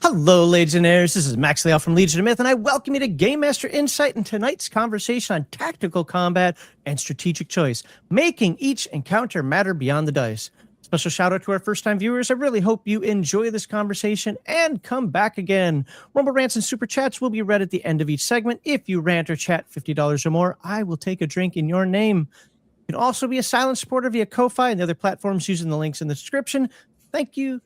Hello, Legionnaires. This is Max Leal from Legion of Myth, and I welcome you to Game Master Insight and tonight's conversation on tactical combat and strategic choice, making each encounter matter beyond the dice. Special shout out to our first-time viewers. I really hope you enjoy this conversation and come back again. Rumble rants and super chats will be read at the end of each segment. If you rant or chat $50 or more, I will take a drink in your name. You can also be a silent supporter via Ko-Fi and the other platforms using the links in the description. Thank you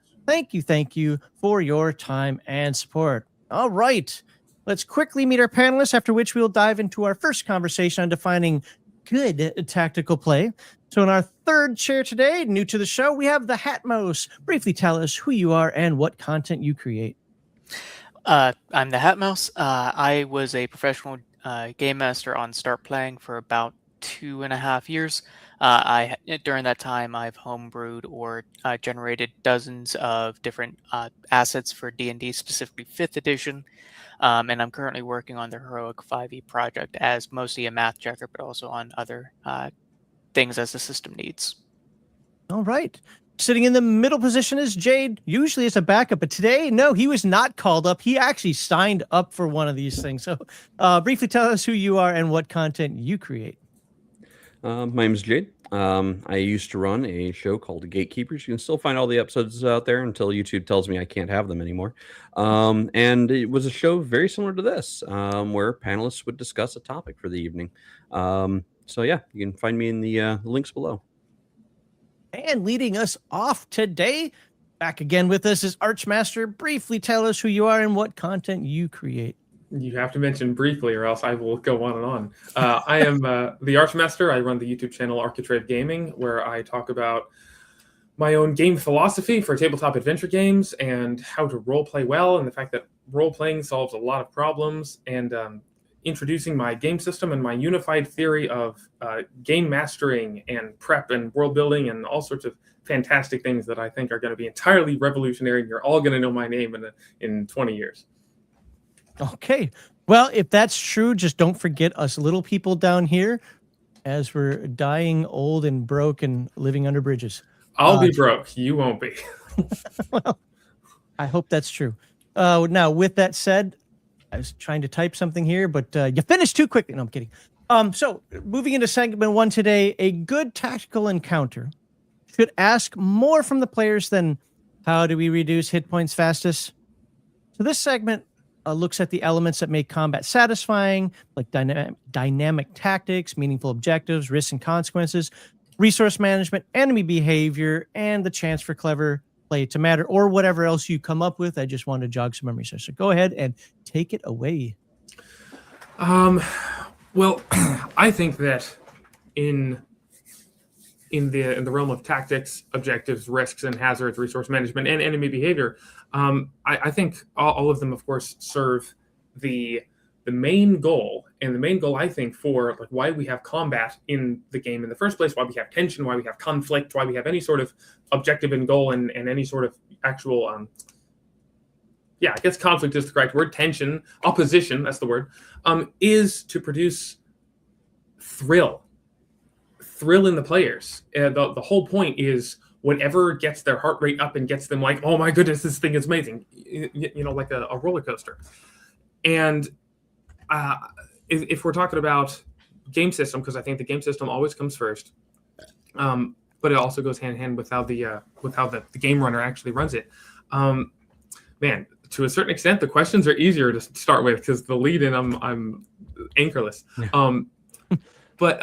for your time and support. All right, let's quickly meet our panelists, after which we'll dive into our first conversation on defining good tactical play. So in our third chair today, new to the show, we have the Hatmos. Briefly tell us who you are and what content you create. I'm the Hatmouse. I was a professional game master on Start Playing for about 2.5 years. During that time, I've homebrewed or generated dozens of different assets for D&D, specifically 5th edition. And I'm currently working on the Heroic 5e project as mostly a math checker, but also on other things as the system needs. All right. Sitting in the middle position is Jade, usually as a backup, but today, no, he was not called up. He actually signed up for one of these things. So briefly tell us who you are and what content you create. My name is Jade. I used to run a show called The Gatekeepers. You can still find all the episodes out there until YouTube tells me I can't have them anymore. And it was a show very similar to this, where panelists would discuss a topic for the evening. So yeah, you can find me in the links below. And leading us off today, back again with us is Archmaster. Briefly tell us who you are and what content you create. You have to mention briefly, or else I will go on and on. I am the Archmaster. I run the YouTube channel Architrave Gaming, where I talk about my own game philosophy for tabletop adventure games and how to role play well, and the fact that role playing solves a lot of problems, and introducing my game system and my unified theory of game mastering and prep and world building and all sorts of fantastic things that I think are going to be entirely revolutionary. And you're all going to know my name in 20 years. Okay. Well, if that's true, just don't forget us little people down here as we're dying old and broke and living under bridges. I'll be broke. You won't be. Well, I hope that's true. Now, with that said, I was trying to type something here, but you finished too quickly. No, I'm kidding. So moving into segment 1 today, a good tactical encounter should ask more from the players than how do we reduce hit points fastest. So this segment looks at the elements that make combat satisfying, like dynamic tactics, meaningful objectives, risks and consequences, resource management, enemy behavior, and the chance for clever play to matter, or whatever else you come up with. I just want to jog some memory. So go ahead and take it away. Well, I think that in the realm of tactics, objectives, risks, and hazards, resource management, and enemy behavior, I think all of them, of course, serve the main goal. And the main goal, I think, for like why we have combat in the game in the first place, why we have tension, why we have conflict, why we have any sort of objective and goal, and any sort of actual, I guess conflict is the correct word, tension, opposition, that's the word, is to produce thrill in the players. The whole point is whatever gets their heart rate up and gets them like, oh my goodness, this thing is amazing, like a roller coaster. And if we're talking about game system, because I think the game system always comes first, but it also goes hand in hand with how the game runner actually runs it. Man, to a certain extent, the questions are easier to start with because the lead in I'm anchorless. Yeah. But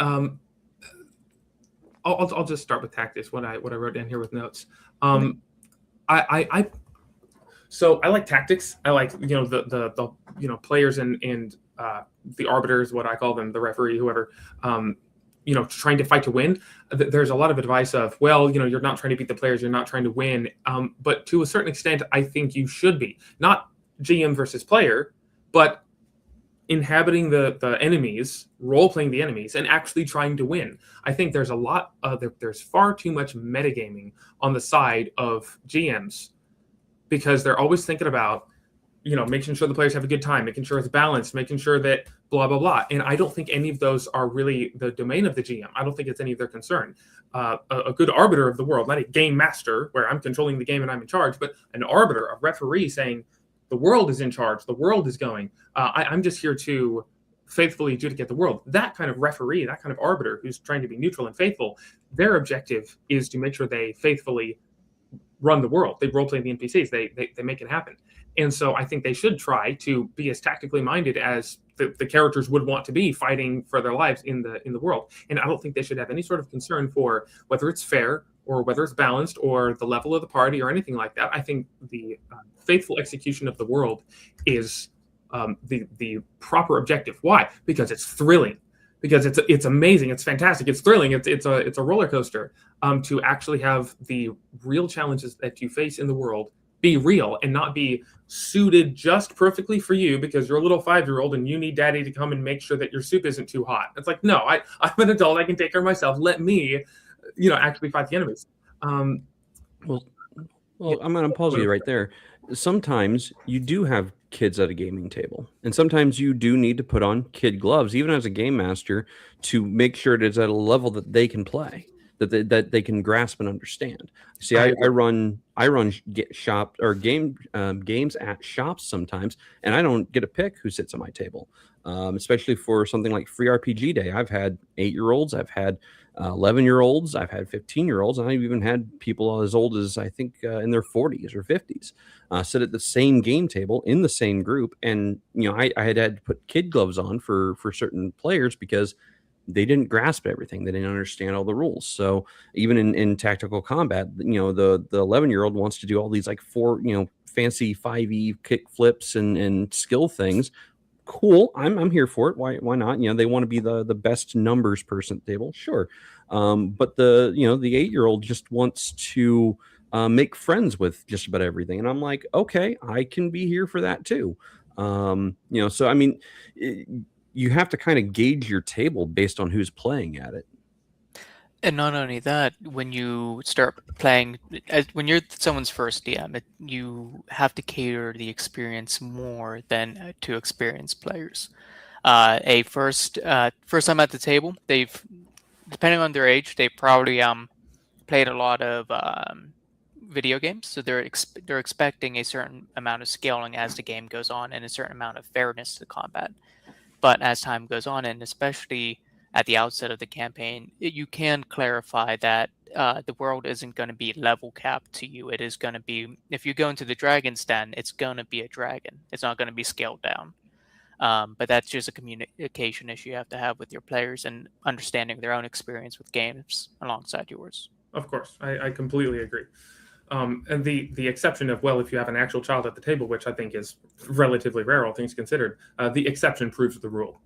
I'll just start with tactics. What I wrote down here with notes. So I like tactics. I like the players and the arbiters, what I call them, the referee, whoever, trying to fight to win. There's a lot of advice of, well, you're not trying to beat the players, you're not trying to win. But to a certain extent, I think you should be. Not GM versus player, but inhabiting the enemies, role-playing the enemies, and actually trying to win. I think there's there's far too much metagaming on the side of GMs because they're always thinking about, making sure the players have a good time, making sure it's balanced, making sure that blah, blah, blah. And I don't think any of those are really the domain of the GM. I don't think it's any of their concern. A good arbiter of the world, not a game master where I'm controlling the game and I'm in charge, but an arbiter, a referee saying, the world is in charge, the world is going. I'm just here to faithfully adjudicate the world. That kind of referee, that kind of arbiter who's trying to be neutral and faithful, their objective is to make sure they faithfully run the world. They roleplay the NPCs. They make it happen. And so I think they should try to be as tactically minded as the characters would want to be fighting for their lives in the world. And I don't think they should have any sort of concern for whether it's fair or whether it's balanced or the level of the party or anything like that. I think the faithful execution of the world is the proper objective. Why? Because it's thrilling. Because it's amazing, it's fantastic, it's thrilling, it's a roller coaster. To actually have the real challenges that you face in the world be real and not be suited just perfectly for you because you're a little 5-year-old and you need daddy to come and make sure that your soup isn't too hot. It's like, no, I'm an adult, I can take care of myself. Let me, actually fight the enemies. Well, I'm going to pause you right there. Sometimes you do have kids at a gaming table, and sometimes you do need to put on kid gloves, even as a game master, to make sure it is at a level that they can play, that they can grasp and understand. See, I run shop or games at shops sometimes, and I don't get a pick who sits at my table, especially for something like Free RPG Day. I've had 8-year-olds, I've had 11-year-olds, I've had 15-year-olds, and I've even had people as old as I think in their 40s or 50s sit at the same game table in the same group. And I had to put kid gloves on for certain players because they didn't grasp everything. They didn't understand all the rules. So even in tactical combat, the 11-year-old wants to do all these like fancy 5e kick flips and skill things. Cool. I'm here for it. Why not? They want to be the best numbers person at the table. Sure. But the 8-year-old just wants to make friends with just about everything. And I'm like, okay, I can be here for that too. So I mean, you have to kind of gauge your table based on who's playing at it. And not only that, when you start playing, when you're someone's first DM, you have to cater the experience more than to experienced players. A first time at the table, they've, depending on their age, they probably played a lot of video games, so they're expecting a certain amount of scaling as the game goes on and a certain amount of fairness to combat. But as time goes on, and especially at the outset of the campaign, you can clarify that the world isn't going to be level capped to you. It is going to be, if you go into the dragon's den, it's going to be a dragon. It's not going to be scaled down. But that's just a communication issue you have to have with your players and understanding their own experience with games alongside yours. Of course, I completely agree. And the exception of, well, if you have an actual child at the table, which I think is relatively rare, all things considered, the exception proves the rule.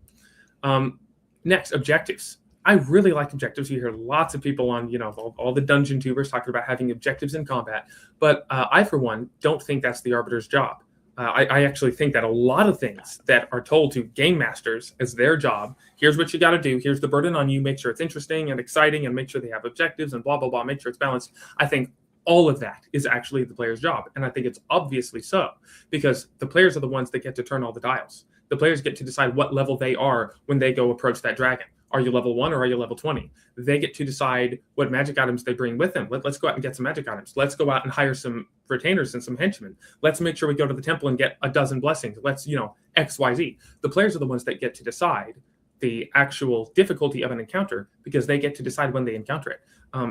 Next, objectives. I really like objectives. You hear lots of people on, all the dungeon tubers talking about having objectives in combat. But I, for one, don't think that's the arbiter's job. I actually think that a lot of things that are told to game masters as their job, here's what you got to do, here's the burden on you, make sure it's interesting and exciting, and make sure they have objectives and blah, blah, blah, make sure it's balanced. I think all of that is actually the player's job. And I think it's obviously so, because the players are the ones that get to turn all the dials. The players get to decide what level they are when they go approach that dragon. Are you level 1 or are you level 20? They get to decide what magic items they bring with them. Let's go out and get some magic items. Let's go out and hire some retainers and some henchmen. Let's make sure we go to the temple and get a dozen blessings. Let's, X, Y, Z. The players are the ones that get to decide the actual difficulty of an encounter because they get to decide when they encounter it.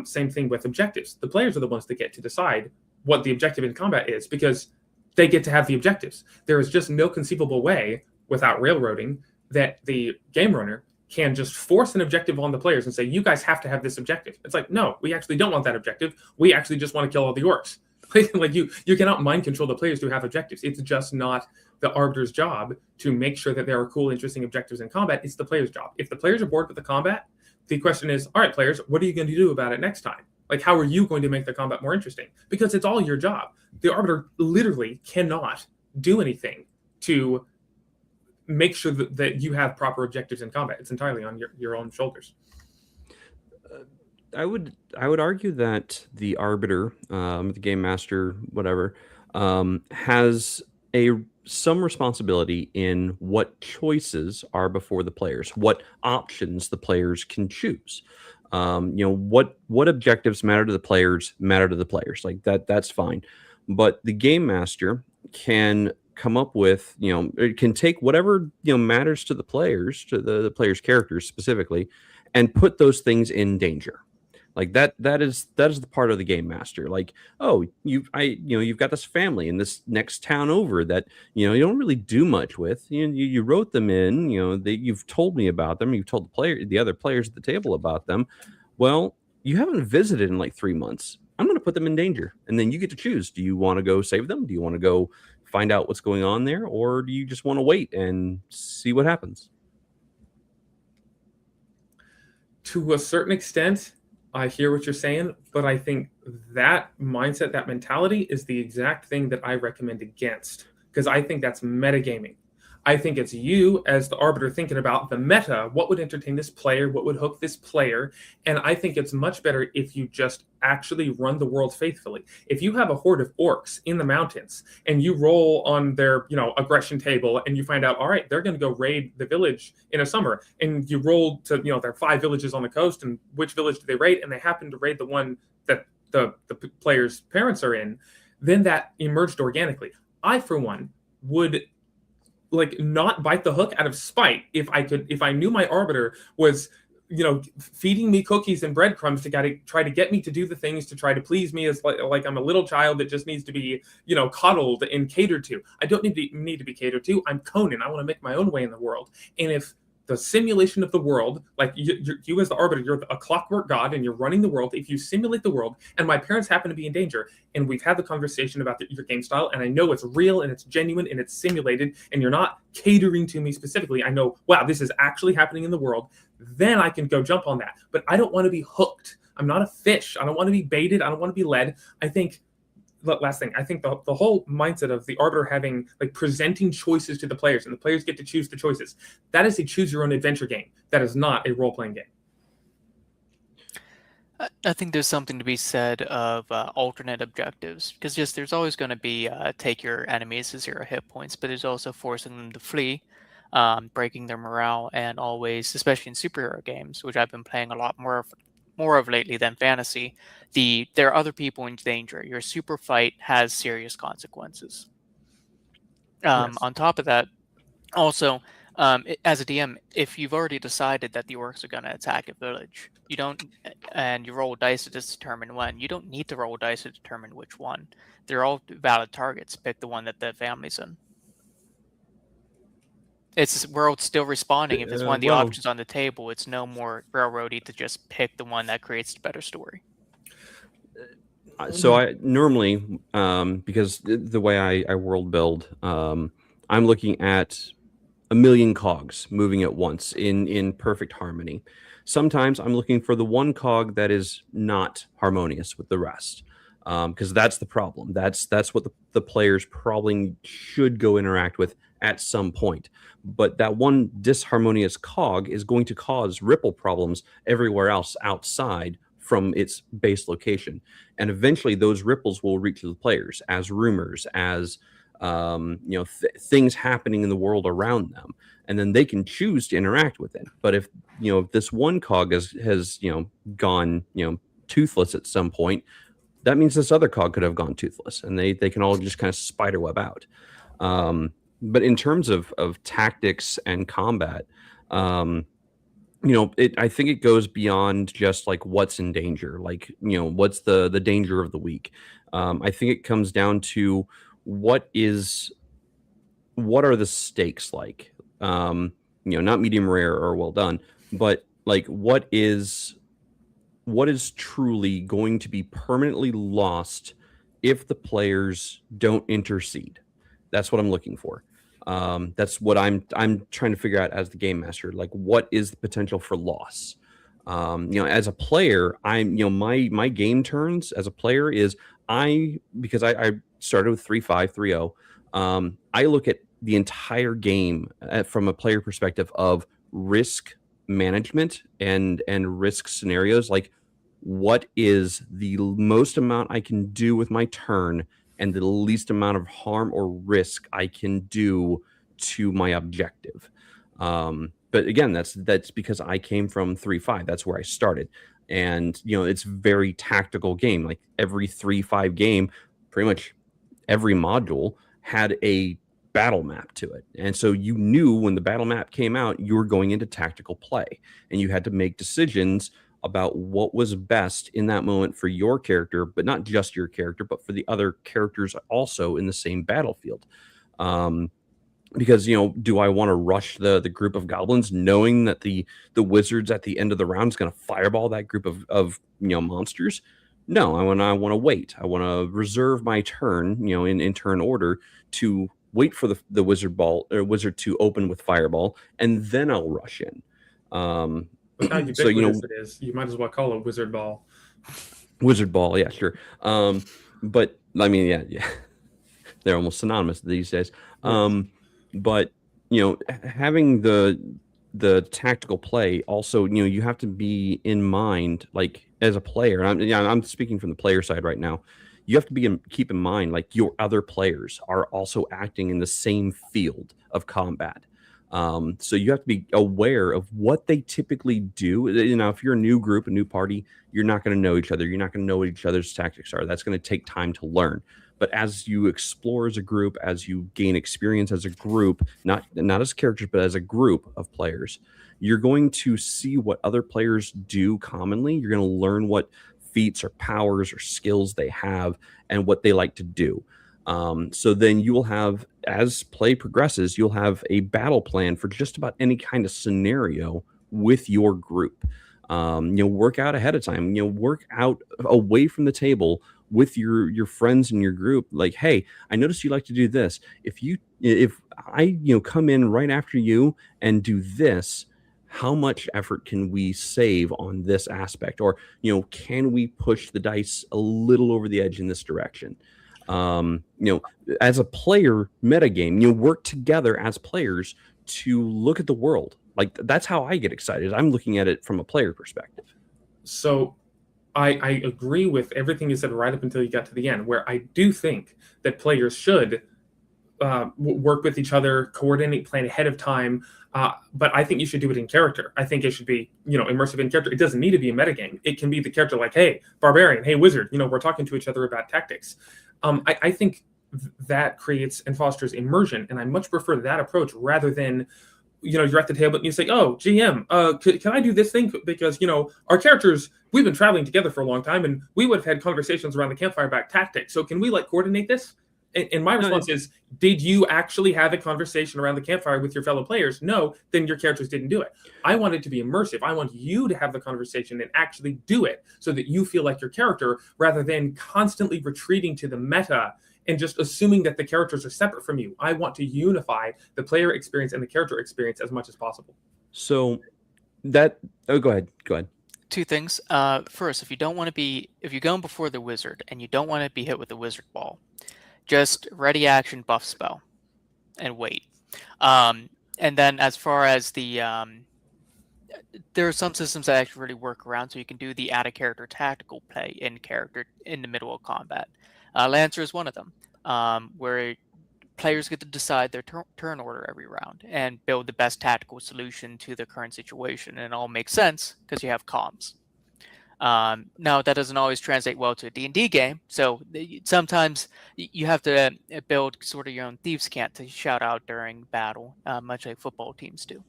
Same thing with objectives. The players are the ones that get to decide what the objective in combat is because they get to have the objectives. There is just no conceivable way without railroading that the game runner can just force an objective on the players and say, you guys have to have this objective. It's like, no, we actually don't want that objective. We actually just want to kill all the orcs. Like you cannot mind control the players to have objectives. It's just not the arbiter's job to make sure that there are cool, interesting objectives in combat. It's the player's job. If the players are bored with the combat, the question is, all right, players, what are you going to do about it next time? Like, how are you going to make the combat more interesting? Because it's all your job. The arbiter literally cannot do anything to make sure that you have proper objectives in combat. It's entirely on your own shoulders. I would argue that the arbiter, the game master, whatever, has some responsibility in what choices are before the players, what options the players can choose. What objectives matter to the players. Like that's fine. But the game master can come up with, it can take whatever, matters to the players, to the players' characters specifically, and put those things in danger. Like that is the part of the game master. Like, oh, you've got this family in this next town over that, you don't really do much with. You wrote them in, you've told me about them. You've told the other players at the table about them. Well, you haven't visited in like 3 months. I'm going to put them in danger. And then you get to choose. Do you want to go save them? Do you want to go find out what's going on there? Or do you just want to wait and see what happens? To a certain extent, I hear what you're saying, but I think that mindset, that mentality is the exact thing that I recommend against, because I think that's metagaming. I think it's you as the arbiter thinking about the meta, what would entertain this player, what would hook this player, and I think it's much better if you just actually run the world faithfully. If you have a horde of orcs in the mountains and you roll on their, aggression table and you find out, all right, they're going to go raid the village in a summer, and you roll to, there are 5 villages on the coast, and which village do they raid? And they happen to raid the one that the player's parents are in, then that emerged organically. I, for one, would not bite the hook out of spite if I knew my arbiter was feeding me cookies and breadcrumbs to try to get me to do the things to try to please me, as like I'm a little child that just needs to be coddled and catered to. I don't need to be catered to. I'm Conan. I want to make my own way in the world. And if the simulation of the world, like you as the arbiter, you're a clockwork god and you're running the world. If you simulate the world and my parents happen to be in danger, and we've had the conversation about your game style, and I know it's real and it's genuine and it's simulated and you're not catering to me specifically, I know, wow, this is actually happening in the world, then I can go jump on that. But I don't want to be hooked. I'm not a fish. I don't want to be baited. I don't want to be led. I think last thing, I think the whole mindset of the arbiter having presenting choices to the players, and the players get to choose the choices, that is a choose your own adventure game. That is not a role-playing game. I think there's something to be said of alternate objectives, because there's always going to be take your enemies to 0 hit points, but there's also forcing them to flee, breaking their morale, and always, especially in superhero games, which I've been playing a lot more of lately than fantasy, there are other people in danger. Your super fight has serious consequences. Yes. On top of that, also, as a DM, if you've already decided that the orcs are going to attack a village, and you roll dice to determine when, you don't need to roll dice to determine which one. They're all valid targets. Pick the one that the family's in. We're still responding. If there's one of the options on the table, it's no more railroady to just pick the one that creates the better story. So I normally, because the way I world build, I'm looking at a million cogs moving at once in perfect harmony. Sometimes I'm looking for the one cog that is not harmonious with the rest, because that's the problem. That's what the players probably should go interact with at some point. But that one disharmonious cog is going to cause ripple problems everywhere else outside from its base location. And eventually those ripples will reach the players as rumors, as things happening in the world around them. And then they can choose to interact with it. But if this one cog has gone toothless at some point, that means this other cog could have gone toothless, and they can all just kind of spiderweb out. But in terms of tactics and combat, I think it goes beyond just what's in danger, what's the danger of the week. I think it comes down to what are the stakes like? Not medium rare or well done, but what is truly going to be permanently lost if the players don't intercede. That's what I'm looking for. That's what I'm trying to figure out as the game master. What is the potential for loss? As a player, my game turns as a player is because I started with 3-5, 3-0. I look at the entire game from a player perspective of risk management and risk scenarios. What is the most amount I can do with my turn and the least amount of harm or risk I can do to my objective. But again, that's because I came from 3-5. That's where I started. And, it's very tactical game. Every 3-5 game, pretty much every module had a battle map to it. And so you knew when the battle map came out, you were going into tactical play, and you had to make decisions about what was best in that moment for your character, but not just your character, but for the other characters also in the same battlefield. Because, you know, do I want to rush the group of goblins knowing that the wizards at the end of the round is going to fireball that group of you know, monsters? No, I want to wait. I want to reserve my turn, you know, in turn order, to wait for the wizard to open with fireball, and then I'll rush in. Look how ubiquitous So, you know, it is. You might as well call it wizard ball. wizard ball, yeah, sure. But I mean, yeah, they're almost synonymous these days. But, you know, having the tactical play also, you know, you have to be in mind, like, as a player, and I'm speaking from the player side right now. You have to keep in mind, like, your other players are also acting in the same field of combat. So you have to be aware of what they typically do. You know, if you're a new group, a new party, you're not going to know each other. You're not going to know what each other's tactics are. That's going to take time to learn. But as you explore as a group, as you gain experience as a group, not as characters, but as a group of players, you're going to see what other players do commonly. You're going to learn what feats or powers or skills they have and what they like to do. So then you will have, as play progresses, you'll have a battle plan for just about any kind of scenario with your group. You know, work out ahead of time, you know, work out away from the table with your friends in your group. Like, hey, I noticed you like to do this. If I, you know, come in right after you and do this, how much effort can we save on this aspect? Or, you know, can we push the dice a little over the edge in this direction? You know, as a player metagame, you work together as players to look at the world. Like, that's how I get excited. I'm looking at it from a player perspective. So I agree with everything you said right up until you got to the end, where I do think that players should work with each other, coordinate, plan ahead of time. But I think you should do it in character. I think it should be, you know, immersive in character. It doesn't need to be a metagame. It can be the character like, hey, barbarian, hey, wizard, you know, we're talking to each other about tactics. I think that creates and fosters immersion. And I much prefer that approach rather than, you know, you're at the table and you say, oh, GM, can I do this thing? Because, you know, our characters, we've been traveling together for a long time and we would have had conversations around the campfire about tactics. So can we, like, coordinate this? And my response is, did you actually have a conversation around the campfire with your fellow players? No, then your characters didn't do it. I want it to be immersive. I want you to have the conversation and actually do it so that you feel like your character, rather than constantly retreating to the meta and just assuming that the characters are separate from you. I want to unify the player experience and the character experience as much as possible. So that, go ahead. Two things. First, if you're going before the wizard and you don't want to be hit with the wizard ball, just ready action buff spell and wait. And then as far as the there are some systems that actually really work around, so you can do the add a character tactical play in character in the middle of combat. Lancer is one of them, where players get to decide their turn order every round and build the best tactical solution to the current situation, and it all makes sense because you have comms. Now, that doesn't always translate well to a D&D game, so sometimes you have to build sort of your own thieves' cant to shout out during battle, much like football teams do.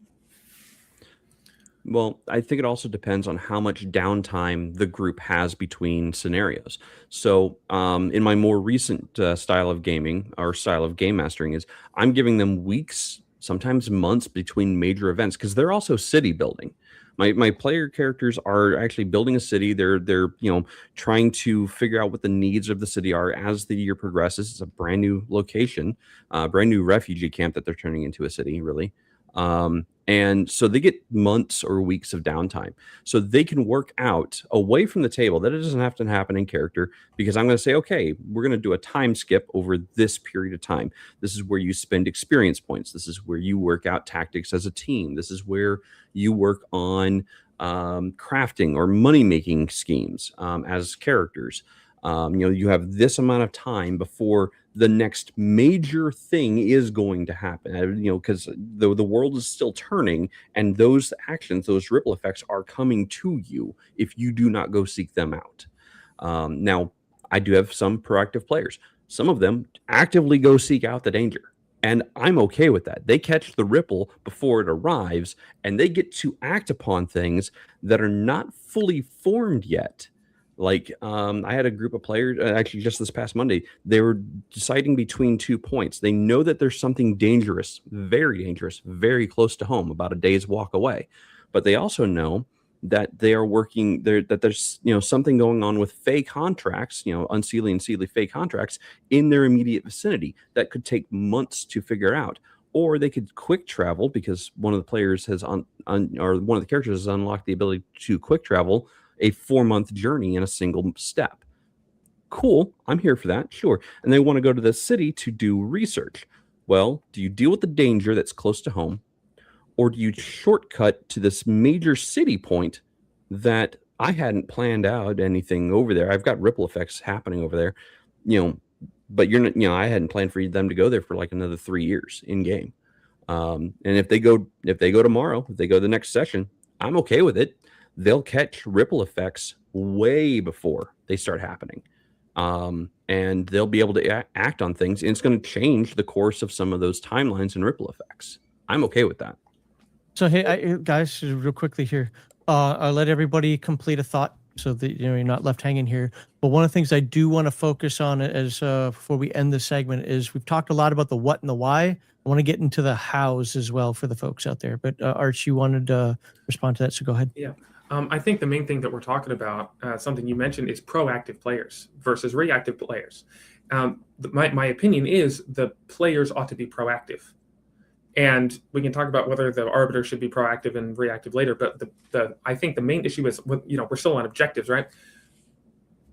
Well, I think it also depends on how much downtime the group has between scenarios. So, in my more recent style of gaming, or style of game mastering, is I'm giving them weeks, sometimes months between major events, because they're also city building. My player characters are actually building a city. They're you know, trying to figure out what the needs of the city are as the year progresses. It's a brand new location, brand new refugee camp that they're turning into a city, really. And so they get months or weeks of downtime, so they can work out away from the table. That it doesn't have to happen in character, because I'm going to say, okay, we're going to do a time skip over this period of time. This is where you spend experience points. This is where you work out tactics as a team. This is where you work on crafting or money-making schemes as characters. You know, you have this amount of time before the next major thing is going to happen, you know, because the world is still turning, and those actions, those ripple effects are coming to you if you do not go seek them out. Now, I do have some proactive players. Some of them actively go seek out the danger, And I'm okay with that. They catch the ripple before it arrives, and they get to act upon things that are not fully formed yet. Like I had a group of players, actually just this past Monday, they were deciding between 2 points. They know that there's something dangerous, very close to home, about a day's walk away. But they also know that they are working there, that there's something going on with fey contracts, unseelie and seedly fey contracts in their immediate vicinity that could take months to figure out. Or they could quick travel because one of the players has or one of the characters has unlocked the ability to quick travel a 4-month journey in a single step. Cool, I'm here for that, sure. And they want to go to the city to do research. Well, do you deal with the danger that's close to home, or do you shortcut to this major city point that I hadn't planned out anything over there? I've got ripple effects happening over there, but you're not, I hadn't planned for them to go there for like another 3 years in game. And if they go tomorrow, if they go the next session, I'm okay with it. They'll catch ripple effects way before they start happening. And they'll be able to act on things, and it's going to change the course of some of those timelines and ripple effects. I'm okay with that. So hey, guys, real quickly here, I'll let everybody complete a thought so that you're not left hanging here. But one of the things I do want to focus on as before we end this segment is we've talked a lot about the what and the why. I want to get into the hows as well for the folks out there. But Arch, you wanted to respond to that, so go ahead. Yeah. I think the main thing that we're talking about, something you mentioned, is proactive players versus reactive players. My opinion is the players ought to be proactive. And we can talk about whether the arbiter should be proactive and reactive later. But I think the main issue is, we're still on objectives, right?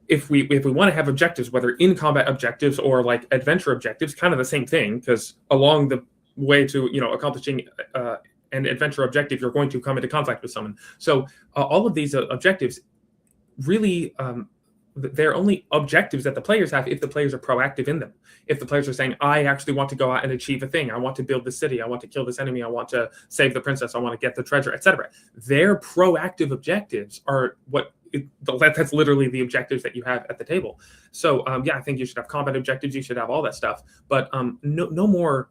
If we want to have objectives, whether in combat objectives or like adventure objectives, kind of the same thing, because along the way to accomplishing an adventure objective, you're going to come into conflict with someone. So all of these objectives really they're only objectives that the players have if the players are proactive in them. If the players are saying, I actually want to go out and achieve a thing, I want to build the city, I want to kill this enemy, I want to save the princess, I want to get the treasure, etc. Their proactive objectives are that's literally the objectives that you have at the table. So I think you should have combat objectives, you should have all that stuff, but no more.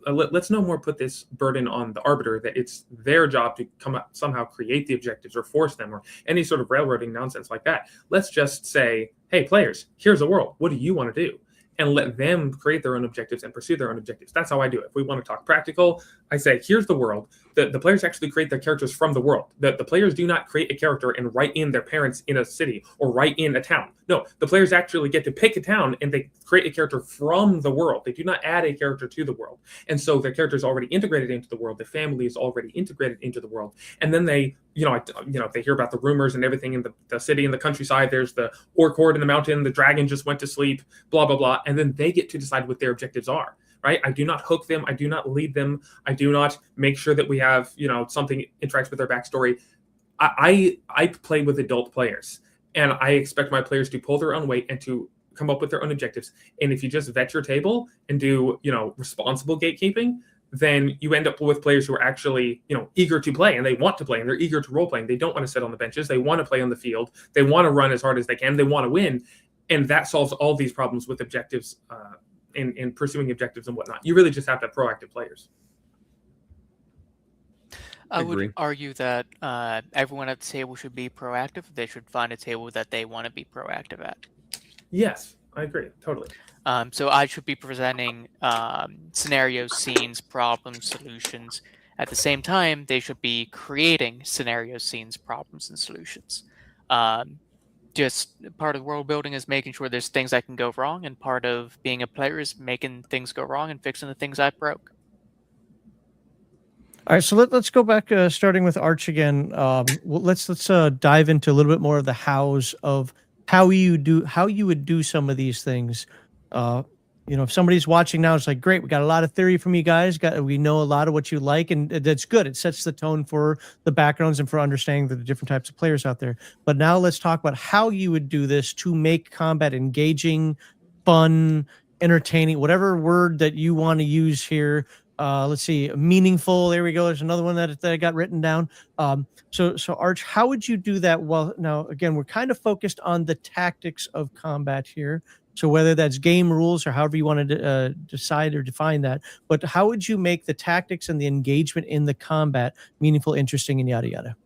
Let's no more put this burden on the arbiter that it's their job to come up somehow create the objectives or force them or any sort of railroading nonsense like that. Let's just say, hey, players, here's the world. What do you want to do? And let them create their own objectives and pursue their own objectives. That's how I do it. If we want to talk practical, I say, here's the world. The players actually create their characters from the world. The players do not create a character and write in their parents in a city or write in a town. No, the players actually get to pick a town and they create a character from the world. They do not add a character to the world. And so their character is already integrated into the world. The family is already integrated into the world. And then they, they hear about the rumors and everything in the city and the countryside. There's the orc horde in the mountain. The dragon just went to sleep, blah, blah, blah. And then they get to decide what their objectives are. Right? I do not hook them. I do not lead them. I do not make sure that we have, something interacts with their backstory. I play with adult players, and I expect my players to pull their own weight and to come up with their own objectives. And if you just vet your table and do, responsible gatekeeping, then you end up with players who are actually, eager to play, and they want to play, and they're eager to role play. They don't want to sit on the benches. They want to play on the field. They want to run as hard as they can. They want to win. And that solves all these problems with objectives, in pursuing objectives and whatnot. You really just have to have proactive players. I would argue that everyone at the table should be proactive. They should find a table that they want to be proactive at. Yes, I agree. Totally. So I should be presenting scenarios, scenes, problems, solutions. At the same time, they should be creating scenarios, scenes, problems, and solutions. Just part of world building is making sure there's things that can go wrong, and part of being a player is making things go wrong and fixing the things I broke. All right, so let's go back, starting with Arch again. Let's dive into a little bit more of the hows of how you would do some of these things. If somebody's watching now, it's like, great, we got a lot of theory from you guys. We know a lot of what you like, and that's good. It sets the tone for the backgrounds and for understanding the different types of players out there. But now let's talk about how you would do this to make combat engaging, fun, entertaining, whatever word that you want to use here. Let's see, meaningful. There we go. There's another one that I got written down. So Arch, how would you do that? Well, now again, we're kind of focused on the tactics of combat here. So whether that's game rules or however you want to decide or define that, but how would you make the tactics and the engagement in the combat meaningful, interesting, and yada yada?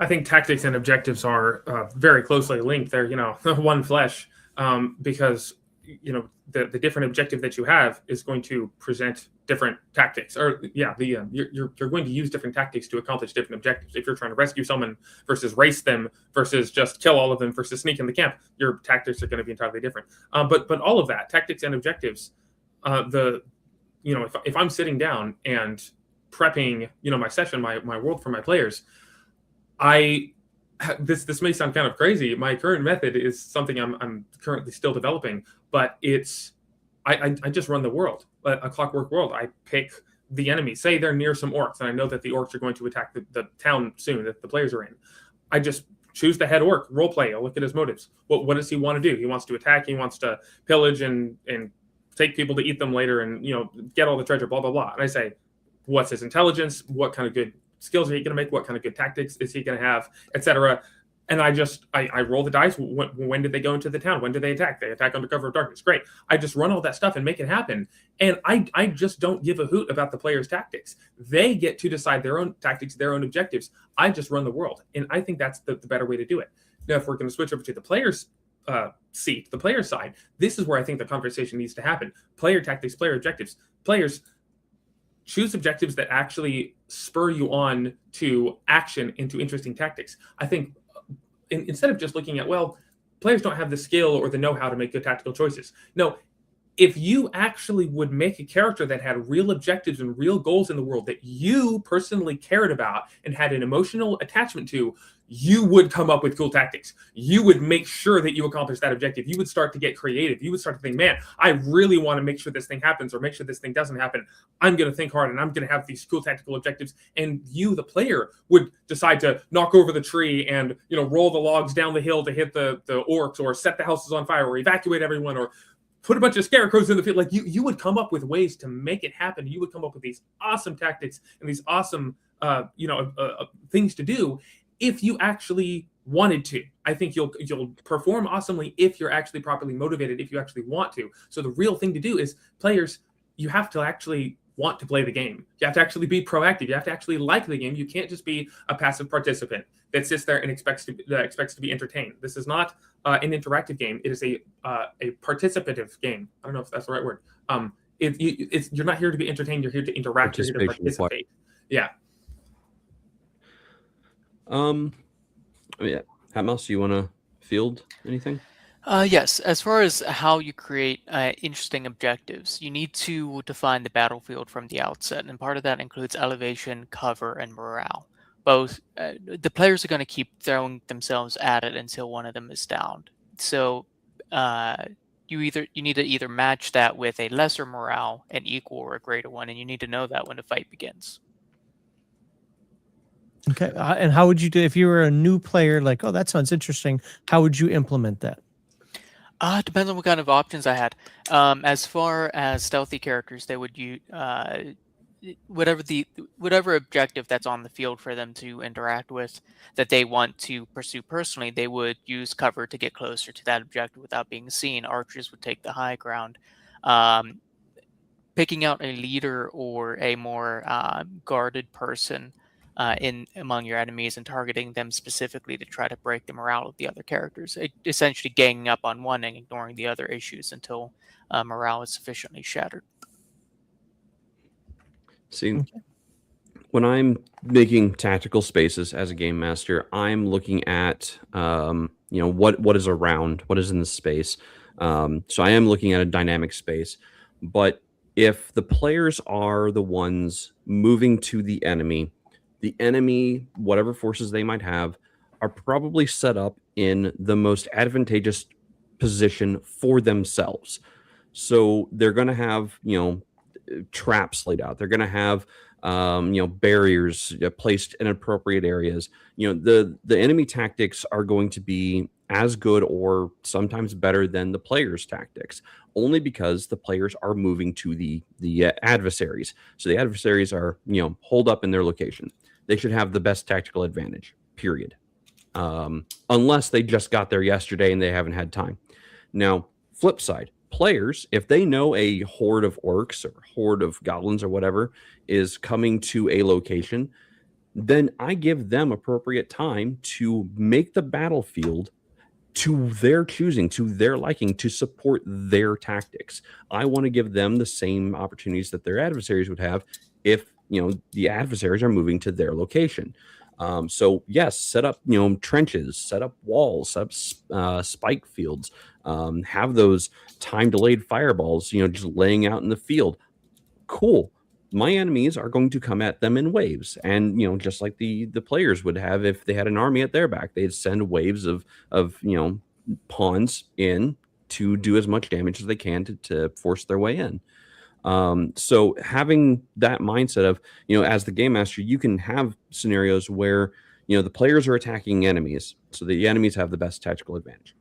I think tactics and objectives are very closely linked. They're one flesh, because the different objective that you have is going to present different tactics, or you're going to use different tactics to accomplish different objectives. If you're trying to rescue someone versus race them versus just kill all of them versus sneak in the camp, your tactics are going to be entirely different. But all of that, tactics and objectives, if I'm sitting down and prepping my session, my world for my players, this may sound kind of crazy. My current method is something I'm currently still developing, but I just run the world, a clockwork world. I pick the enemy. Say they're near some orcs, and I know that the orcs are going to attack the town soon that the players are in. I just choose the head orc, role play. I'll look at his motives. What does he want to do? He wants to attack. He wants to pillage and take people to eat them later, and get all the treasure. Blah blah blah. And I say, what's his intelligence? What kind of good skills are he going to make? What kind of good tactics is he going to have, etc. And I roll the dice. When did they go into the town? When did they attack? They attack under cover of darkness. Great. I just run all that stuff and make it happen. And I just don't give a hoot about the players' tactics. They get to decide their own tactics, their own objectives. I just run the world. And I think that's the better way to do it. Now, if we're going to switch over to the players' seat, the player side, this is where I think the conversation needs to happen. Player tactics, player objectives. Players, choose objectives that actually spur you on to action into interesting tactics. I think instead of just looking at, players don't have the skill or the know-how to make good tactical choices. No, if you actually would make a character that had real objectives and real goals in the world that you personally cared about and had an emotional attachment to, you would come up with cool tactics. You would make sure that you accomplish that objective. You would start to get creative. You would start to think, man, I really want to make sure this thing happens or make sure this thing doesn't happen. I'm going to think hard and I'm going to have these cool tactical objectives. And you, the player, would decide to knock over the tree and, roll the logs down the hill to hit the orcs, or set the houses on fire, or evacuate everyone, or put a bunch of scarecrows in the field. Like you would come up with ways to make it happen. You would come up with these awesome tactics and these awesome, things to do if you actually wanted to. I think you'll perform awesomely if you're actually properly motivated, if you actually want to. So the real thing to do is, players, you have to actually want to play the game. You have to actually be proactive. You have to actually like the game. You can't just be a passive participant that sits there and expects to be entertained. This is not an interactive game. It is a participative game. I don't know if that's the right word. You're not here to be entertained. You're here to interact. You're here to participate. Yeah. Hatmouse, do you want to field anything? Yes. As far as how you create interesting objectives, you need to define the battlefield from the outset, and part of that includes elevation, cover, and morale. Both the players are going to keep throwing themselves at it until one of them is downed. So you need to either match that with a lesser morale, an equal, or a greater one, and you need to know that when the fight begins. Okay, and how would you do if you were a new player? Like, oh, that sounds interesting. How would you implement that? Depends on what kind of options I had. As far as stealthy characters, they would use whatever objective that's on the field for them to interact with that they want to pursue personally. They would use cover to get closer to that objective without being seen. Archers would take the high ground. Picking out a leader or a more guarded person among your enemies and targeting them specifically to try to break the morale of the other characters. Essentially ganging up on one and ignoring the other issues until morale is sufficiently shattered. See, when I'm making tactical spaces as a game master, I'm looking at what is around, what is in the space. So I am looking at a dynamic space. But if the players are the ones moving to the enemy, whatever forces they might have, are probably set up in the most advantageous position for themselves. So they're going to have, traps laid out. They're going to have, barriers placed in appropriate areas. The enemy tactics are going to be as good or sometimes better than the players' tactics, only because the players are moving to the adversaries. So the adversaries are, holed up in their location. They should have the best tactical advantage, period. Unless they just got there yesterday and they haven't had time. Now, flip side, players, if they know a horde of orcs or horde of goblins or whatever is coming to a location, then I give them appropriate time to make the battlefield to their choosing, to their liking, to support their tactics. I want to give them the same opportunities that their adversaries would have if, the adversaries are moving to their location. So yes, set up, trenches, set up walls, set up spike fields, have those time delayed fireballs, just laying out in the field. Cool. My enemies are going to come at them in waves, and just like the players would have if they had an army at their back, they'd send waves of pawns in to do as much damage as they can to force their way in. So having that mindset of as the game master, you can have scenarios where the players are attacking enemies, so the enemies have the best tactical advantage.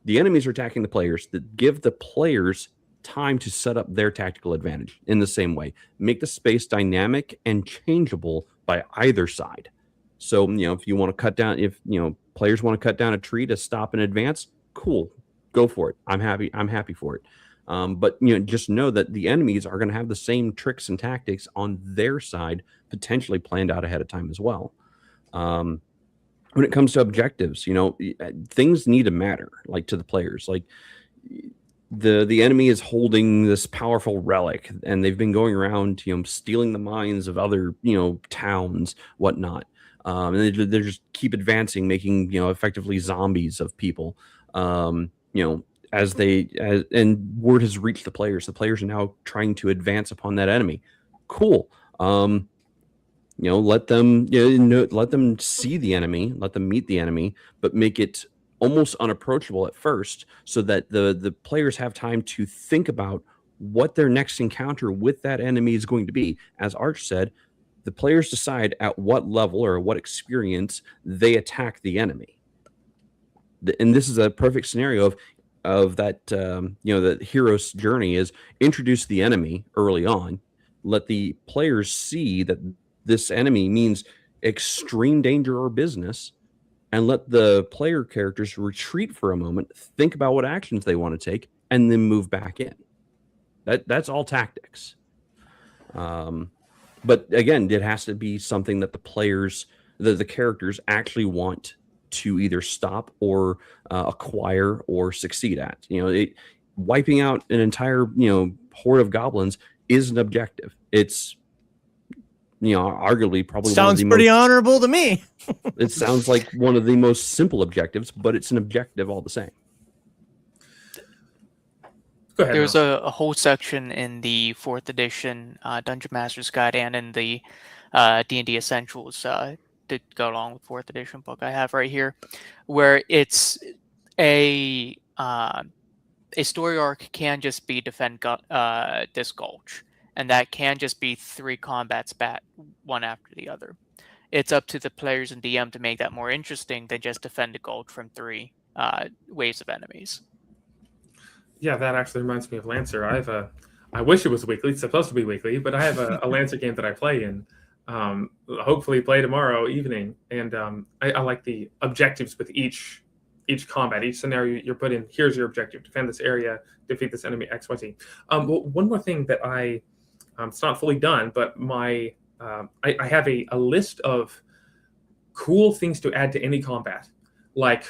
The enemies are attacking the players, that give the players time to set up their tactical advantage in the same way. Make the space dynamic and changeable by either side. So, if you want to cut down, if, players want to cut down a tree to stop and advance, cool, go for it. I'm happy for it. But, just know that the enemies are going to have the same tricks and tactics on their side, potentially planned out ahead of time as well. When it comes to objectives, things need to matter, like to the players. Like, the enemy is holding this powerful relic, and they've been going around, stealing the mines of other, towns, whatnot. And they just keep advancing, making, effectively zombies of people. And word has reached the players. The players are now trying to advance upon that enemy. Cool. Let them, let them see the enemy, let them meet the enemy, but make it almost unapproachable at first, so that the players have time to think about what their next encounter with that enemy is going to be. As Arch said, the players decide at what level or what experience they attack the enemy. And this is a perfect scenario of that, the hero's journey is introduce the enemy early on, let the players see that this enemy means extreme danger or business, and let the player characters retreat for a moment, think about what actions they want to take, and then move back in. That's all tactics. But again, it has to be something that the players, the characters actually want to either stop or acquire or succeed at. Wiping out an entire horde of goblins is an objective. It's arguably probably sounds pretty honorable to me. It sounds like one of the most simple objectives, but it's an objective all the same. Go ahead. There's a whole section in the 4th edition Dungeon Master's Guide and in the D&D Essentials to go along with 4th edition book I have right here, where it's a story arc can just be defend this gulch, and that can just be 3 combat spat one after the other. It's up to the players and DM to make that more interesting than just defend a gulch from 3 waves of enemies. Yeah, that actually reminds me of Lancer. I wish it was weekly. It's supposed to be weekly, but I have a Lancer game that I play in. Hopefully play tomorrow evening. And I like the objectives with each combat, each scenario you're put in. Here's your objective: defend this area, defeat this enemy, XYZ. Well, one more thing that it's not fully done, but I have a list of cool things to add to any combat, like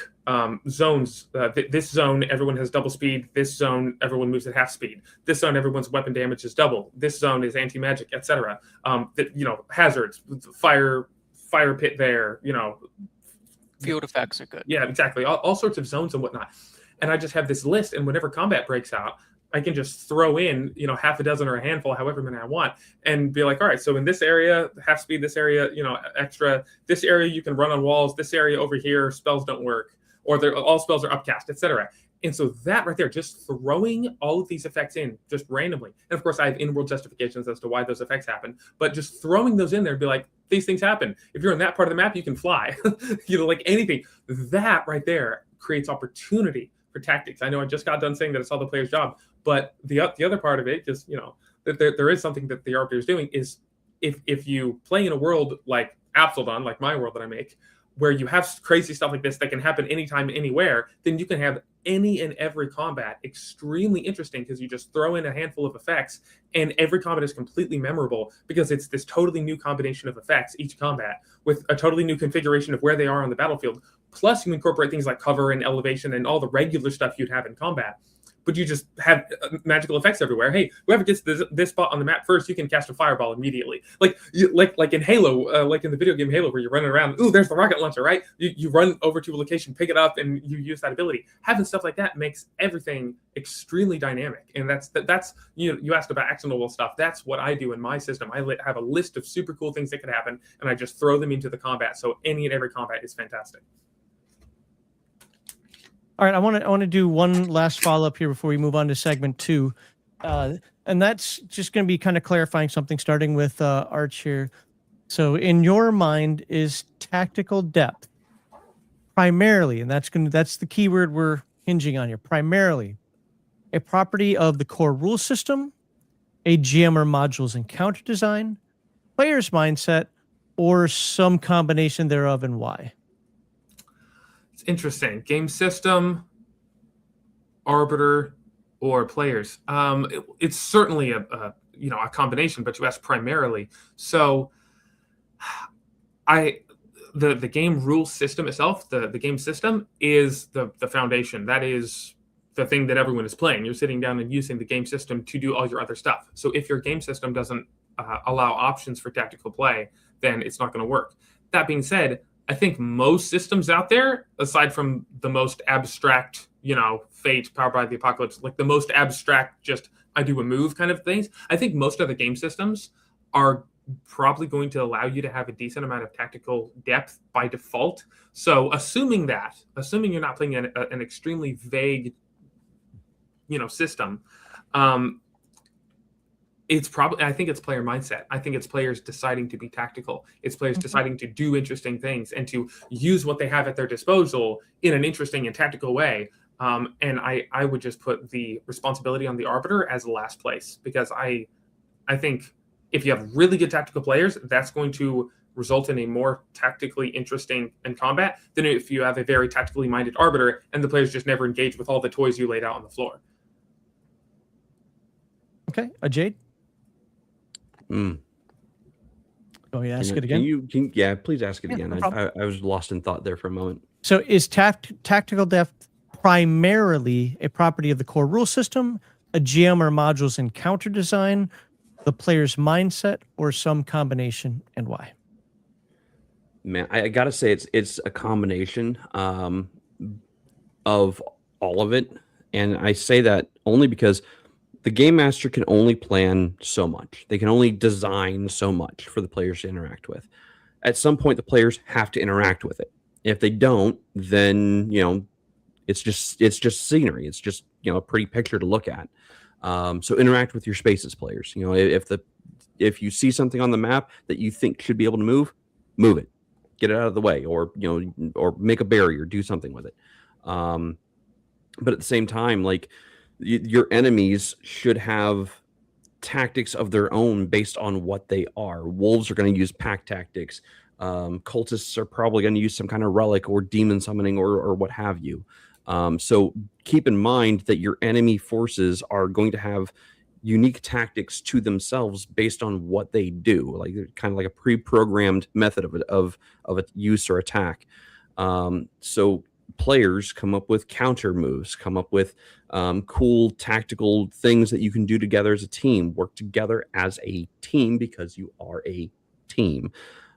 zones. This zone, everyone has double speed. This zone, everyone moves at half speed. This zone, everyone's weapon damage is double. This zone is anti-magic, etc. Hazards, fire pit there. Field effects are good. Yeah, exactly. All sorts of zones and whatnot. And I just have this list, and whenever combat breaks out, I can just throw in, half a dozen or a handful, however many I want, and be like, all right, so in this area, half speed, this area, extra, this area you can run on walls, this area over here, spells don't work, or all spells are upcast, etc. And so that right there, just throwing all of these effects in just randomly. And of course, I have in-world justifications as to why those effects happen, but just throwing those in there and be like, these things happen. If you're in that part of the map, you can fly, like anything. That right there creates opportunity for tactics. I know I just got done saying that it's all the player's job, but the other part of it, just that there is something that the arbiter is doing is if you play in a world like Absalon, like my world that I make, where you have crazy stuff like this that can happen anytime, anywhere, then you can have any and every combat extremely interesting because you just throw in a handful of effects and every combat is completely memorable because it's this totally new combination of effects each combat with a totally new configuration of where they are on the battlefield. Plus you incorporate things like cover and elevation and all the regular stuff you'd have in combat. But you just have magical effects everywhere. Hey, whoever gets this spot on the map first, you can cast a fireball immediately. Like in Halo, like in the video game Halo, where you're running around. Ooh, there's the rocket launcher, right? You run over to a location, pick it up, and you use that ability. Having stuff like that makes everything extremely dynamic. And that's you asked about actionable stuff. That's what I do in my system. I have a list of super cool things that could happen, and I just throw them into the combat. So any and every combat is fantastic. All right, I want to do one last follow-up here before we move on to segment 2. And that's just going to be kind of clarifying something, starting with Arch here. So in your mind, is tactical depth primarily, and that's the keyword we're hinging on here, primarily a property of the core rule system, a GM or modules and counter design, player's mindset, or some combination thereof, and why? It's interesting. Game system, arbiter, or players. It's certainly a combination, but you asked primarily. So the game rule system itself, the game system is the foundation. That is the thing that everyone is playing. You're sitting down and using the game system to do all your other stuff. So if your game system doesn't allow options for tactical play, then it's not going to work. That being said, I think most systems out there, aside from the most abstract, Fate, Powered by the Apocalypse, like the most abstract, just I do a move kind of things, I think most other game systems are probably going to allow you to have a decent amount of tactical depth by default. So assuming you're not playing an extremely vague, system, I think it's player mindset. I think it's players deciding to be tactical. It's players deciding to do interesting things and to use what they have at their disposal in an interesting and tactical way. And I would just put the responsibility on the arbiter as the last place, because I think if you have really good tactical players, that's going to result in a more tactically interesting in combat than if you have a very tactically minded arbiter and the players just never engage with all the toys you laid out on the floor. Okay, Jade? Oh, yeah, ask it again. Yeah, please ask it again. No I was lost in thought there for a moment. So is tactical depth primarily a property of the core rule system, a GM or modules and counter design, the player's mindset, or some combination, and why? Man, I gotta say it's a combination of all of it, and I say that only because the game master can only plan so much. They can only design so much for the players to interact with. At some point, the players have to interact with it. If they don't, then it's just scenery. It's just a pretty picture to look at. So interact with your spaces, players. If you see something on the map that you think should be able to move it, get it out of the way, or or make a barrier, do something with it. But at the same time, like, your enemies should have tactics of their own based on what they are. Wolves are going to use pack tactics. Cultists are probably going to use some kind of relic or demon summoning or what have you. So keep in mind that your enemy forces are going to have unique tactics to themselves based on what they do, like kind of like a pre-programmed method of a use or attack. So players come up with counter moves, come up with cool tactical things that you can do together as a team, work together as a team because you are a team.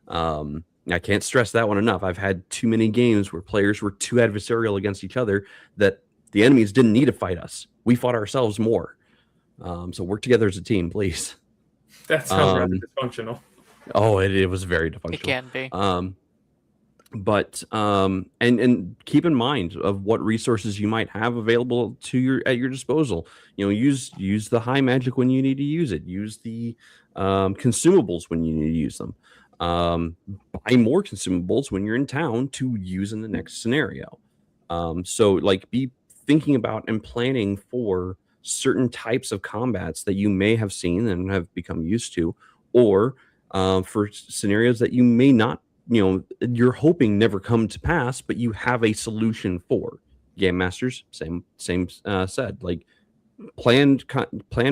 I can't stress that one enough. I've had too many games where players were too adversarial against each other that the enemies didn't need to fight us. We fought ourselves more. So work together as a team, please. That sounds rather dysfunctional. Oh, it was very dysfunctional. It can be. But and keep in mind of what resources you might have available at your disposal. Use the high magic when you need to use it. Use the consumables when you need to use them. Buy more consumables when you're in town to use in the next scenario. So like be thinking about and planning for certain types of combats that you may have seen and have become used to, or for scenarios that you may not, you're hoping never come to pass, but you have a solution for. Game masters, same said, like plan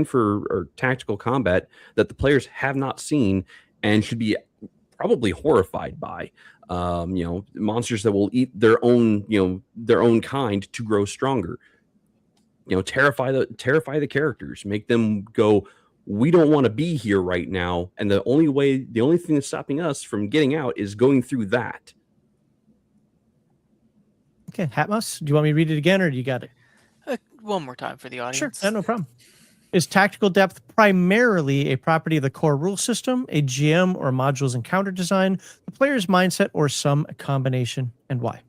for or tactical combat that the players have not seen and should be probably horrified by. Monsters that will eat their own kind to grow stronger. Terrify the characters, make them go, we don't want to be here right now, and the only thing that's stopping us from getting out is going through that. Okay, Hatmouse, do you want me to read it again, or do you got it? One more time for the audience. Sure, no problem. Is tactical depth primarily a property of the core rule system, a GM or modules encounter design, the player's mindset, or some combination, and why?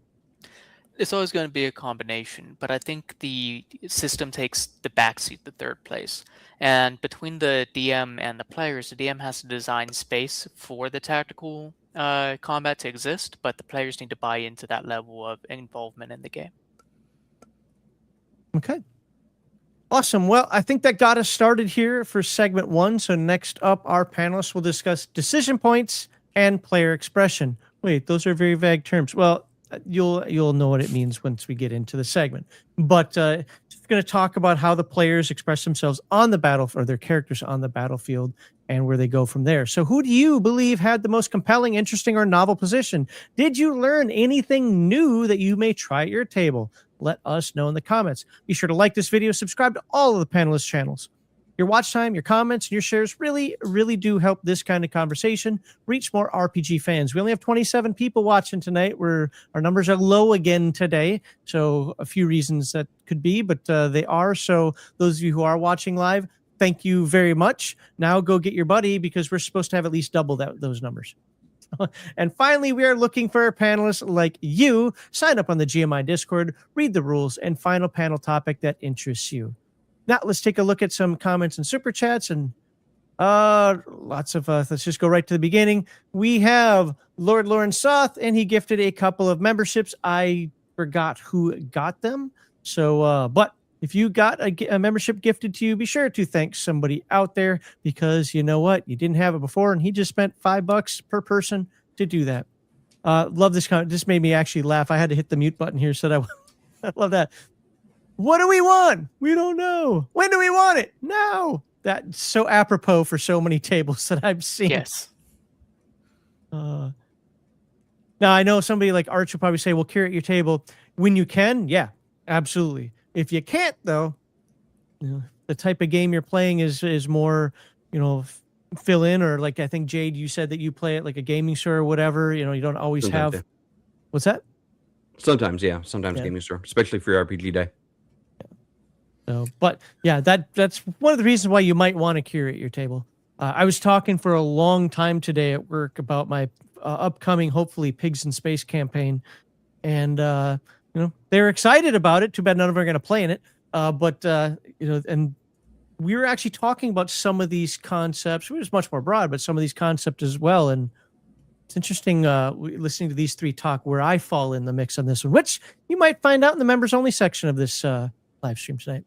It's always going to be a combination, but I think the system takes the backseat, the third place. And between the DM and the players, the DM has to design space for the tactical combat to exist, but the players need to buy into that level of involvement in the game. Okay. Awesome. Well, I think that got us started here for segment 1. So next up, our panelists will discuss decision points and player expression. Wait, those are very vague terms. Well, you'll know what it means once we get into the segment. But we're going to talk about how the players express themselves on the battlefield, or their characters on the battlefield, and where they go from there. So who do you believe had the most compelling, interesting, or novel position? Did you learn anything new that you may try at your table? Let us know in the comments. Be sure to like this video, subscribe to all of the panelists' channels. Your watch time, your comments, and your shares really, really do help this kind of conversation reach more RPG fans. We only have 27 people watching tonight. Our numbers are low again today. So a few reasons that could be, but they are. So those of you who are watching live, thank you very much. Now go get your buddy, because we're supposed to have at least double those numbers. And finally, we are looking for panelists like you. Sign up on the GMI Discord, read the rules, and find a panel topic that interests you. Now, let's take a look at some comments and super chats, and lots of, let's just go right to the beginning. We have Lord Lauren Soth, and he gifted a couple of memberships. I forgot who got them. So, but if you got a membership gifted to you, be sure to thank somebody out there, because you know what? You didn't have it before, and he just spent $5 per person to do that. Love this comment. This made me actually laugh. I had to hit the mute button here, so that I love that. What do we want? We don't know. When do we want it? No. That's so apropos for so many tables that I've seen. Yes. Now, I know somebody like Arch will probably say, well, curate your table when you can. Yeah, absolutely. If you can't, though, the type of game you're playing is more, fill in, or like I think, Jade, you said that you play at like a gaming store or whatever. You don't always Sometimes, have. yeah. What's that? Sometimes, yeah. Sometimes gaming store, especially for your RPG day. So, but yeah, that's one of the reasons why you might want to curate your table. I was talking for a long time today at work about my upcoming, hopefully, Pigs in Space campaign, and they're excited about it. Too bad none of them are going to play in it. And we were actually talking about some of these concepts. It was much more broad, but some of these concepts as well. And it's interesting listening to these three talk where I fall in the mix on this one, which you might find out in the members only section of this live stream tonight.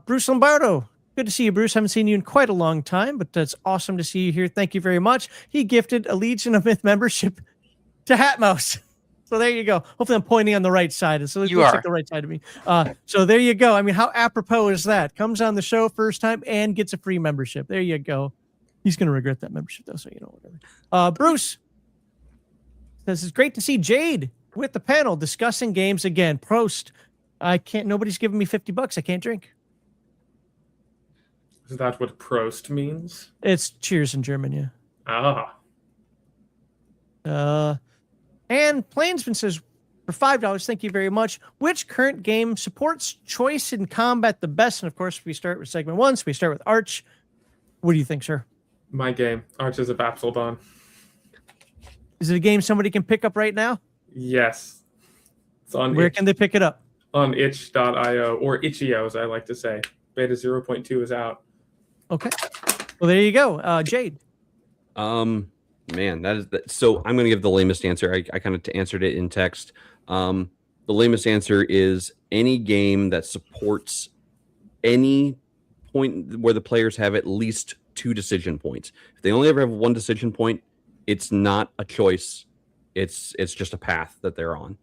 Bruce Lombardo, good to see you, Bruce. Haven't seen you in quite a long time, but it's awesome to see you here. Thank you very much. He gifted a Legion of Myth membership to Hatmouse. So there you go. Hopefully I'm pointing on the right side. So it looks like the right side of me. So there you go. I mean, how apropos is that? Comes on the show first time and gets a free membership. There you go. He's going to regret that membership, though, so whatever. Bruce says, it's great to see Jade with the panel discussing games again. Prost. Nobody's giving me $50. I can't drink. Is that what Prost means? It's cheers in German, yeah. And Plainsman says, for $5, thank you very much. Which current game supports choice in combat the best? And of course, we start with segment 1, so we start with Arch. What do you think, sir? My game, Arches of Absalom. Is it a game somebody can pick up right now? Yes. It's on Where can they pick it up? On itch.io, or itch.io, as I like to say. Beta 0.2 is out. Okay. Well, there you go. Jade. Man, so I'm going to give the lamest answer. I kind of answered it in text. the lamest answer is any game that supports any point where the players have at least 2 decision points. If they only ever have 1 decision point, it's not a choice. It's just a path that they're on.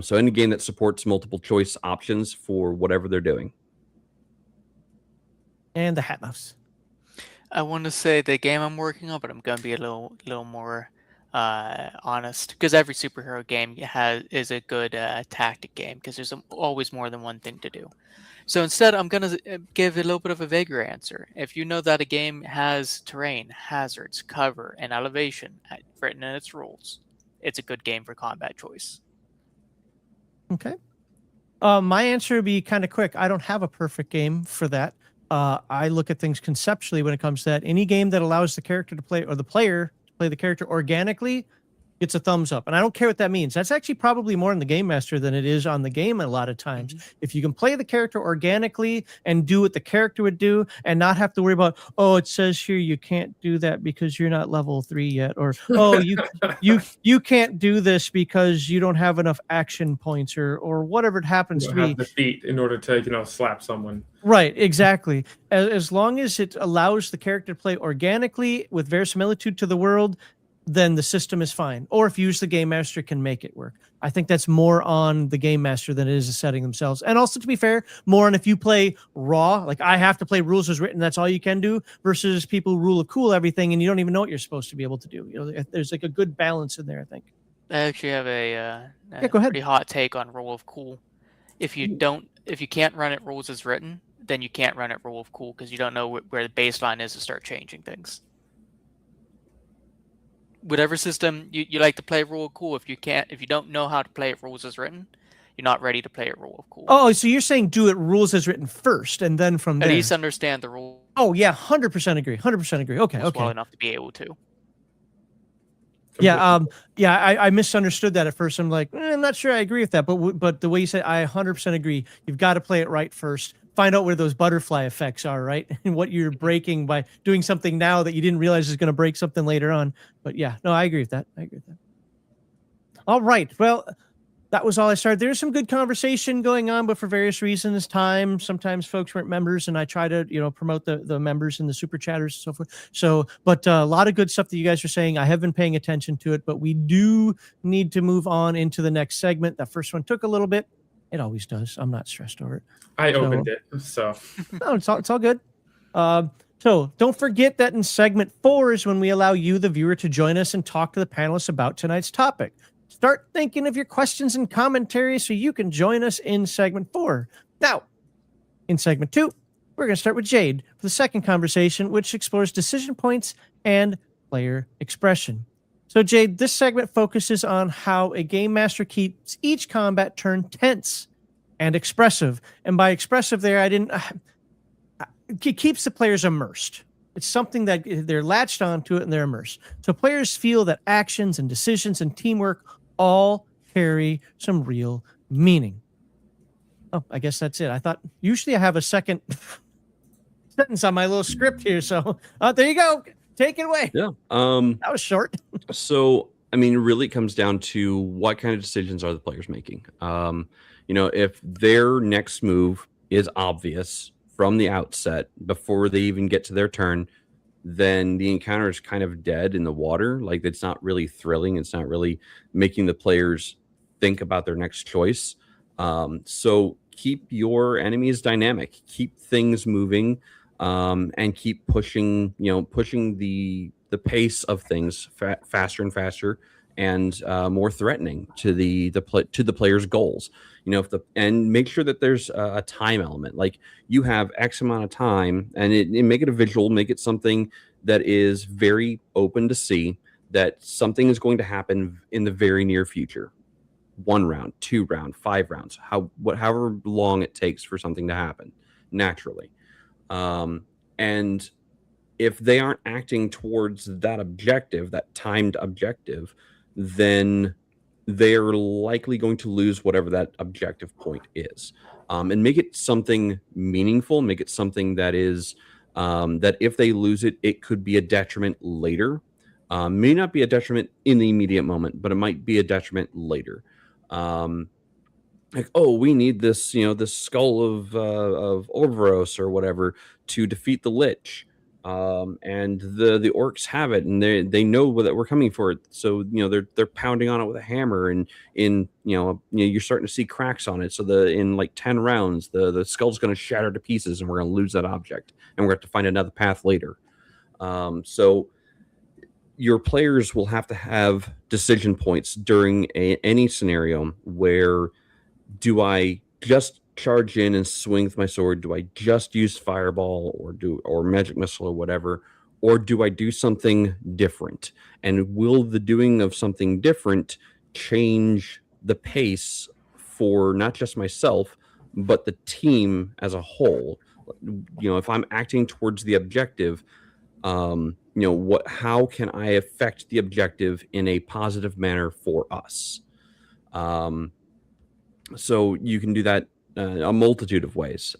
So any game that supports multiple choice options for whatever they're doing. And the Hat Mouse. I want to say the game I'm working on, but I'm going to be a little more honest, because every superhero game is a good tactic game, because there's always more than one thing to do. So instead, I'm going to give a little bit of a vaguer answer. If you know that a game has terrain, hazards, cover, and elevation written in its rules, it's a good game for combat choice. Okay. My answer would be kind of quick. I don't have a perfect game for that. I look at things conceptually when it comes to that. Any game that allows the character to play, or the player to play the character organically, gets a thumbs up. And I don't care what that means. That's actually probably more in the game master than it is on the game a lot of times. Mm-hmm. If you can play the character organically and do what the character would do and not have to worry about, oh, it says here you can't do that because you're not level 3 yet, or oh, you can't do this because you don't have enough action points, or whatever it happens to be. Have the feat in order to slap someone. Right, exactly. As long as it allows the character to play organically with verisimilitude to the world, then the system is fine. Or if you use the game master, can make it work. I think that's more on the game master than it is the setting themselves. And also, to be fair, more on if you play raw, like I have to play rules as written, that's all you can do, versus people who rule of cool everything and you don't even know what you're supposed to be able to do. There's like a good balance in there, I think. I actually have a go ahead. pretty hot take on rule of cool. If you can't run it rules as written, then you can't run it rule of cool, because you don't know where the baseline is to start changing things. Whatever system you like to play rule of cool, if you don't know how to play it rules as written, you're not ready to play it rule of cool. Oh, so you're saying do it rules as written first, and then from there. At least understand the rule. Oh yeah, 100% agree. 100% agree. Okay. Well enough to be able to. Yeah, I misunderstood that at first. I'm like, I'm not sure I agree with that, but the way you said, I 100% agree. You've got to play it right first. Find out where those butterfly effects are, right? And what you're breaking by doing something now that you didn't realize is going to break something later on. But yeah, no, I agree with that. All right. Well, that was all I started. There's some good conversation going on, but for various reasons, sometimes folks weren't members, and I try to, promote the members and the super chatters and so forth. So, but a lot of good stuff that you guys are saying. I have been paying attention to it, but we do need to move on into the next segment. That first one took a little bit. It always does. I'm not stressed over it. I opened it, so. No, it's all good. So don't forget that in segment 4 is when we allow you, the viewer, to join us and talk to the panelists about tonight's topic. Start thinking of your questions and commentary so you can join us in segment 4. Now, in segment 2, we're going to start with Jade for the second conversation, which explores decision points and player expression. So, Jade, this segment focuses on how a game master keeps each combat turn tense and expressive. And by expressive there, it keeps the players immersed. It's something that they're latched onto it and they're immersed. So players feel that actions and decisions and teamwork all carry some real meaning. Oh, I guess that's it. I thought usually I have a second sentence on my little script here. So there you go. Take it away. Yeah. That was short. So, really it comes down to what kind of decisions are the players making. If their next move is obvious from the outset before they even get to their turn, then the encounter is kind of dead in the water. Like, it's not really thrilling. It's not really making the players think about their next choice. So keep your enemies dynamic, keep things moving, and keep pushing the pace of things faster and faster, and more threatening to the player's goals. And make sure that there's a time element. Like, you have X amount of time, and make it a visual, make it something that is very open to see that something is going to happen in the very near future. 1 round, 2 round, 5 rounds, however long it takes for something to happen naturally. And if they aren't acting towards that objective, that timed objective, then they're likely going to lose whatever that objective point is. And make it something meaningful, make it something that is, that if they lose it, it could be a detriment later. May not be a detriment in the immediate moment, but it might be a detriment later. like, oh, we need this, this skull of Orveros or whatever to defeat the Lich. And the orcs have it, and they know that we're coming for it. So they're pounding on it with a hammer, and you're starting to see cracks on it. So in like 10 rounds, the skull's going to shatter to pieces, and we're going to lose that object, and we're going to have to find another path later. So your players will have to have decision points during any scenario where, do I just charge in and swing with my sword? Do I just use fireball or magic missile or whatever? Or do I do something different? And will the doing of something different change the pace for not just myself, but the team as a whole? If I'm acting towards the objective, how can I affect the objective in a positive manner for us? So you can do that a multitude of ways.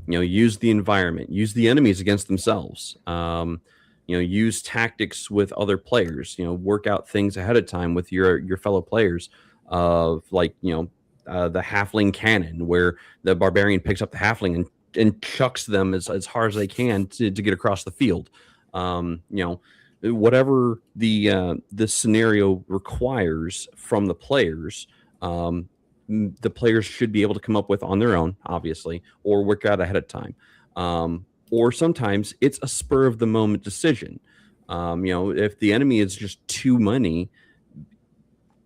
Use the environment, use the enemies against themselves. Use tactics with other players. Work out things ahead of time with your fellow players. Of like the halfling cannon, where the barbarian picks up the halfling and chucks them as hard as they can to get across the field. Whatever the scenario requires from the players. The players should be able to come up with on their own, obviously, or work out ahead of time. Or sometimes it's a spur of the moment decision. If the enemy is just too many,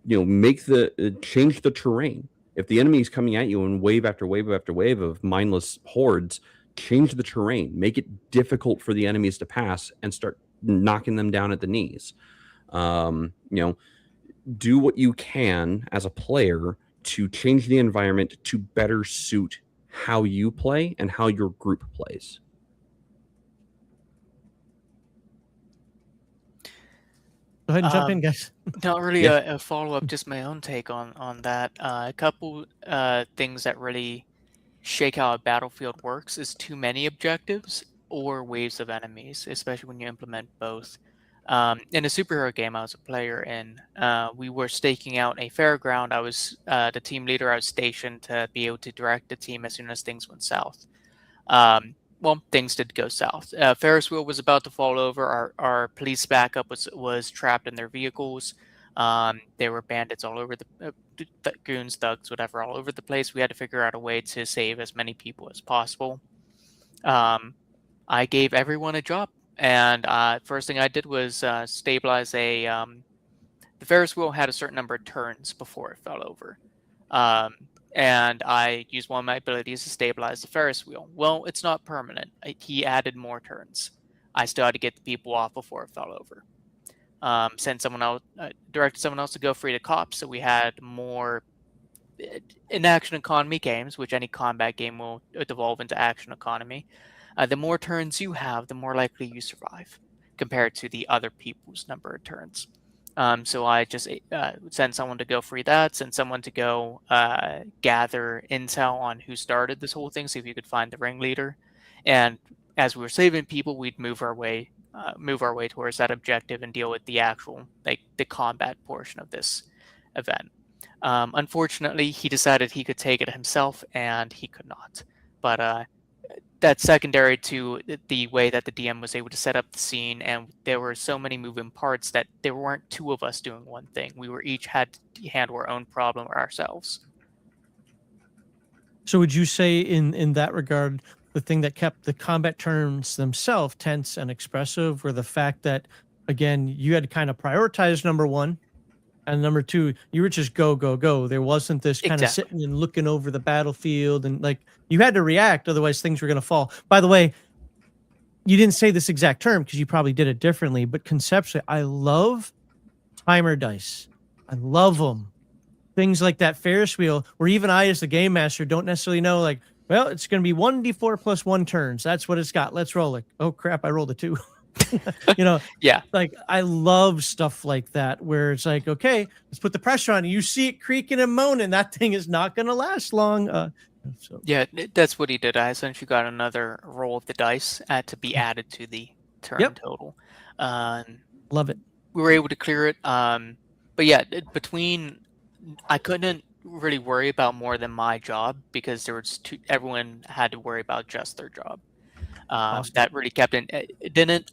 change the terrain. If the enemy is coming at you in wave after wave after wave of mindless hordes, change the terrain. Make it difficult for the enemies to pass and start knocking them down at the knees. Do what you can as a player to change the environment to better suit how you play and how your group plays. Go ahead and jump in, guys. Not really Yeah. a follow-up, just my own take on that. A couple things that really shake how a battlefield works is too many objectives or waves of enemies, especially when you implement both. In a superhero game I was a player in, we were staking out a fairground. I was the team leader. I was stationed to be able to direct the team as soon as things went south. Well, things did go south. Ferris wheel was about to fall over. Our police backup was trapped in their vehicles. There were bandits all over the goons, thugs, whatever, all over the place. We had to figure out a way to save as many people as possible. I gave everyone a job, and first thing I did was stabilize the Ferris wheel had a certain number of turns before it fell over. And I used one of my abilities to stabilize the Ferris wheel. Well, it's not permanent. He added more turns. I still had to get the people off before it fell over. Sent someone else, directed someone else to go free the cops, so we had more in action economy games, which any combat game will devolve into action economy. The more turns you have, the more likely you survive compared to the other people's number of turns. So I just sent someone to go free that, sent someone to go gather intel on who started this whole thing, see if you could find the ringleader. And as we were saving people, we'd move our way towards that objective and deal with the actual, the combat portion of this event. Unfortunately, he decided he could take it himself, and he could not. But that's secondary to the way that the DM was able to set up the scene, and there were so many moving parts that there weren't two of us doing one thing. We were each had to handle our own problem ourselves. So would you say in that regard, the thing that kept the combat turns themselves tense and expressive were the fact that, again, you had to kind of prioritize number one, and number two, you were just go, go, go. There wasn't this kind of sitting and looking over the battlefield, and like you had to react, otherwise things were going to fall. By the way, you didn't say this exact term because you probably did it differently, but conceptually, I love timer dice. I love them. Things like that Ferris wheel, where even I, as the game master, don't necessarily know, like, well, it's going to be 1d4 plus 1 turns. That's what it's got. Let's roll it. Oh, crap, I rolled a 2. Yeah. Like, I love stuff like that, where it's like, okay, let's put the pressure on. You see it creaking and moaning. That thing is not going to last long. So. Yeah, that's what he did. I essentially got another roll of the dice to be added to the turn total. Love it. We were able to clear it. But yeah, I couldn't really worry about more than my job, because there was everyone had to worry about just their job. Awesome. That really kept it didn't.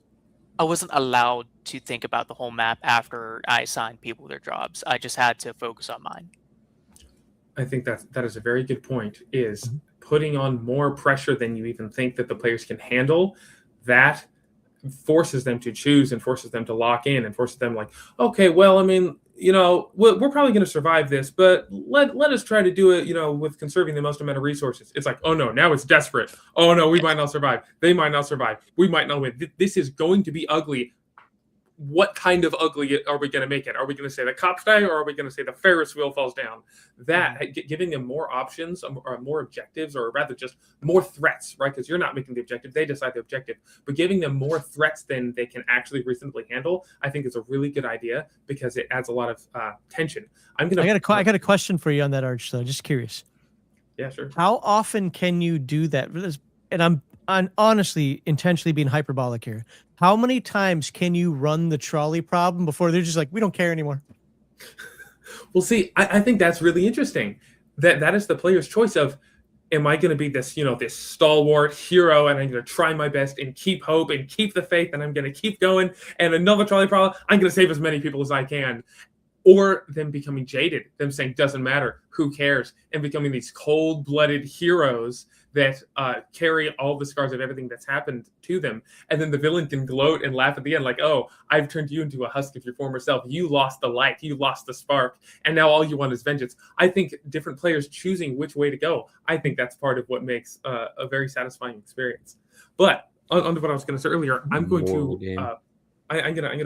I wasn't allowed to think about the whole map after I assigned people their jobs. I just had to focus on mine. I think that is a very good point, is putting on more pressure than you even think that the players can handle. That forces them to choose and forces them to lock in and forces them like, okay, well, I mean, we're probably going to survive this, but let us try to do it, with conserving the most amount of resources. It's like, oh no, now it's desperate. Oh no, we might not survive. They might not survive. We might not win. This is going to be ugly. What kind of ugly are we going to make it? Are we going to say the cops die, or are we going to say the Ferris wheel falls down? That giving them more options, or more objectives, or rather just more threats, right? Because you're not making the objective, they decide the objective. But giving them more threats than they can actually reasonably handle, I think is a really good idea, because it adds a lot of tension. I got a question for you on that, Arch. Though, just curious. Yeah, sure. How often can you do that? And I'm honestly intentionally being hyperbolic here. How many times can you run the trolley problem before they're just like, we don't care anymore? Well, see, I think that's really interesting. That is the player's choice of, am I going to be this, this stalwart hero, and I'm going to try my best and keep hope and keep the faith, and I'm going to keep going, and another trolley problem, I'm going to save as many people as I can. Or them becoming jaded, them saying, doesn't matter, who cares, and becoming these cold-blooded heroes that carry all the scars of everything that's happened to them. And then the villain can gloat and laugh at the end like, oh, I've turned you into a husk of your former self. You lost the light, you lost the spark, and now all you want is vengeance. I think different players choosing which way to go, I think that's part of what makes a very satisfying experience. But on to what I was going to say earlier, I'm going to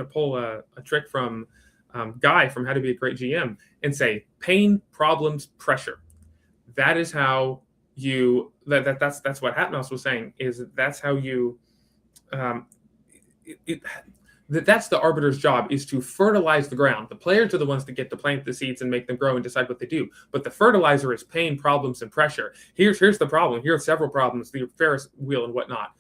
pull a trick from Guy from How to Be a Great GM and say pain, problems, pressure. That is how you that's what Hatmouse was saying, is that's how you that's the arbiter's job, is to fertilize the ground. The players are the ones that get to plant the seeds and make them grow and decide what they do, but the fertilizer is pain, problems, and pressure. Here's the problem. Here are several problems, the Ferris wheel and whatnot.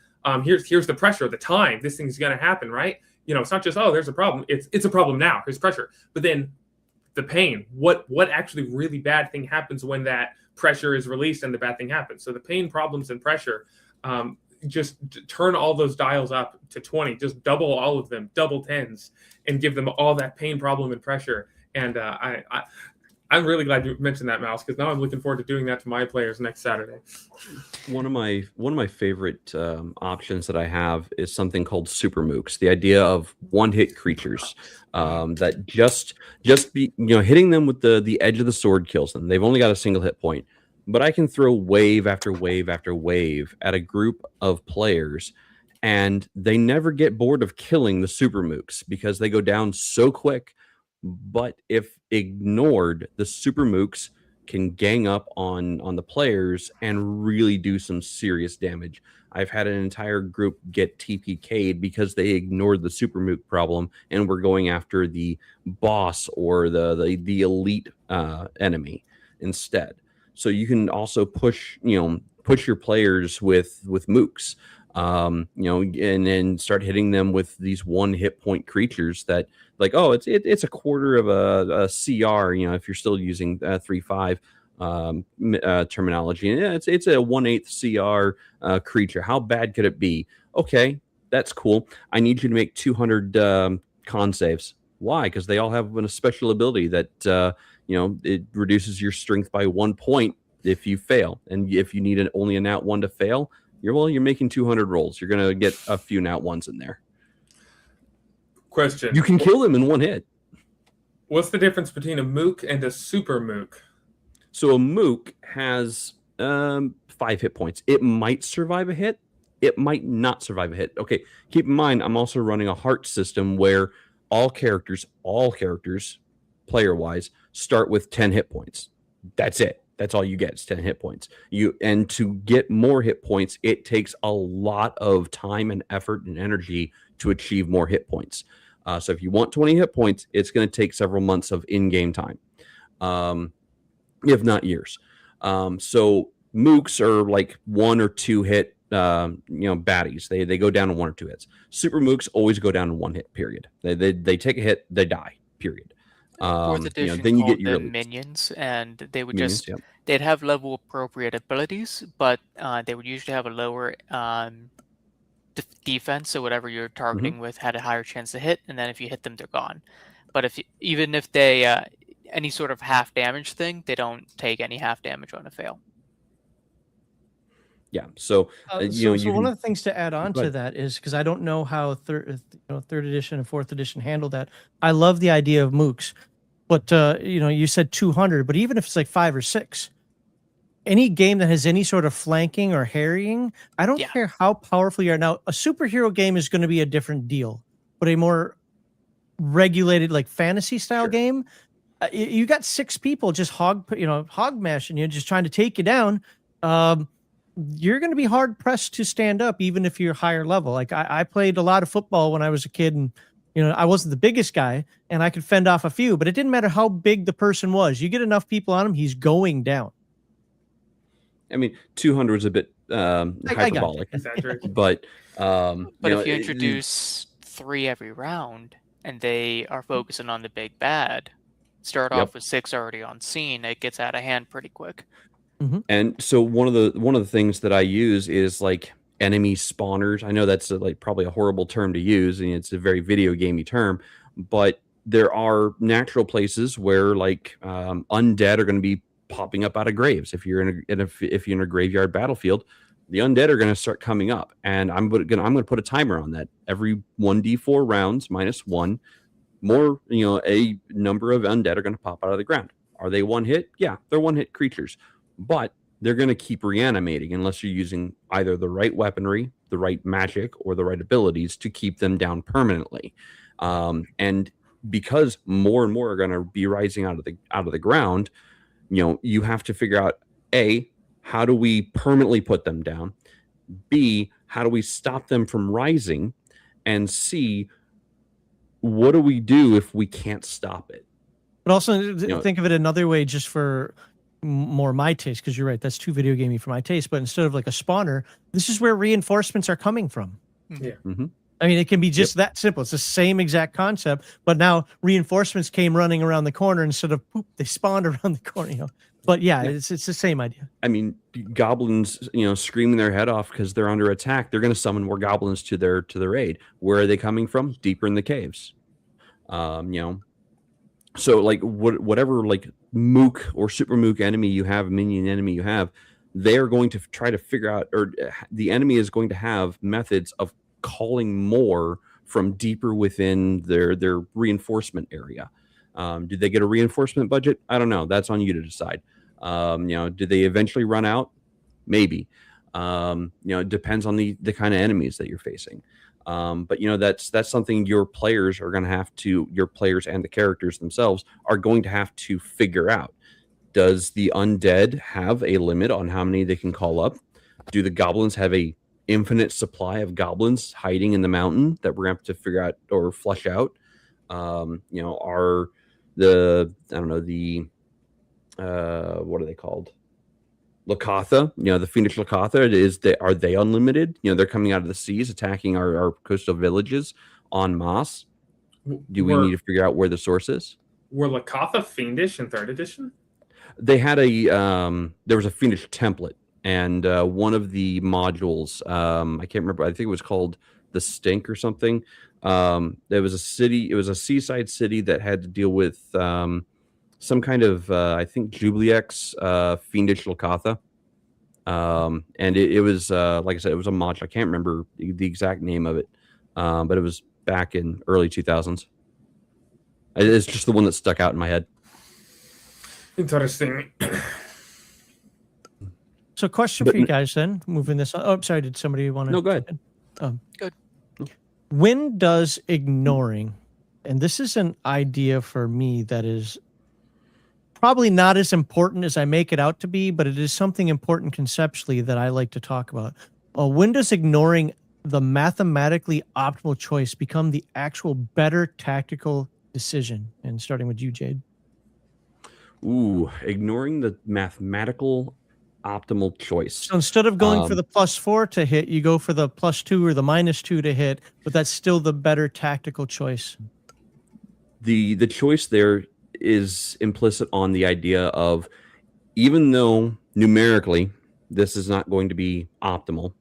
Here's the pressure, the time this thing's going to happen, right? It's not just, oh, there's a problem. It's a problem now. Here's pressure. But then the pain, what actually really bad thing happens when that pressure is released and the bad thing happens. So the pain, problems, and pressure, just turn all those dials up to 20, just double all of them, double tens, and give them all that pain, problem, and pressure. And I'm really glad you mentioned that, Mouse, because now I'm looking forward to doing that to my players next Saturday. One of my favorite options that I have is something called super mooks. The idea of one-hit creatures that just be hitting them with the edge of the sword kills them. They've only got a single hit point, but I can throw wave after wave after wave at a group of players, and they never get bored of killing the super mooks because they go down so quick. But if ignored, the super mooks can gang up on the players and really do some serious damage. I've had an entire group get TPK'd because they ignored the super mook problem and were going after the boss or the elite enemy instead. So you can also push your players with mooks, and then start hitting them with these one hit point creatures that, like, oh, it's a quarter of a CR, if you're still using 3.5 terminology, and it's a 1/8 CR creature. How bad could it be? Okay, that's cool. I need you to make 200 con saves. Why? Because they all have a special ability that it reduces your strength by 1 point if you fail, and if you need only a nat 1 to fail, you're making 200 rolls. You're gonna get a few nat 1s in there. Question. You can kill them in one hit. What's the difference between a mook and a super mook? So a mook has 5 hit points. It might survive a hit. It might not survive a hit. Okay, keep in mind, I'm also running a heart system where all characters, player-wise, start with 10 hit points. That's it. That's all you get. It's 10 hit points. And to get more hit points, it takes a lot of time and effort and energy to achieve more hit points. So if you want 20 hit points, it's going to take several months of in-game time, if not years. So mooks are like 1 or 2 hit, baddies. They go down to 1 or 2 hits. Super mooks always go down to 1 hit. Period. They take a hit, they die. Period. Fourth You edition know, then you get called your them minions, and they would minions. just Yep. they'd have level appropriate abilities, but they would usually have a lower defense, so whatever you're targeting with had a higher chance to hit, and then if you hit them, they're gone. But even if they any sort of half damage thing, they don't take any half damage on a fail. Yeah. So you know, So you one can. of the things to add on Go to ahead. that is because I don't know how third edition and fourth edition handle that. I love the idea of mooks, but you know, you said 200, but even if it's like 5 or 6, any game that has any sort of flanking or harrying, I don't Yeah. care how powerful you are. Now, a superhero game is going to be a different deal, but a more regulated, like fantasy style Sure. game, you got 6 people just hog mashing you, just trying to take you down. You're going to be hard pressed to stand up, even if you're higher level. Like I played a lot of football when I was a kid, and you know, I wasn't the biggest guy, and I could fend off a few, but it didn't matter how big the person was. You get enough people on him, he's going down. I mean, 200 is a bit hyperbolic, Exaggerate. but But you know, if you introduce 3 every round, and they are focusing on the big bad, start Yep. off with 6 already on scene, it gets out of hand pretty quick. And so one of the things that I use is like enemy spawners. I know that's like probably a horrible term to use, and it's a very video gamey term, but there are natural places where like undead are going to be popping up out of graves. If you're if you're in a graveyard battlefield, the undead are going to start coming up, and I'm going to put a timer on that. Every 1d4 rounds minus 1, more, you know, a number of undead are going to pop out of the ground. Are they one hit? Yeah, they're one hit creatures, but they're going to keep reanimating unless you're using either the right weaponry, the right magic, or the right abilities to keep them down permanently. And because more and more are going to be rising out of the ground, you know, you have to figure out A, how do we permanently put them down? B, how do we stop them from rising? And C, what do we do if we can't stop it? But also know- think of it another way, just for more my taste, because you're right, that's too video gamey for my taste. But instead of like a spawner, this is where reinforcements are coming from. Yeah. I mean, it can be just that simple. It's the same exact concept, but now reinforcements came running around the corner instead of poop, they spawned around the corner. You know, but yeah, it's the same idea. I mean, goblins, you know, screaming their head off because they're under attack. They're going to summon more goblins to their aid. Where are they coming from? Deeper in the caves. You know, so like whatever like mook or super mook enemy you have, minion enemy you have, they are going to try to figure out, or the enemy is going to have methods of calling more from deeper within their reinforcement area. Do they get a reinforcement budget? I don't know. That's on you to decide. You know, do they eventually run out? Maybe. You know, it depends on the kind of enemies that you're facing. But you know, that's something your players are going to have to, your players and the characters themselves are going to have to figure out. Does the undead have a limit on how many they can call up? Do the goblins have a infinite supply of goblins hiding in the mountain that we're going to have to figure out or flush out? You know, are the, I don't know, the what are they called? Lakatha, you know, the Fiendish Lakatha, are they unlimited? You know, they're coming out of the seas, attacking our coastal villages en masse. Do we need to figure out where the source is? Were Lakatha fiendish in 3rd edition? They had there was a Fiendish template, and one of the modules, I can't remember, I think it was called the Stink or something. There was a city, it was a seaside city that had to deal with some kind of, I think, Jubilex Fiendish Lakatha. And it was, like I said, it was a module. I can't remember the exact name of it, but it was back in early 2000s. It's just the one that stuck out in my head. Interesting. So question for you guys then, moving this on. Oh, I'm sorry, did somebody want to? No, go ahead. Good. When does ignoring, and this is an idea for me that is probably not as important as I make it out to be, but it is something important conceptually that I like to talk about. When does ignoring the mathematically optimal choice become the actual better tactical decision? And starting with you, Jade. Ooh, ignoring the mathematical optimal choice. So instead of going for the +4 to hit, you go for the +2 or the -2 to hit, but that's still the better tactical choice. The choice there is implicit on the idea of, even though numerically this is not going to be optimal,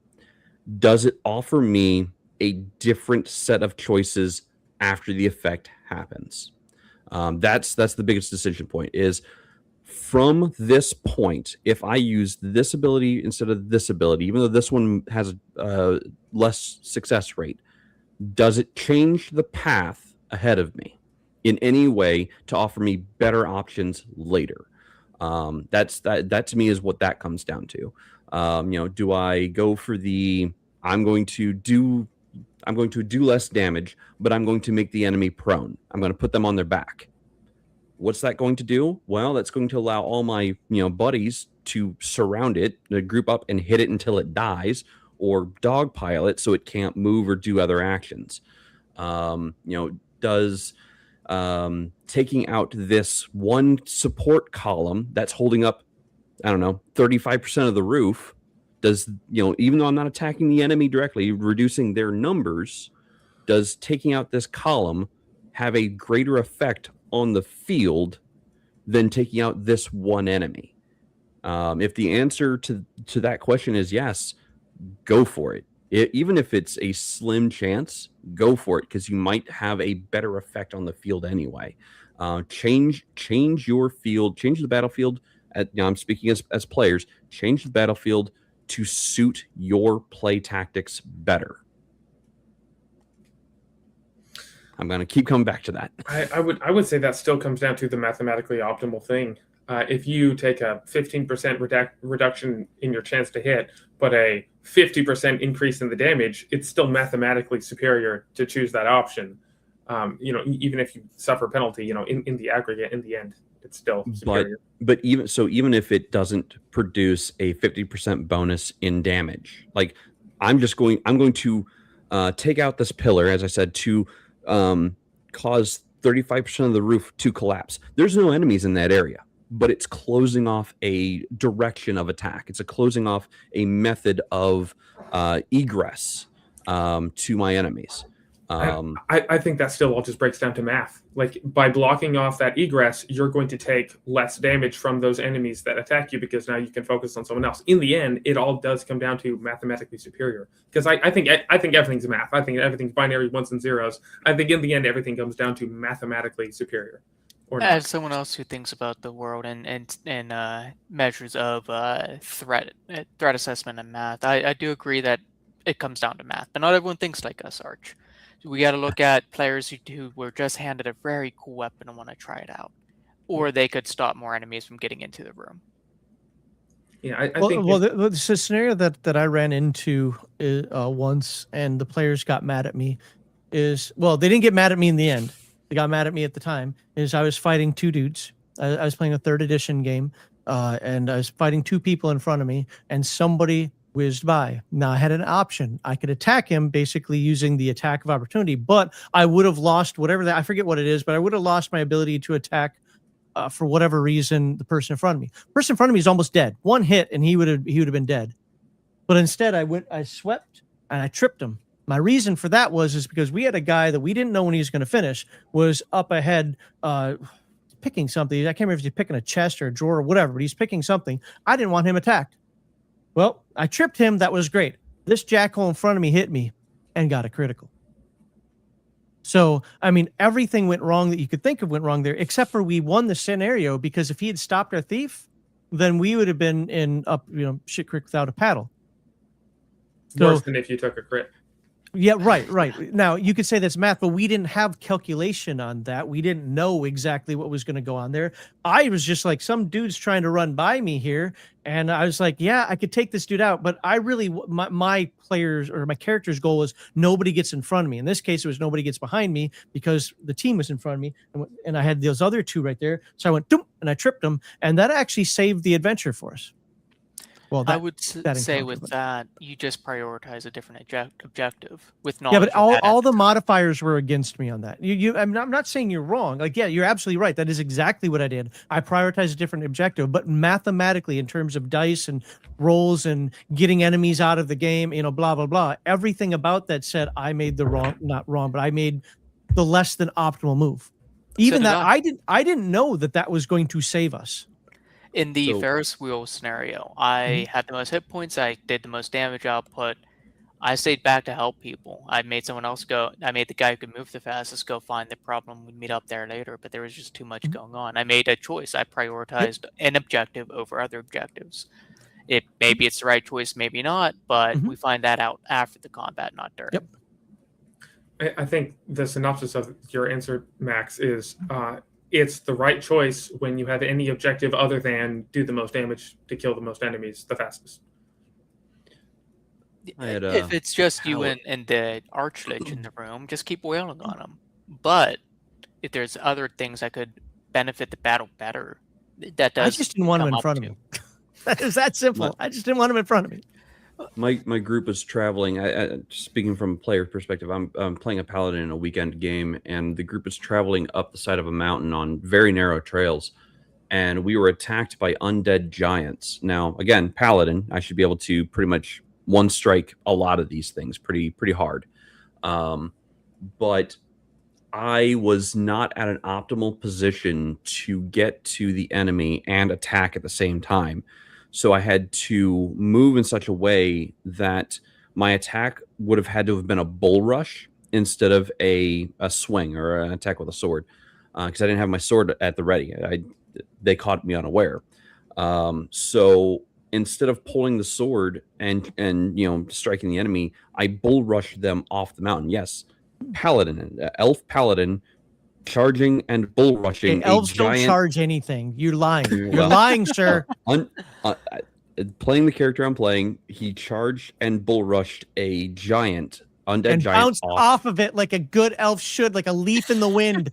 does it offer me a different set of choices after the effect happens? That's the biggest decision point, is from this point, if I use this ability instead of this ability, even though this one has a less success rate, does it change the path ahead of me in any way to offer me better options later? That to me is what that comes down to. Do I go for the I'm going to do less damage, but I'm going to make the enemy prone. I'm going to put them on their back. What's that going to do? Well, that's going to allow all my buddies to surround it, to group up and hit it until it dies, or dogpile it so it can't move or do other actions. Does taking out this one support column that's holding up, 35% of the roof, does, even though I'm not attacking the enemy directly, reducing their numbers, does taking out this column have a greater effect on the field than taking out this one enemy? If the answer to that question is yes, go for it. Even if it's a slim chance, go for it, because you might have a better effect on the field anyway. Change your field, change the battlefield. I'm speaking as players. Change the battlefield to suit your play tactics better. I'm going to keep coming back to that. I would say that still comes down to the mathematically optimal thing. If you take a 15% reduction in your chance to hit, but a 50% increase in the damage, it's still mathematically superior to choose that option. Even if you suffer a penalty, in the aggregate, in the end, it's still superior. But even if it doesn't produce a 50% bonus in damage, like I'm going to take out this pillar, as I said, to cause 35% of the roof to collapse. There's no enemies in that area, but it's closing off a direction of attack. It's closing off a method of egress to my enemies. I think that still all just breaks down to math. Like, by blocking off that egress, you're going to take less damage from those enemies that attack you, because now you can focus on someone else. In the end, it all does come down to mathematically superior. Because I think everything's math. I think everything's binary ones and zeros. I think in the end, everything comes down to mathematically superior. As someone else who thinks about the world and measures of threat assessment and math, I do agree that it comes down to math. But not everyone thinks like us, Arch. We got to look at players who were just handed a very cool weapon and want to try it out, or they could stop more enemies from getting into the room. Yeah, I think. Well, the scenario that I ran into once, and the players got mad at me, is, well, they didn't get mad at me in the end. They got mad at me at the time. Is I was fighting two dudes. I was playing a 3rd edition game, and I was fighting two people in front of me, and somebody whizzed by. Now I had an option. I could attack him basically using the attack of opportunity, but I would have lost whatever that, I forget what it is, but I would have lost my ability to attack for whatever reason the person in front of me. The person in front of me is almost dead. One hit and he would have been dead. But instead I swept and I tripped him. My reason for that is because we had a guy that we didn't know when he was going to finish was up ahead picking something. I can't remember if he's picking a chest or a drawer or whatever, but he's picking something. I didn't want him attacked. Well, I tripped him. That was great. This jackhole in front of me hit me and got a critical. So, I mean, everything went wrong that you could think of went wrong there, except for we won the scenario, because if he had stopped our thief, then we would have been in shit creek without a paddle. Worse than if you took a crit. Yeah, right. Now, you could say that's math, but we didn't have calculation on that. We didn't know exactly what was going to go on there. I was just like, some dude's trying to run by me here. And I was like, yeah, I could take this dude out. But I really, my players or my character's goal was nobody gets in front of me. In this case, it was nobody gets behind me, because the team was in front of me. And I had those other two right there. So I went, doom, and I tripped them. And that actually saved the adventure for us. Well, I would say with that, you just prioritize a different objective with knowledge. Yeah, but all the modifiers were against me on that. I'm not saying you're wrong. Like, yeah, you're absolutely right. That is exactly what I did. I prioritized a different objective, but mathematically, in terms of dice and rolls and getting enemies out of the game, blah, blah, blah, everything about that said I made not wrong, but I made the less than optimal move. Even did that, I didn't know that was going to save us. In the So- Ferris wheel scenario, I had the most hit points. I did the most damage output. I stayed back to help people. I made someone else go. I made the guy who could move the fastest go find the problem. We'd meet up there later, but there was just too much going on. I made a choice. I prioritized an objective over other objectives. Maybe it's the right choice, maybe not, but we find that out after the combat, not during. Yep. I think the synopsis of your answer, Max, is it's the right choice when you have any objective other than do the most damage to kill the most enemies the fastest. If it's just you and the Archlich in the room, just keep wailing on them. But if there's other things that could benefit the battle better, that does. I just didn't want him come in up front of too. me. That is that simple. I just didn't want him in front of me. My group is traveling. Speaking from a player perspective, I'm playing a paladin in a weekend game, and the group is traveling up the side of a mountain on very narrow trails, and we were attacked by undead giants. Now, again, paladin, I should be able to pretty much one strike a lot of these things pretty hard, but I was not at an optimal position to get to the enemy and attack at the same time. So I had to move in such a way that my attack would have had to have been a bull rush instead of a swing or an attack with a sword, because I didn't have my sword at the ready. They caught me unaware. So instead of pulling the sword and striking the enemy, I bull rushed them off the mountain. Yes, paladin, elf paladin, charging and bull rushing. Elves a giant... don't charge anything. You're lying. You're lying, sir. Playing the character I'm playing, he charged and bull rushed a giant undead and giant bounced off of it like a good elf should, like a leaf in the wind.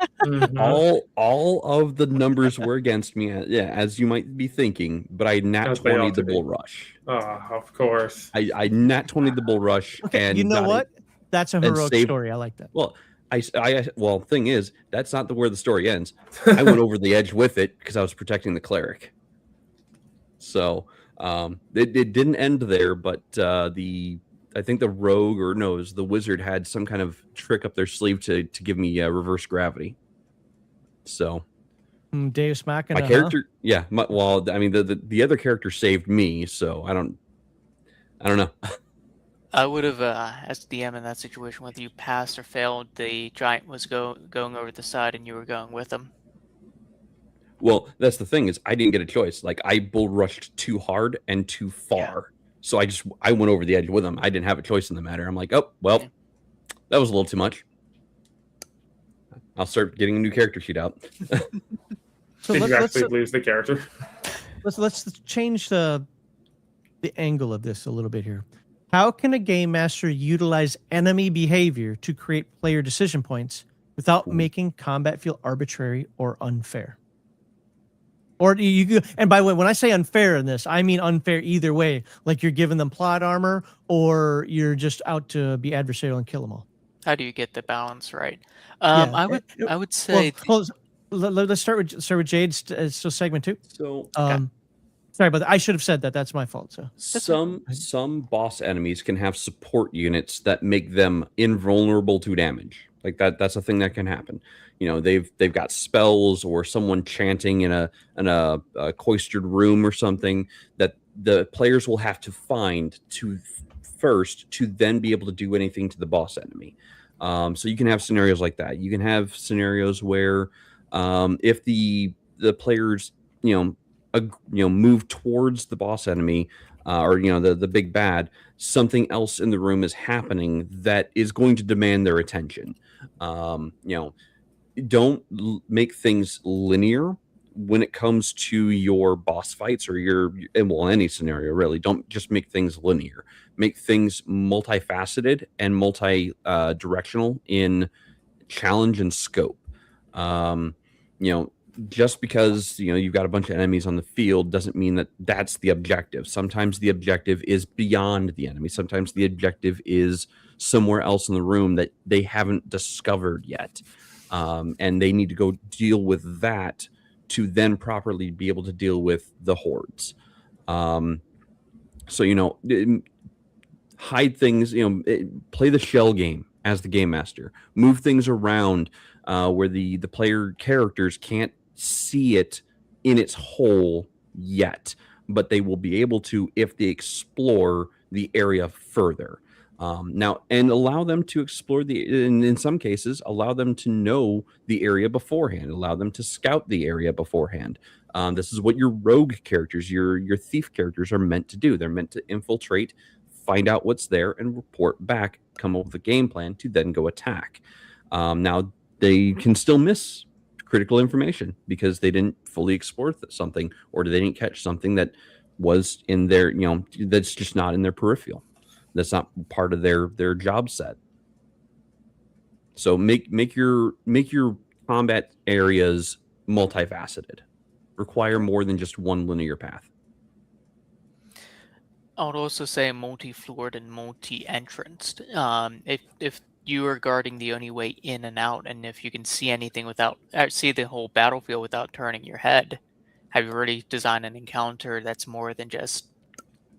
all of the numbers were against me, as you might be thinking, but I nat 20'd the bull rush. Of course. I nat 20'd the bull rush. Okay, and you know what? That's a heroic story. I like that. Well, well, thing is, that's not where the story ends. I went over the edge with it because I was protecting the cleric. So it didn't end there, but I think the rogue, or no, it was the wizard, had some kind of trick up their sleeve to give me reverse gravity. So Deus Machina. My character, well, I mean, the other character saved me, so I don't know. I would have, as DM in that situation, whether you passed or failed, the giant was going over the side and you were going with him. Well, that's the thing, is I didn't get a choice. Like, I bull rushed too hard and too far. So I went over the edge with him. I didn't have a choice in the matter. I'm like, oh, well, that was a little too much. I'll start getting a new character sheet out. So did you actually lose the character? Let's change the angle of this a little bit here. How can a game master utilize enemy behavior to create player decision points without making combat feel arbitrary or unfair? Or and by the way, when I say unfair in this, I mean unfair either way. Like you're giving them plot armor, or you're just out to be adversarial and kill them all. How do you get the balance right? I would say. Let's start with Jade. Still segment 2. So. Sorry, but I should have said that. That's my fault. So some boss enemies can have support units that make them invulnerable to damage. Like that's a thing that can happen. You know, they've got spells or someone chanting in a cloistered room or something that the players will have to find first to then be able to do anything to the boss enemy. So you can have scenarios like that. You can have scenarios where if the players move towards the boss enemy or the big bad, something else in the room is happening that is going to demand their attention. Don't make things linear when it comes to your boss fights or any scenario, really. Don't just make things linear. Make things multifaceted and multi-directional in challenge and scope. Just because you've got a bunch of enemies on the field doesn't mean that that's the objective. Sometimes the objective is beyond the enemy. Sometimes the objective is somewhere else in the room that they haven't discovered yet, and they need to go deal with that to then properly be able to deal with the hordes. Hide things. Play the shell game as the game master. Move things around. where the player characters can't see it in its whole yet, but they will be able to if they explore the area further. Now, and allow them to explore in some cases, allow them to know the area beforehand, allow them to scout the area beforehand. This is what your rogue characters, your thief characters are meant to do. They're meant to infiltrate, find out what's there, and report back, come up with a game plan to then go attack. Now, they can still miss critical information because they didn't fully explore something, or they didn't catch something that was in their, that's just not in their peripheral. That's not part of their job set. So make your combat areas multifaceted. Require more than just one linear path. I would also say multi-floored and multi-entranced. If you are guarding the only way in and out, and if you can see anything see the whole battlefield without turning your head, have you already designed an encounter that's more than just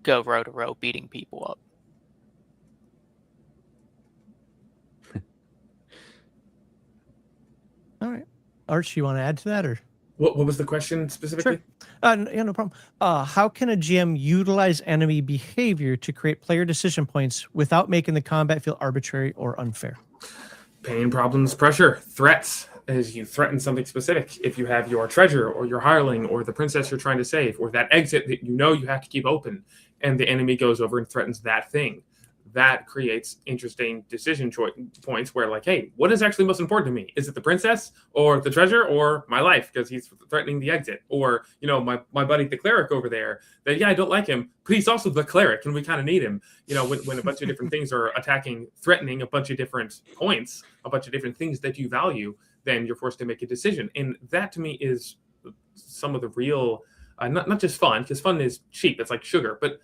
go row to row beating people up? All right. Arch, you want to add to that, or? What was the question specifically? Sure. Yeah, no problem. How can a GM utilize enemy behavior to create player decision points without making the combat feel arbitrary or unfair? Pain, problems, pressure, threats. As you threaten something specific, if you have your treasure or your hireling or the princess you're trying to save or that exit that you have to keep open, and the enemy goes over and threatens that thing, that creates interesting decision points where, like, hey, what is actually most important to me? Is it the princess or the treasure or my life because he's threatening the exit? Or, my buddy, the cleric over there, that, I don't like him, but he's also the cleric and we kind of need him. When a bunch of different things are attacking, threatening a bunch of different points, a bunch of different things that you value, then you're forced to make a decision. And that, to me, is some of the real, not just fun, because fun is cheap. It's like sugar, but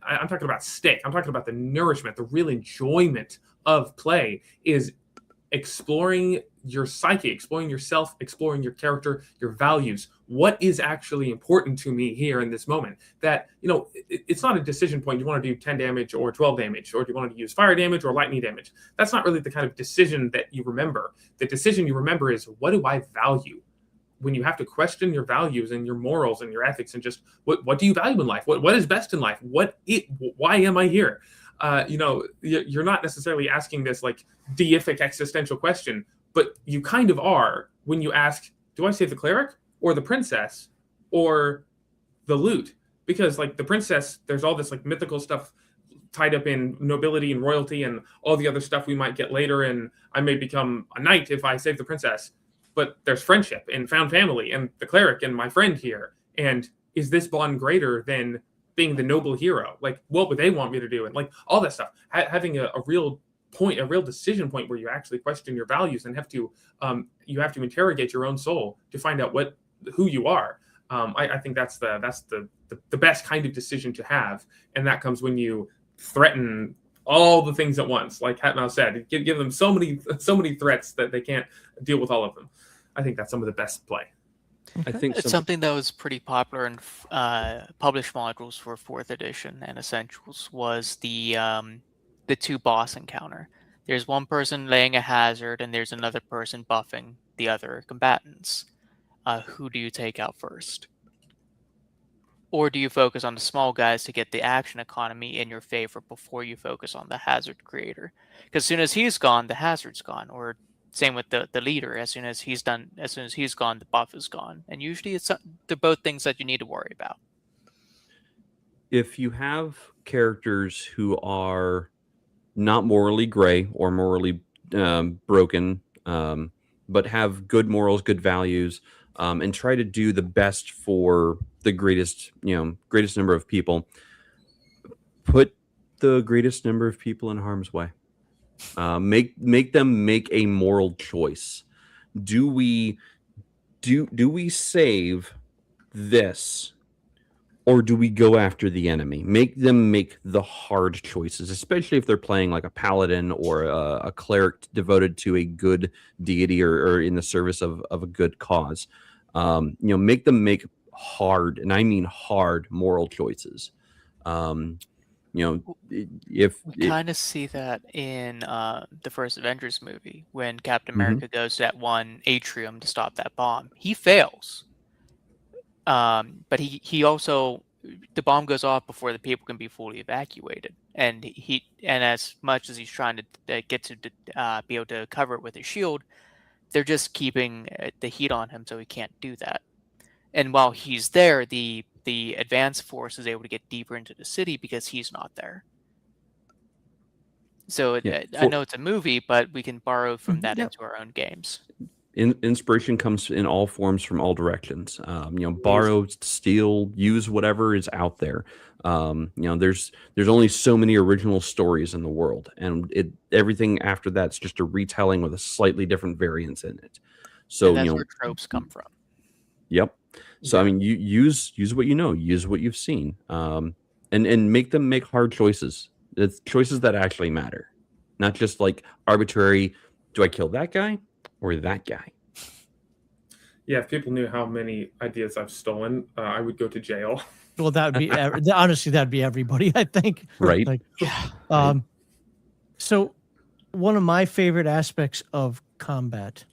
I'm talking about steak. I'm talking about the nourishment, the real enjoyment of play is exploring your psyche, exploring yourself, exploring your character, your values. What is actually important to me here in this moment? That, it's not a decision point. You want to do 10 damage or 12 damage, or do you want to use fire damage or lightning damage? That's not really the kind of decision that you remember. The decision you remember is, what do I value? When you have to question your values and your morals and your ethics and just what do you value in life? What is best in life? Why am I here? You're not necessarily asking this like deific existential question, but you kind of are when you ask, do I save the cleric or the princess or the loot? Because like the princess, there's all this like mythical stuff tied up in nobility and royalty and all the other stuff we might get later. And I may become a knight if I save the princess. But there's friendship and found family and the cleric and my friend here. And is this bond greater than being the noble hero? Like, what would they want me to do? And like all that stuff, having a real point, a real decision point where you actually question your values and you have to interrogate your own soul to find out who you are. I think that's the best kind of decision to have. And that comes when you threaten all the things at once. Like Hatmouse said, give them so many threats that they can't deal with all of them. I think that's some of the best play. I think It's something that was pretty popular in published modules for 4th edition and Essentials was the two boss encounter. There's one person laying a hazard and there's another person buffing the other combatants. Who do you take out first? Or do you focus on the small guys to get the action economy in your favor before you focus on the hazard creator? Because as soon as he's gone, the hazard's gone. Or same with the leader. As soon as he's gone, the buff is gone. And usually they're both things that you need to worry about. If you have characters who are not morally gray or morally broken, but have good morals, good values, and try to do the best for the greatest number of people, put the greatest number of people in harm's way. Make them make a moral choice. Do we save this, or do we go after the enemy? Make them make the hard choices, especially if they're playing like a paladin or a cleric devoted to a good deity or in the service of a good cause. Make them make hard, and I mean hard, moral choices. if We kind of see that in the first Avengers movie when Captain Mhm. America goes to that one atrium to stop that bomb. He fails, but he also the bomb goes off before the people can be fully evacuated, and as much as he's trying to get to be able to cover it with his shield, they're just keeping the heat on him, so he can't do that. And while he's there, the advanced force is able to get deeper into the city because he's not there. So Yeah, I know it's a movie, but we can borrow from that Yep. into our own games. inspiration comes in all forms from all directions. Borrow, steal, use whatever is out there. There's only so many original stories in the world, and everything after that's just a retelling with a slightly different variance in it. So And that's where tropes come from. Yep. So I mean, you use what you know, use what you've seen, and make them make hard choices. It's choices that actually matter, not just like arbitrary. Do I kill that guy or that guy? Yeah, if people knew how many ideas I've stolen, I would go to jail. Well, that would be honestly, that'd be everybody, I think. Right. Like, Yeah. so one of my favorite aspects of combat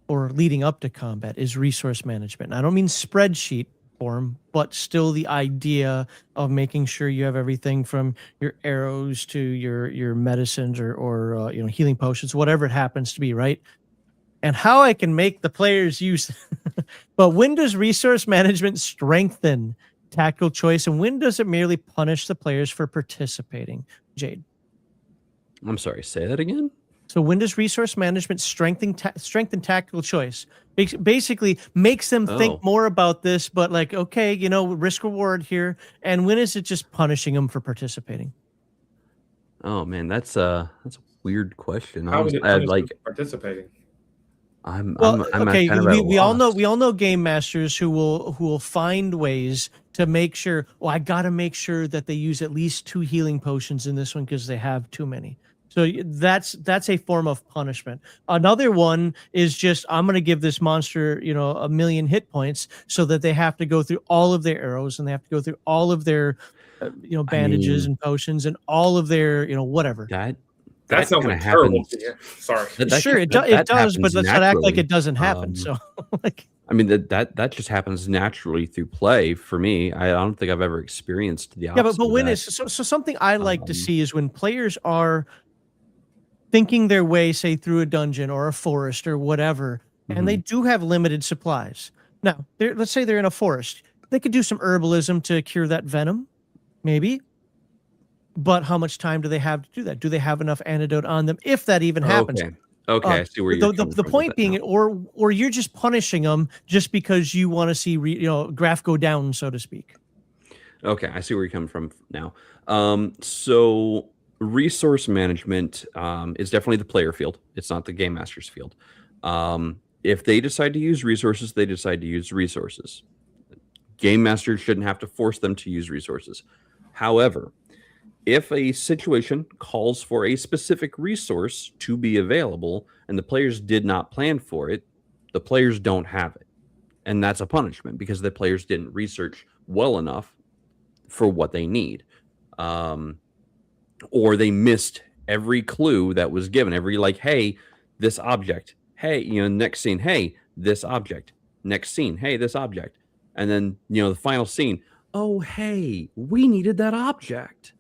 or leading up to combat is resource management. And I don't mean spreadsheet form, but still the idea of making sure you have everything from your arrows to your medicines or healing potions, whatever it happens to be, right? And how I can make the players use. But when does resource management strengthen tactical choice, and when does it merely punish the players for participating? Jade. I'm sorry. Say that again. So when does resource management strengthen tactical choice? Basically makes them think more about this, but like, okay, risk reward here. And when is it just punishing them for participating? Oh man, that's a weird question. How would it punish them for participating? I'm okay. kind of at a We all loss. know game masters who will find ways to make sure. I got to make sure that they use at least 2 healing potions in this one because they have too many. So that's a form of punishment. Another one is just, I'm going to give this monster, 1 million hit points so that they have to go through all of their arrows and they have to go through all of their, bandages and potions and all of their, whatever. That sounds like terrible to you. Sorry. Sure, it does, but let's not act like it doesn't happen. So, I mean that just happens naturally through play for me. I don't think I've ever experienced the opposite. Yeah, but when that. is so something I like to see is when players are thinking their way, say, through a dungeon or a forest or whatever, and they do have limited supplies. Now, let's say they're in a forest. They could do some herbalism to cure that venom, maybe. But how much time do they have to do that? Do they have enough antidote on them, if that even happens? Okay, I see where you're coming the from point being, now. or you're just punishing them just because you want to see graph go down, so to speak. Okay, I see where you're coming from now. So resource management is definitely the player field. It's not the game master's field. If they decide to use resources, they decide to use resources. Game masters shouldn't have to force them to use resources. However, if a situation calls for a specific resource to be available and the players did not plan for it, the players don't have it. And that's a punishment because the players didn't research well enough for what they need. Or they missed every clue that was given. Every hey, this object. Hey, next scene. Hey, this object. Next scene. Hey, this object. And then, the final scene. Oh, hey, we needed that object.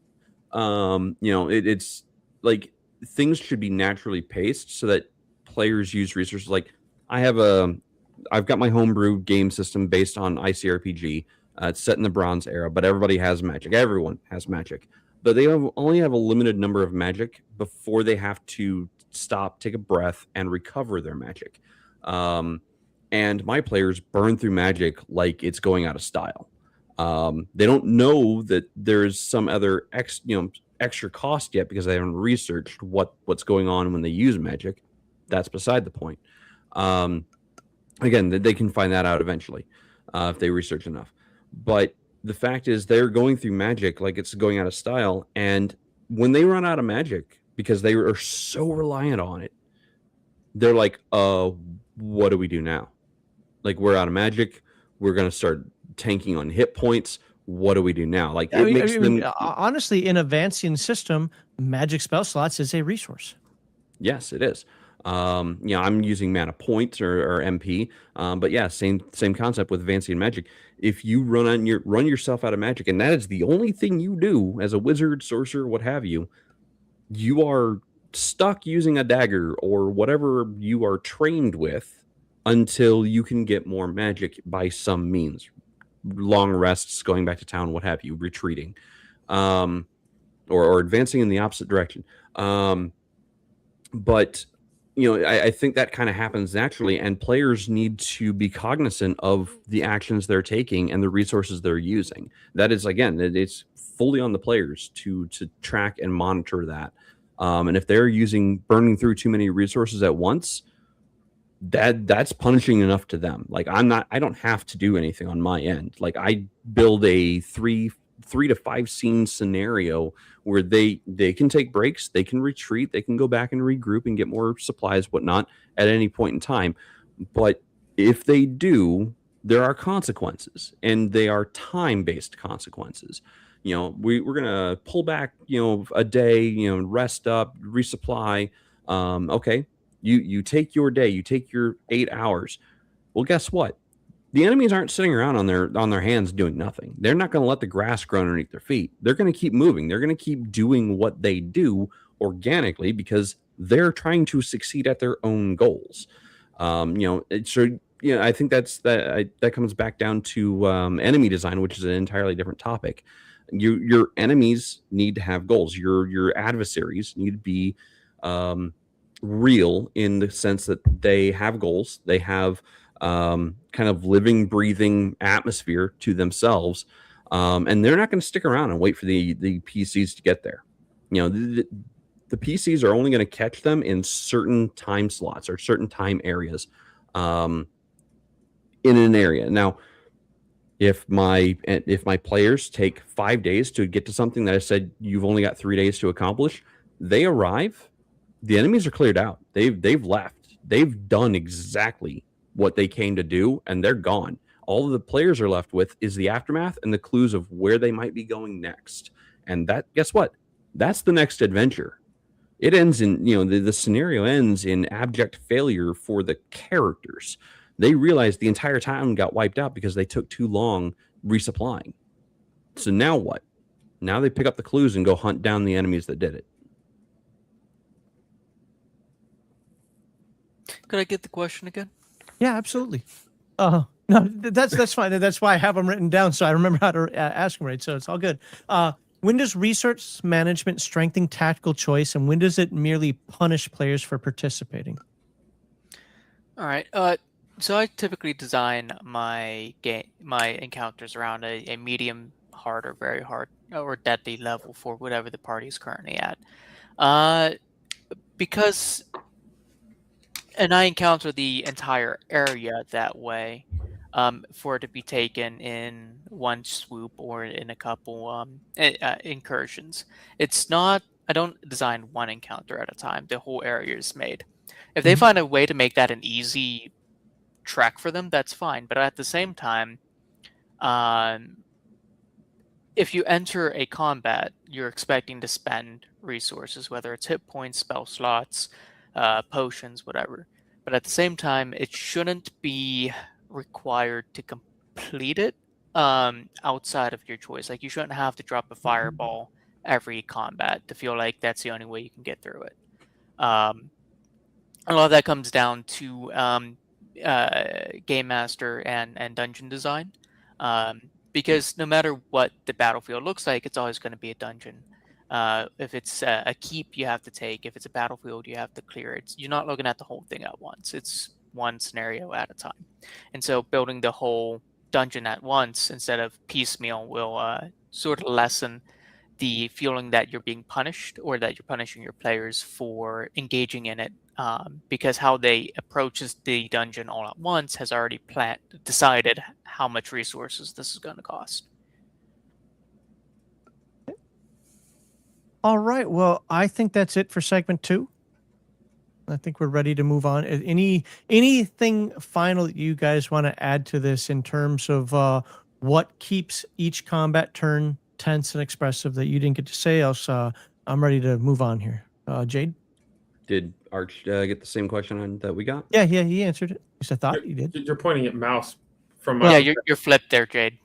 It's like things should be naturally paced so that players use resources. Like I've got my homebrew game system based on ICRPG. It's set in the Bronze era, but everybody has magic. Everyone has magic, but they only have a limited number of magic before they have to stop, take a breath, and recover their magic. And my players burn through magic like it's going out of style. They don't know that there's some other extra cost yet because they haven't researched what's going on when they use magic. That's beside the point. Again, they can find that out eventually if they research enough. But the fact is they're going through magic like it's going out of style. And when they run out of magic, because they are so reliant on it, they're like, what do we do now? Like, we're out of magic. We're going to start tanking on hit points. what do we do now? Like I it mean, makes them. honestly, in a Vancian system, magic spell slots is a resource. Yes, it is. You know, I'm using mana points or MP, but yeah, same concept with Vancian magic. If you run yourself out of magic, and that is the only thing you do as a wizard, sorcerer, what have you, you are stuck using a dagger or whatever you are trained with until you can get more magic by some means. Long rests, going back to town, what have you, retreating, or advancing in the opposite direction. But you know, I think that kind of happens naturally, and players need to be cognizant of the actions they're taking and the resources they're using. That is, again, it's fully on the players to track and monitor that. And if they're burning through too many resources at once, that's punishing enough to them. Like I don't have to do anything on my end. Like I build a three to 5 scene scenario where they can take breaks, they can retreat, they can go back and regroup and get more supplies, whatnot, at any point in time. But if they do, there are consequences, and they are time-based consequences. You know, we're gonna pull back, you know, a day, you know, rest up, resupply. Okay, you take your day, you take your 8 hours. Well, guess what? The enemies aren't sitting around on their hands doing nothing. They're not going to let the grass grow underneath their feet. They're going to keep moving. They're going to keep doing what they do organically because they're trying to succeed at their own goals. You know, I think that comes back down to enemy design, which is an entirely different topic. Your enemies need to have goals. Your adversaries need to be real in the sense that they have goals. They have kind of living, breathing atmosphere to themselves, and they're not going to stick around and wait for the PCs to get there. You know, the PCs are only going to catch them in certain time slots or certain time areas in an area. Now, if my players take 5 days to get to something that I said you've only got 3 days to accomplish, they arrive, the enemies are cleared out. They've left. They've done exactly what they came to do, and they're gone. All of the players are left with is the aftermath and the clues of where they might be going next. And that, guess what? That's the next adventure. It ends in, you know, the scenario ends in abject failure for the characters. They realized the entire time got wiped out because they took too long resupplying. So now what? Now they pick up the clues and go hunt down the enemies that did it. Could I get the question again? Yeah, absolutely. No, that's fine. That's why I have them written down so I remember how to ask them right. So it's all good. When does resource management strengthen tactical choice, and when does it merely punish players for participating? All right. So I typically design my encounters around a medium hard or very hard or deadly level for whatever the party is currently at. Because and I encounter the entire area that way, for it to be taken in one swoop or in a couple incursions. It's not. I don't design one encounter at a time. The whole area is made. If they find a way to make that an easy trek for them, that's fine. But at the same time, if you enter a combat, you're expecting to spend resources, whether it's hit points, spell slots, potions, whatever. But at the same time, it shouldn't be required to complete it outside of your choice. Like, you shouldn't have to drop a fireball every combat to feel like that's the only way you can get through it. A lot of that comes down to game master and dungeon design, because no matter what the battlefield looks like, it's always going to be a dungeon. If it's a keep you have to take, if it's a battlefield you have to clear it. You're not looking at the whole thing at once. It's one scenario at a time. And so building the whole dungeon at once instead of piecemeal will sort of lessen the feeling that you're being punished or that you're punishing your players for engaging in it, because how they approach the dungeon all at once has already decided how much resources this is going to cost. All right. Well, I think that's it for segment 2. I think we're ready to move on. Anything final that you guys want to add to this in terms of what keeps each combat turn tense and expressive that you didn't get to say? Else, I'm ready to move on here. Jade? Did Arch get the same question that we got? Yeah, he answered it. At least I thought he did. You're pointing at mouse from Yeah, my you're flipped there, Jade.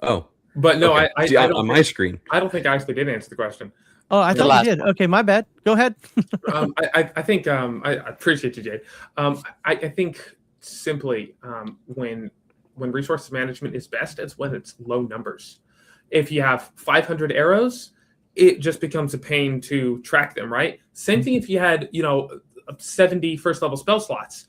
Oh, but no, okay. I See, don't on think, my screen. I don't think I actually did answer the question. Oh, I The thought last you did. one. Okay, my bad. Go ahead. I think I appreciate you, Jade. I think simply when resource management is best, it's when it's low numbers. If you have 500 arrows, it just becomes a pain to track them, right? Same thing if you had 70 first level spell slots.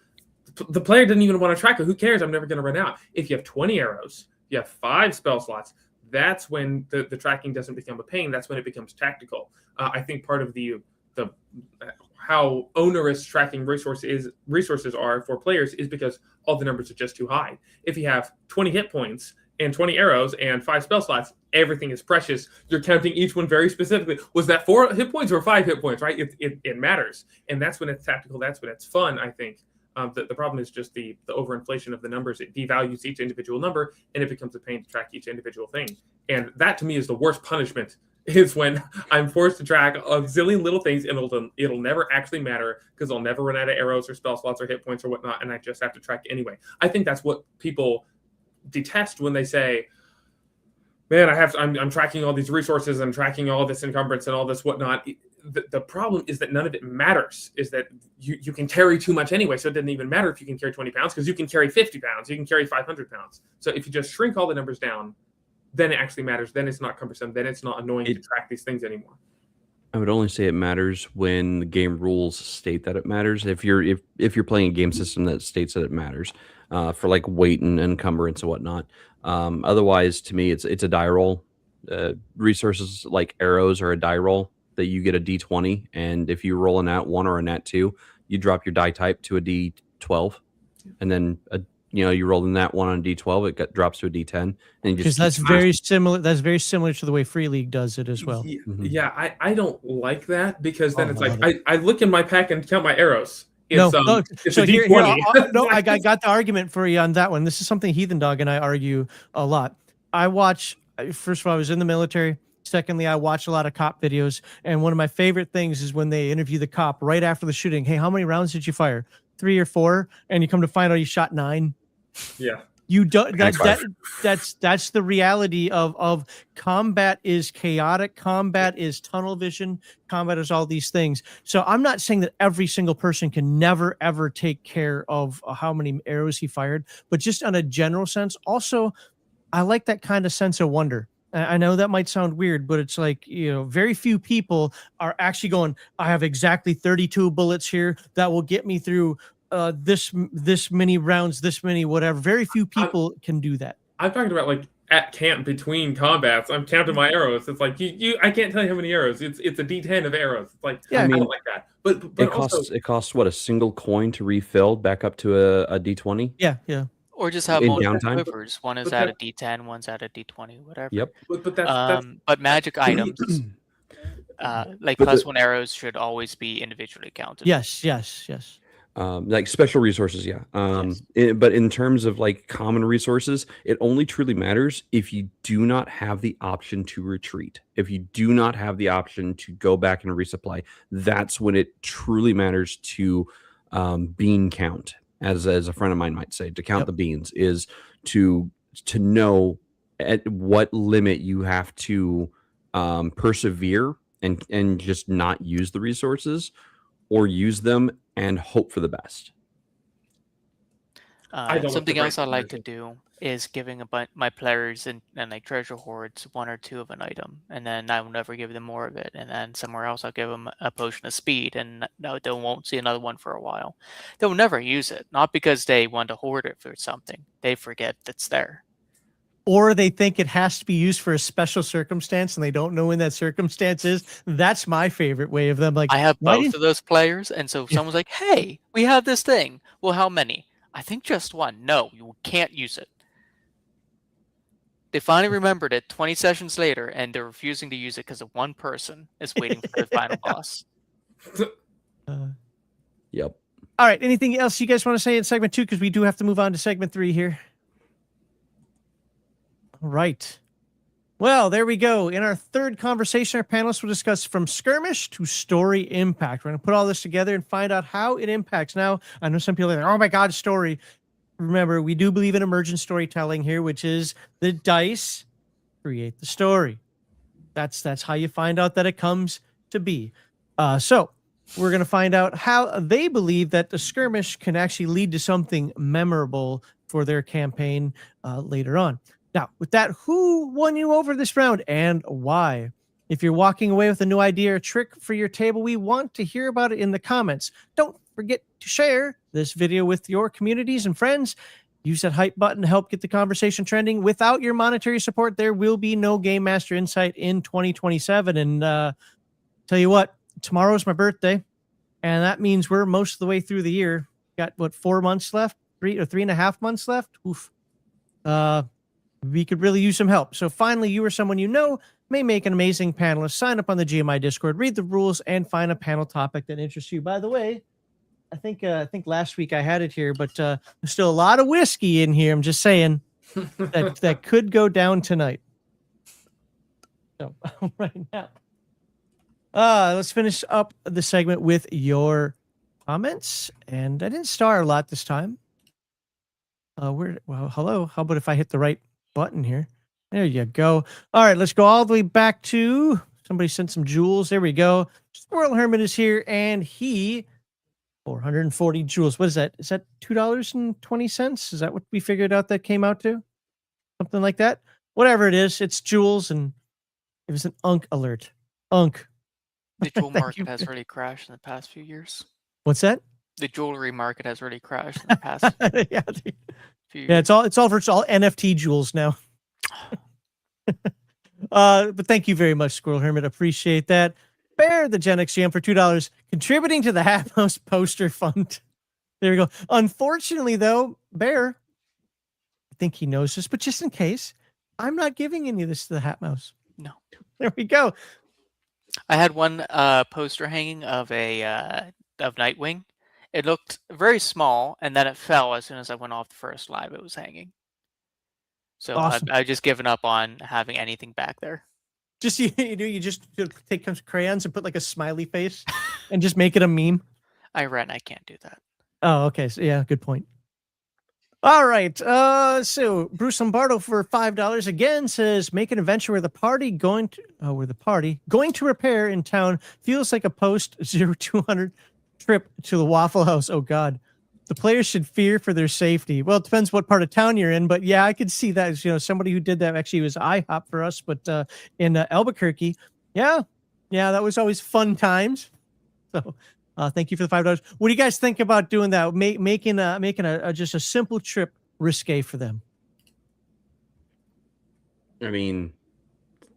The player didn't even want to track it. Who cares? I'm never going to run out. If you have 20 arrows, you have 5 spell slots. That's when the tracking doesn't become a pain. That's when it becomes tactical. I think part of the how onerous tracking resources are for players is because all the numbers are just too high. If you have 20 hit points and 20 arrows and 5 spell slots, everything is precious. You're counting each one very specifically. Was that 4 hit points or 5 hit points, right? It matters. And that's when it's tactical. That's when it's fun, I think. The problem is just the overinflation of the numbers. It devalues each individual number, and it becomes a pain to track each individual thing. And that, to me, is the worst punishment, is when I'm forced to track a zillion little things, and it'll never actually matter because I'll never run out of arrows or spell slots or hit points or whatnot, and I just have to track anyway. I think that's what people detest when they say, man, I'm tracking all these resources, I'm tracking all this encumbrance and all this whatnot. The problem is that none of it matters, is that you can carry too much anyway, so it doesn't even matter if you can carry 20 pounds because you can carry 50 pounds, you can carry 500 pounds. So if you just shrink all the numbers down, then it actually matters. Then it's not cumbersome. Then it's not annoying to track these things anymore. I would only say it matters when the game rules state that it matters. If you're playing a game system that states that it matters, for like weight and encumbrance and whatnot. Otherwise, to me, it's a die roll. Resources like arrows are a die roll that you get a D20, and if you roll a nat 1 or a nat 2, you drop your die type to a D12, and then you roll a nat 1 on a D12, it drops to a D10, and you just Because that's very similar. That's very similar to the way Free League does it as well. Yeah, I don't like that because then it's like I look in my pack and count my arrows. No, It's so a here, D20. no, I got the argument for you on that one. This is something Heathen Dog and I argue a lot. First of all, I was in the military. Secondly, I watch a lot of cop videos, and one of my favorite things is when they interview the cop right after the shooting. Hey, how many rounds did you fire? 3 or 4? And you come to find out you shot 9. Yeah. You don't. That's the reality of combat. Is chaotic. Combat is tunnel vision. Combat is all these things. So I'm not saying that every single person can never ever take care of how many arrows he fired, but just on a general sense. Also, I like that kind of sense of wonder. I know that might sound weird, but it's like, very few people are actually going, I have exactly 32 bullets here that will get me through this many rounds, this many whatever. Very few people can do that. I'm talking about like at camp between combats. I'm counting my arrows. It's like I can't tell you how many arrows. It's a D10 of arrows. It's like I don't like that. But it costs what, a single coin to refill back up to a D20? Yeah. Or just have In multiple downtime? quivers. One is at a D10, one's at a D20, whatever. Yep. But magic items, like +1 arrows, should always be individually counted. Yes. Like special resources, yeah. But in terms of like common resources, it only truly matters if you do not have the option to retreat. If you do not have the option to go back and resupply, that's when it truly matters to bean count. As a friend of mine might say, to count the beans is to know at what limit you have to persevere and just not use the resources, or use them and hope for the best. Something else I like to do is giving my players and like treasure hoards 1 or 2 of an item, and then I will never give them more of it. And then somewhere else I'll give them a potion of speed, and they won't see another one for a while. They'll never use it, not because they want to hoard it for something. They forget it's there. Or they think it has to be used for a special circumstance and they don't know when that circumstance is. That's my favorite way of them. Like, I have both of those players, and so if someone's like, hey, we have this thing. Well, how many? I think just 1. No, you can't use it. They finally remembered it 20 sessions later, and they're refusing to use it because of one person is waiting for the final boss. Yep. All right. Anything else you guys want to say in segment 2? Because we do have to move on to segment 3 here. All right. Well, there we go. In our third conversation, our panelists will discuss from skirmish to story impact. We're going to put all this together and find out how it impacts. Now, I know some people are like, oh my God, story. Remember, we do believe in emergent storytelling here, which is the dice create the story. That's how you find out that it comes to be. So we're going to find out how they believe that the skirmish can actually lead to something memorable for their campaign later on. Now, with that, who won you over this round and why? If you're walking away with a new idea or trick for your table, we want to hear about it in the comments. Don't forget to share this video with your communities and friends. Use that hype button to help get the conversation trending. Without your monetary support, there will be no Game Master Insight in 2027. And tell you what, tomorrow's my birthday, and that means we're most of the way through the year. Got, what, 4 months left? 3.5 months left? Oof. We could really use some help. So finally, you or someone you know may make an amazing panelist. Sign up on the GMI Discord, read the rules, and find a panel topic that interests you. By the way, I think last week I had it here, but there's still a lot of whiskey in here. I'm just saying that could go down tonight. So right now, let's finish up the segment with your comments. And I didn't star a lot this time. Well, hello. How about if I hit the right button here? There you go. All right, let's go all the way back to somebody sent some jewels. There we go. Squirrel Hermit is here, and he 440 jewels. What is that? Is that $2.20? Is that what we figured out that came out to? Something like that. Whatever it is, it's jewels, and it was an unk alert. Unk. The jewel market has really crashed in the past few years. What's that? The jewelry market has really crashed in the past yeah, few years. yeah, it's all NFT jewels now. But thank you very much, Squirrel Hermit. Appreciate that. Bear the Gen X GM for $2, contributing to the Hat Mouse poster fund. There we go. Unfortunately, though, Bear, I think he knows this, but just in case, I'm not giving any of this to the Hat Mouse. No. There we go. I had one poster hanging of of Nightwing. It looked very small, and then it fell as soon as I went off the first live. It was hanging. So Awesome. I've just given up on having anything back there. Just you just take some crayons and put like a smiley face and just make it a meme. I can't do that. Oh, okay. So yeah, good point. All right. So Bruce Lombardo for $5 again says, make an adventure where the party going to repair in town feels like a post 0200 trip to the Waffle House. Oh God. The players should fear for their safety. Well, it depends what part of town you're in, but yeah, I could see that. Somebody who did that actually was IHOP for us, but in Albuquerque, yeah, that was always fun times. So, thank you for the $5. What do you guys think about doing that? Making just a simple trip risque for them. I mean,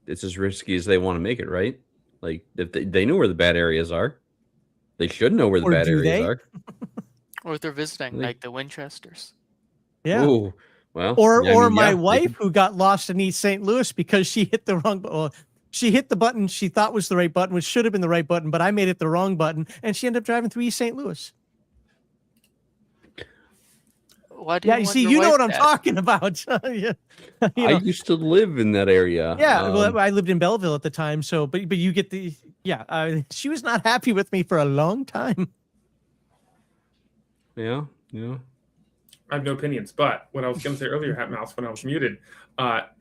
it's as risky as they want to make it, right? Like, if they know where the bad areas are, they should know where the bad areas are. Or if they're visiting, like the Winchesters. Yeah. Ooh, well, or my wife who got lost in East St. Louis because she hit the wrong button. Well, she hit the button she thought was the right button, which should have been the right button, but I made it the wrong button, and she ended up driving through East St. Louis. Why do you you see, you know what I'm talking about. Yeah. I used to live in that area. Yeah, well, I lived in Belleville at the time, so but you get the she was not happy with me for a long time. Yeah. I have no opinions, but what I was going to say earlier, Hat Mouse, when I was muted,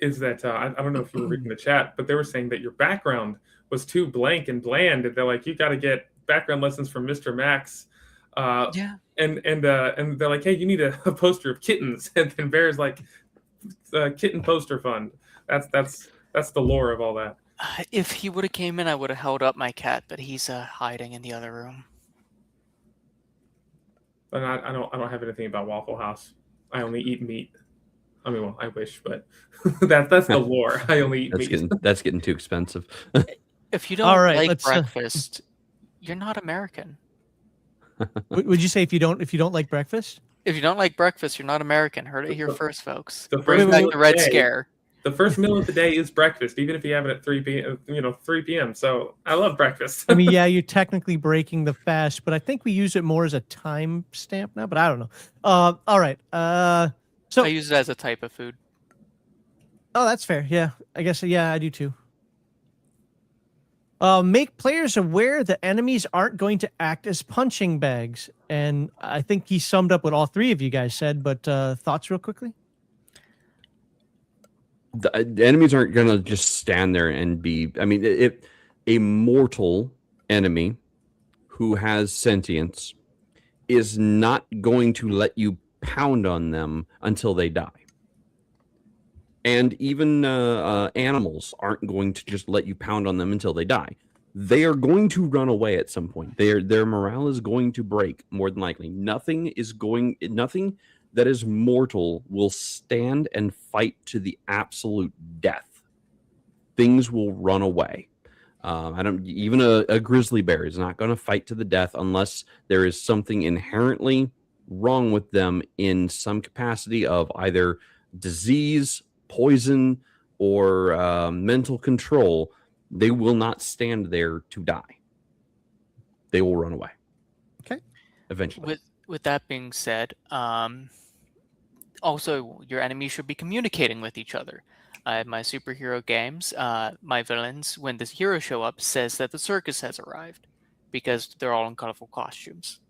is that I don't know if you were reading the chat, but they were saying that your background was too blank and bland, and they're like, you got to get background lessons from Mr. Max. Yeah. And they're like, hey, you need a poster of kittens, and then Bear's like, kitten poster fund. That's the lore of all that. If he would have came in, I would have held up my cat, but he's hiding in the other room. But I don't have anything about Waffle House. I only eat meat. I mean, well, I wish, but that's the lore. I only eat meat. That's getting too expensive. If you don't like breakfast, you're not American. Would you say if you don't like breakfast? If you don't like breakfast, you're not American. Heard it here first, folks. Bring back the Red Scare. The first meal of the day is breakfast, even if you have it at 3 p.m. So I love breakfast. I mean, yeah, you're technically breaking the fast, but I think we use it more as a time stamp now, but I don't know. All right. So I use it as a type of food. Oh, that's fair. Yeah, I guess. Yeah, I do too. Make players aware that enemies aren't going to act as punching bags. And I think he summed up what all three of you guys said, but thoughts real quickly? The enemies aren't going to just stand there and be... I mean, if a mortal enemy who has sentience is not going to let you pound on them until they die. And even animals aren't going to just let you pound on them until they die. They are going to run away at some point. Their morale is going to break, more than likely. Nothing that is mortal will stand and fight to the absolute death. Things will run away. Even a grizzly bear is not going to fight to the death unless there is something inherently wrong with them in some capacity of either disease, poison, or mental control. They will not stand there to die. They will run away. Okay. Eventually. With that being said, also your enemies should be communicating with each other. My superhero games, my villains, when the heroes show up, says that the circus has arrived because they're all in colorful costumes.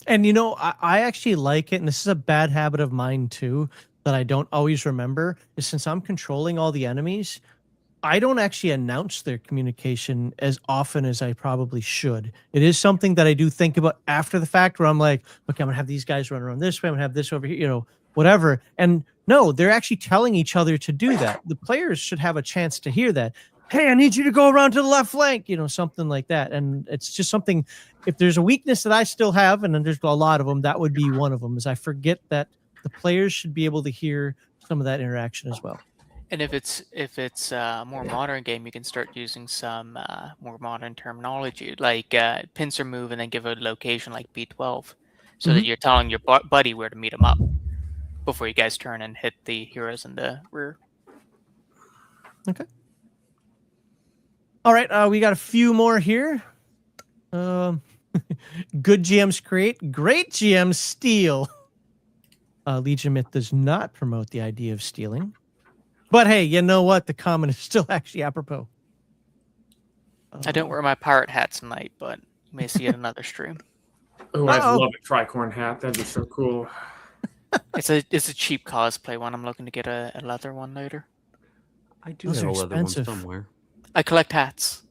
And I actually like it, and this is a bad habit of mine too that I don't always remember, is since I'm controlling all the enemies, I don't actually announce their communication as often as I probably should. It is something that I do think about after the fact, where I'm like, okay, I'm gonna have these guys run around this way, I'm gonna have this over here, whatever. And no, they're actually telling each other to do that. The players should have a chance to hear that. Hey, I need you to go around to the left flank, something like that. And it's just something, if there's a weakness that I still have, and then there's a lot of them, that would be one of them, is I forget that the players should be able to hear some of that interaction as well. And if it's a more modern game, you can start using some more modern terminology, like pincer move and then give a location like B12, so that you're telling your buddy where to meet him up before you guys turn and hit the heroes in the rear. Okay. All right, we got a few more here. Good GMs create, great GMs steal. Legion Myth does not promote the idea of stealing. But hey, you know what? The comment is still actually apropos. I don't wear my pirate hat tonight, but you may see it in another stream. Oh, I'd love a tricorn hat. That'd be so cool. It's a cheap cosplay one. I'm looking to get a leather one later. I do Those have are a leather one expensive. somewhere. I collect hats.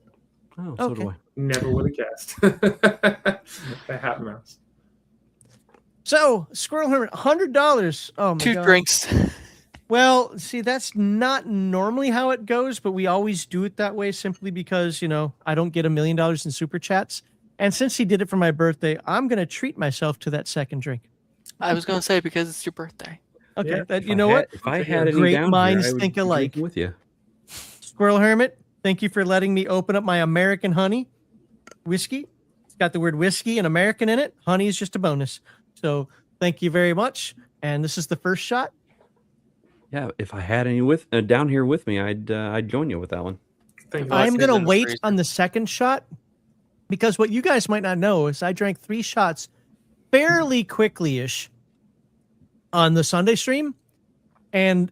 Oh, so do I. Never would have guessed. The hat mouse. So, Squirrel Hermit, $100. Oh my Two God. drinks. Well, see, that's not normally how it goes, but we always do it that way simply because, I don't get $1 million in super chats. And since he did it for my birthday, I'm going to treat myself to that second drink. I was going to say because it's your birthday. Okay, Yeah. you know what? If I had any Great down minds here, I would think be alike. drinking with you. Squirrel Hermit, thank you for letting me open up my American honey whiskey. It's got the word whiskey and American in it. Honey is just a bonus. So thank you very much. And this is the first shot. Yeah, if I had any down here with me, I'd join you with that one. Thank you. I'm going in to the wait freezer. on the second shot because what you guys might not know is I drank 3 shots fairly quickly-ish on the Sunday stream. And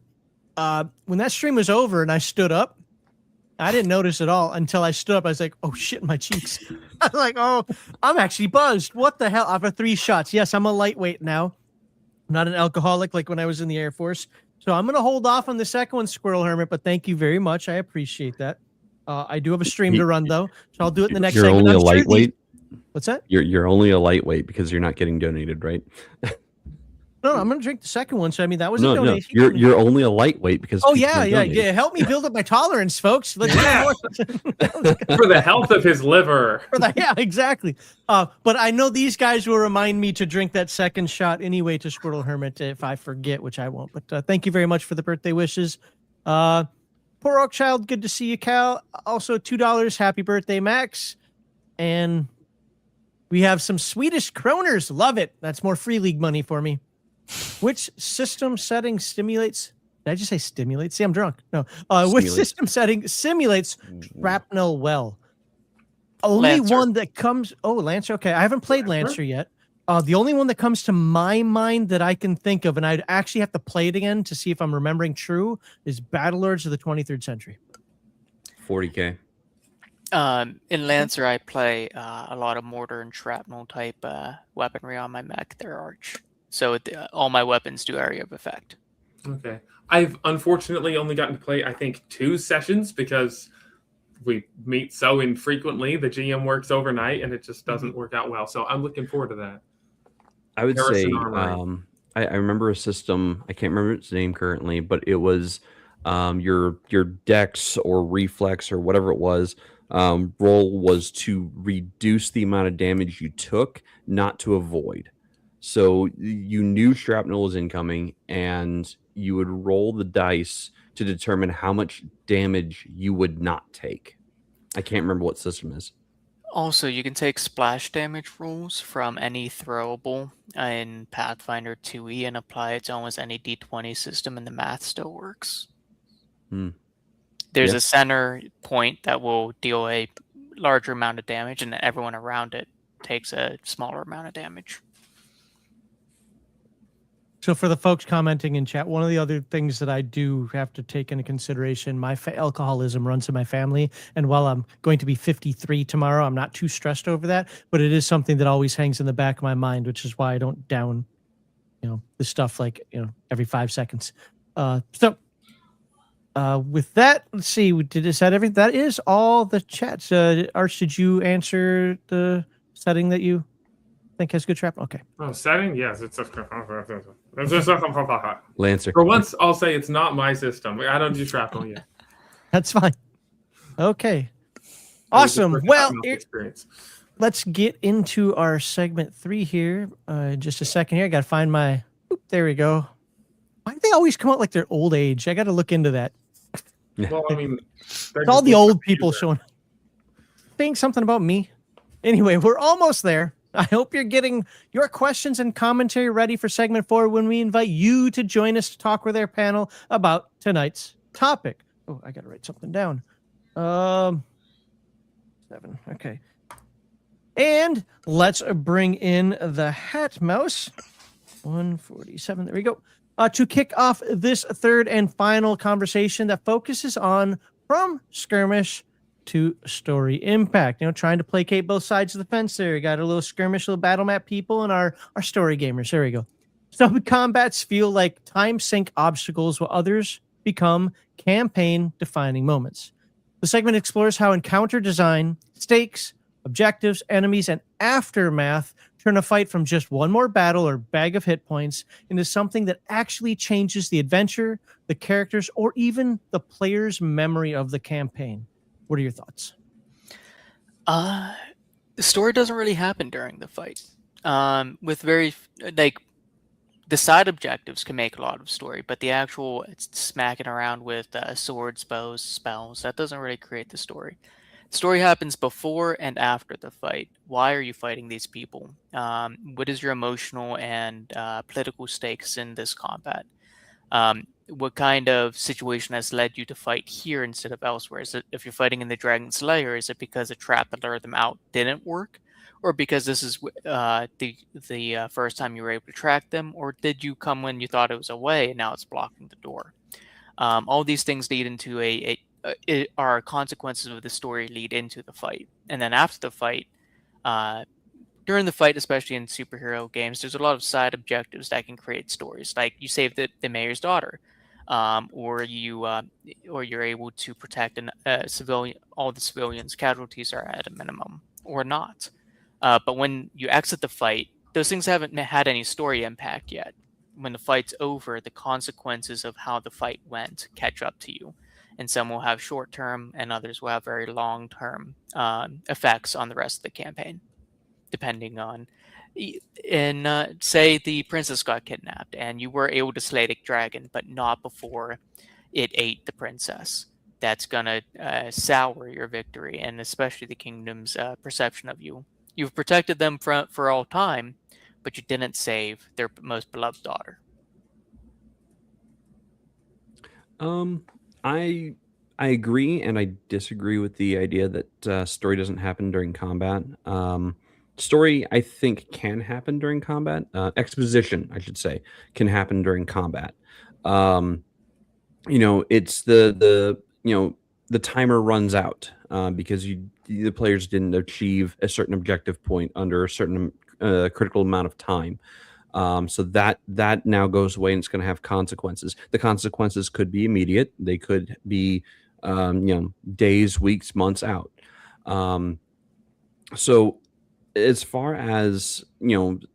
when that stream was over and I stood up, I didn't notice at all until I stood up. I was like, oh shit, my cheeks. I was like, oh, I'm actually buzzed. What the hell? After 3 shots. Yes, I'm a lightweight now. I'm not an alcoholic like when I was in the Air Force. So I'm going to hold off on the second one, Squirrel Hermit, but thank you very much. I appreciate that. I do have a stream to run, though, so I'll do it in the next You're segment. only I'm a sure lightweight? What's that? You're only a lightweight because you're not getting donated, right? No, I'm going to drink the second one. So, I mean, that was a No, donation. you're only a lightwait because Oh, people yeah, are yeah, donating. yeah. Help me build up my tolerance, folks. Let's Yeah. get more. For the health of his liver. Yeah, exactly. But I know these guys will remind me to drink that second shot anyway to Squirrel Hermit if I forget, which I won't. But thank you very much for the birthday wishes. Poor Oak Child, good to see you, Cal. Also, $2. Happy birthday, Max. And we have some Swedish kroners. Love it. That's more Free League money for me. Which system setting stimulates? Did I just say stimulates? See, I'm drunk. No. Which Simulates. system setting simulates shrapnel well? Only Lancer. one that comes. Oh, Lancer. Okay, I haven't played Lancer yet. The only one that comes to my mind that I can think of, and I'd actually have to play it again to see if I'm remembering true, is Battlelords of the 23rd Century. 40K. In Lancer, I play a lot of mortar and shrapnel type weaponry on my mech, their arch. So all my weapons do area of effect. Okay. I've unfortunately only gotten to play, I think, 2 sessions because we meet so infrequently. The GM works overnight and it just doesn't work out well. So I'm looking forward to that. I would Garrison say Armory. I remember a system. I can't remember its name currently, but it was your dex or reflex or whatever it was. Roll was to reduce the amount of damage you took, not to avoid. So you knew shrapnel was incoming, and you would roll the dice to determine how much damage you would not take. I can't remember what system is. Also, you can take splash damage rules from any throwable in Pathfinder 2e and apply it to almost any d20 system, and the math still works. There's Yeah. a center point that will deal a larger amount of damage, and everyone around it takes a smaller amount of damage. So for the folks commenting in chat, one of the other things that I do have to take into consideration, my alcoholism runs in my family. And while I'm going to be 53 tomorrow, I'm not too stressed over that. But it is something that always hangs in the back of my mind, which is why I don't down, the stuff like, every 5 seconds. With that, let's see. Is that everything? That is all the chats. Arch, did you answer the setting that you think has good trap? Okay. Oh, setting? Yes. It's Lancer. For once, I'll say it's not my system. I don't do shrapnel yet. That's fine. Okay. Awesome. Well, experience. Let's get into our segment 3 here. Just a second here. I got to find my... there we go. Why do they always come out like they're old age? I got to look into that. Well, I mean... It's all the old people showing... saying something about me. Anyway, we're almost there. I hope you're getting your questions and commentary ready for segment 4 when we invite you to join us to talk with our panel about tonight's topic. Oh, I got to write something down. 7. Okay. And let's bring in the Hat Mouse. 147. There we go. To kick off this third and final conversation that focuses on from Skirmish to story impact, trying to placate both sides of the fence there. You got a little skirmish, little battle map people, and our story gamers. There we go. Some combats feel like time sink obstacles, while others become campaign defining moments. The segment explores how encounter design, stakes, objectives, enemies, and aftermath turn a fight from just one more battle or bag of hit points into something that actually changes the adventure, the characters, or even the player's memory of the campaign. What are your thoughts? The story doesn't really happen during the fight. With very the side objectives can make a lot of story, but the actual smacking around with swords, bows, spells, that doesn't really create the story. The story happens before and after the fight. Why are you fighting these people? What is your emotional and political stakes in this combat? What kind of situation has led you to fight here instead of elsewhere? Is it, if you're fighting in the Dragon's Lair, is it because a trap that lured them out didn't work? Or because this is the first time you were able to track them? Or did you come when you thought it was away and now it's blocking the door? All these things lead into are consequences of the story lead into the fight. And then after the fight, during the fight, especially in superhero games, there's a lot of side objectives that can create stories. Like you save the mayor's daughter, or you're able to protect a civilian. All the civilians' casualties are at a minimum, or not. But when you exit the fight, those things haven't had any story impact yet. When the fight's over, the consequences of how the fight went catch up to you, and some will have short-term, and others will have very long-term effects on the rest of the campaign. Depending on, say the princess got kidnapped and you were able to slay the dragon, but not before it ate the princess. That's gonna sour your victory, and especially the kingdom's perception of you. You've protected them for all time, but you didn't save their most beloved daughter. I agree, and I disagree with the idea that story doesn't happen during combat. story, I think, can happen during combat. Exposition, I should say, can happen during combat. It's the timer runs out because the players didn't achieve a certain objective point under a certain critical amount of time. So that now goes away, and it's going to have consequences. The consequences could be immediate. They could be days, weeks, months out. So as far as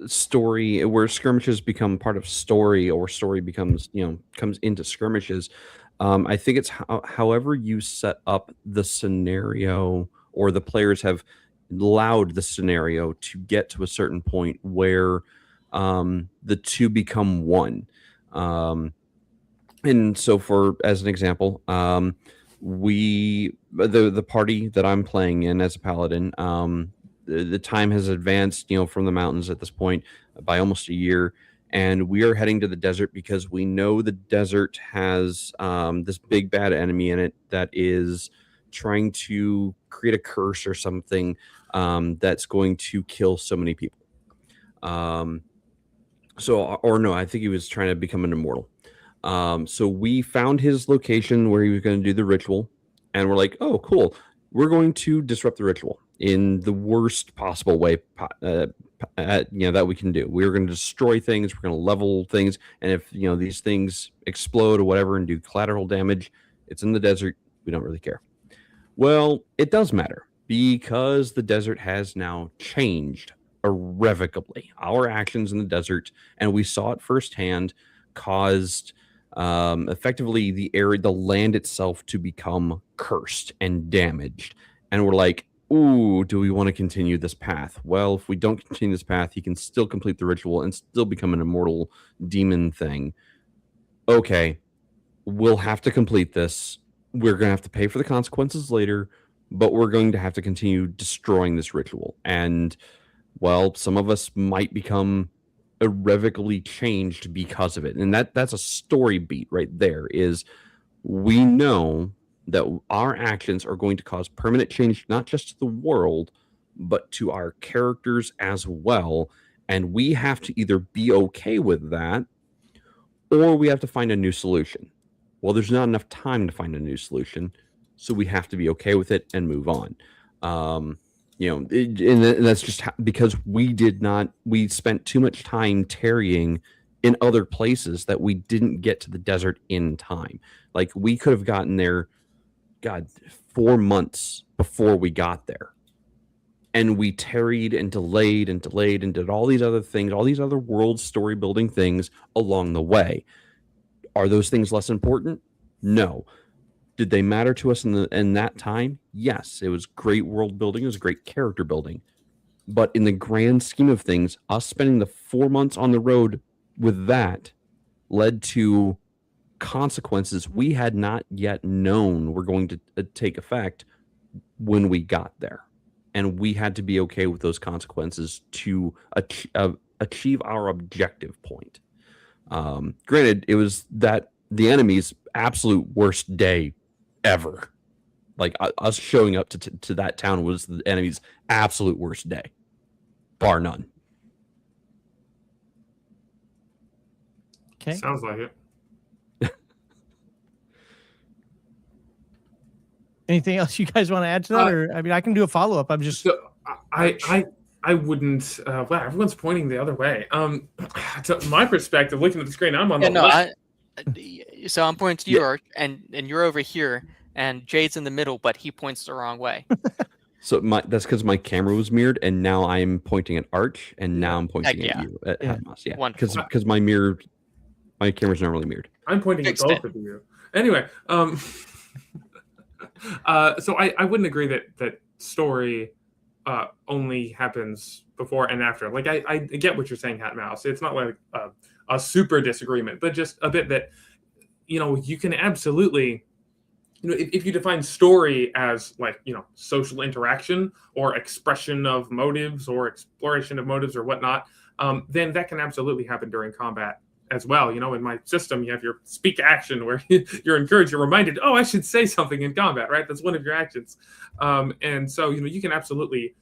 story, where skirmishes become part of story, or story becomes comes into skirmishes, I think it's however you set up the scenario, or the players have allowed the scenario to get to a certain point where the two become one. And so, for as an example, the party that I'm playing in as a paladin, the time has advanced, from the mountains at this point by almost a year, and we are heading to the desert because we know the desert has this big bad enemy in it that is trying to create a curse or something that's going to kill so many people. I think he was trying to become an immortal. So we found his location where he was going to do the ritual, and we're like, oh, cool. We're going to disrupt the ritual in the worst possible way that we can do. We're going to destroy things. We're going to level things. And if, these things explode or whatever and do collateral damage, it's in the desert. We don't really care. Well, it does matter, because the desert has now changed irrevocably. Our actions in the desert, and we saw it firsthand, caused effectively the land itself to become cursed and damaged. And we're like, ooh, do we want to continue this path? Well, if we don't continue this path, he can still complete the ritual and still become an immortal demon thing. Okay, we'll have to complete this. We're going to have to pay for the consequences later, but we're going to have to continue destroying this ritual. And, well, some of us might become irrevocably changed because of it. And that's a story beat right there, is we know that our actions are going to cause permanent change, not just to the world, but to our characters as well. And we have to either be okay with that, or we have to find a new solution. Well, there's not enough time to find a new solution, so we have to be okay with it and move on. And that's just because we spent too much time tarrying in other places that we didn't get to the desert in time. Like, we could have gotten there, 4 months before we got there. And we tarried and delayed and delayed and did all these other things, all these other world story building things along the way. Are those things less important? No. Did they matter to us in that time? Yes. It was great world building. It was great character building. But in the grand scheme of things, us spending the 4 months on the road with that led to consequences we had not yet known were going to take effect when we got there. And we had to be okay with those consequences to achieve our objective point. Granted, it was that the enemy's absolute worst day ever. Like, us showing up to that town was the enemy's absolute worst day, bar none. Okay. Sounds like it. Anything else you guys want to add to that? Or, I mean, I can do a follow-up. I'm just... So I wouldn't. Wow, everyone's pointing the other way. To my perspective, looking at the screen, I'm on the left. So I'm pointing to you, Arch, and you're over here, and Jade's in the middle, but he points the wrong way. So that's because my camera was mirrored, and now I'm pointing at Arch, and now I'm pointing at you, at Hadmas. Yeah, because my camera's not really mirrored. I'm pointing at both of you. Anyway, so I wouldn't agree that story only happens before and after. Like, I get what you're saying, Hat Mouse. It's not like a super disagreement, but just a bit that, you can absolutely, if you define story as, like, social interaction or expression of motives or exploration of motives or whatnot, then that can absolutely happen during combat as well. In my system, you have your speak action where you're encouraged, you're reminded, oh, I should say something in combat, right? That's one of your actions. And so, you can absolutely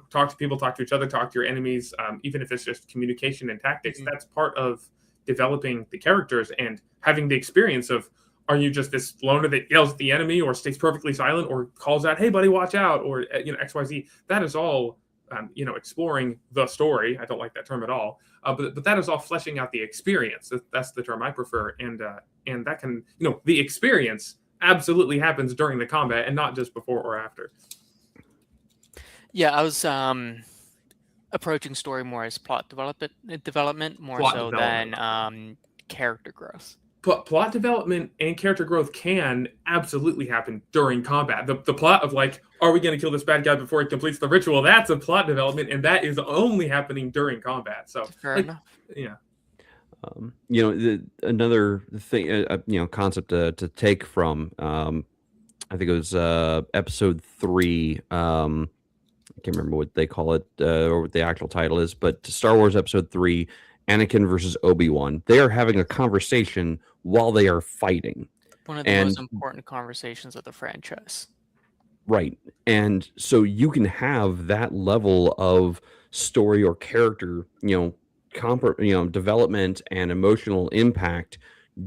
talk to people, talk to each other, talk to your enemies, even if it's just communication and tactics. Mhm. That's part of developing the characters and having the experience of, are you just this loner that yells at the enemy or stays perfectly silent or calls out, hey buddy, watch out, or XYZ. That is all exploring the story. I don't like that term at all, but that is all fleshing out the experience. That's the term I prefer, and that can, the experience absolutely happens during the combat and not just before or after. Yeah, I was approaching story more as plot development more Plot so development. than character growth. Plot development and character growth can absolutely happen during combat. The plot of are we going to kill this bad guy before he completes the ritual? That's a plot development, and that is only happening during combat. So Fair enough. Yeah. Another thing, concept to take from, I think it was episode 3. I can't remember what they call it or what the actual title is, but Star Wars Episode 3, Anakin versus Obi-Wan. They are having a conversation while they are fighting. One of the most important conversations of the franchise. Right. And so you can have that level of story or character, development and emotional impact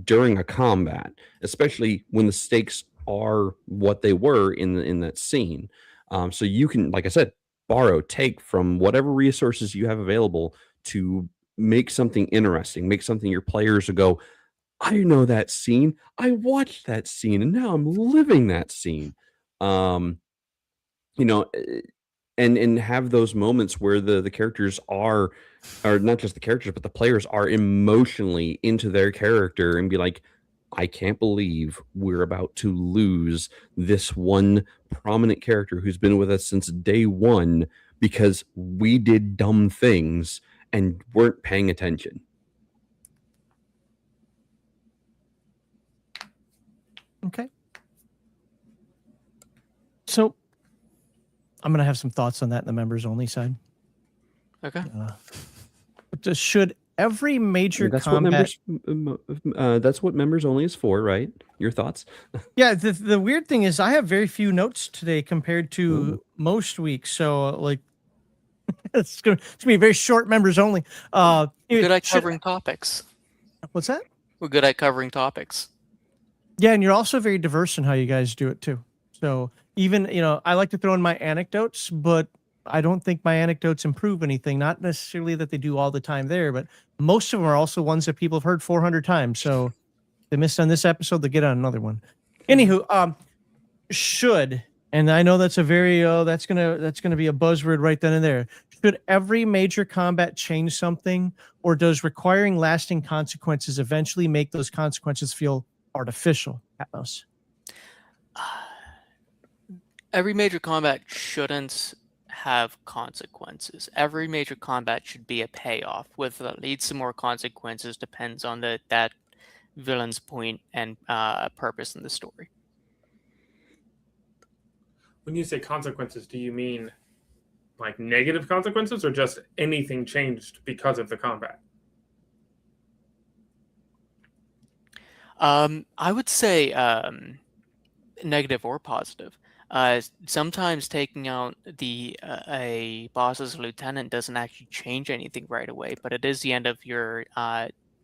during a combat, especially when the stakes are what they were in that scene. So you can, like I said, take from whatever resources you have available to make something interesting, make something your players will go, I know that scene. I watched that scene, and now I'm living that scene. And have those moments where the characters are not just the characters, but the players are emotionally into their character and be like, I can't believe we're about to lose this one prominent character who's been with us since day one because we did dumb things and weren't paying attention. Okay. So I'm going to have some thoughts on that in the members only side. Okay. Should every major combat... That's what members only is for, right? Your thoughts? Yeah, the weird thing is I have very few notes today compared to most weeks. So it's gonna be a very short members only. We're good at covering topics. What's that? We're good at covering topics. Yeah, and you're also very diverse in how you guys do it too. So even, I like to throw in my anecdotes, but I don't think my anecdotes improve anything. Not necessarily that they do all the time there, but most of them are also ones that people have heard 400 times. So they missed on this episode, they get on another one. Anywho, and I know that's a very that's gonna be a buzzword right then and there. Should every major combat change something, or does requiring lasting consequences eventually make those consequences feel artificial? Atmos. Every major combat shouldn't have consequences. Every major combat should be a payoff. Whether that leads to more consequences depends on that villain's point and purpose in the story. When you say consequences, do you mean like negative consequences or just anything changed because of the combat? I would say negative or positive. Sometimes taking out a boss's lieutenant doesn't actually change anything right away, but it is the end of your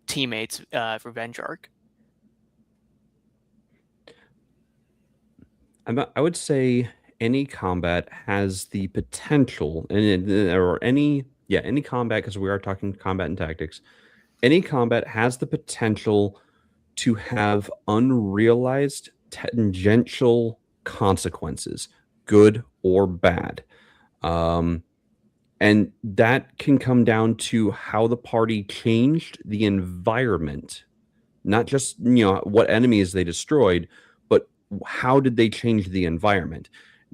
teammate's revenge arc. I would say any combat has the potential, any combat, because we are talking combat and tactics. Any combat has the potential to have unrealized tangential consequences, good or bad. And that can come down to how the party changed the environment, not just what enemies they destroyed, but how did they change the environment?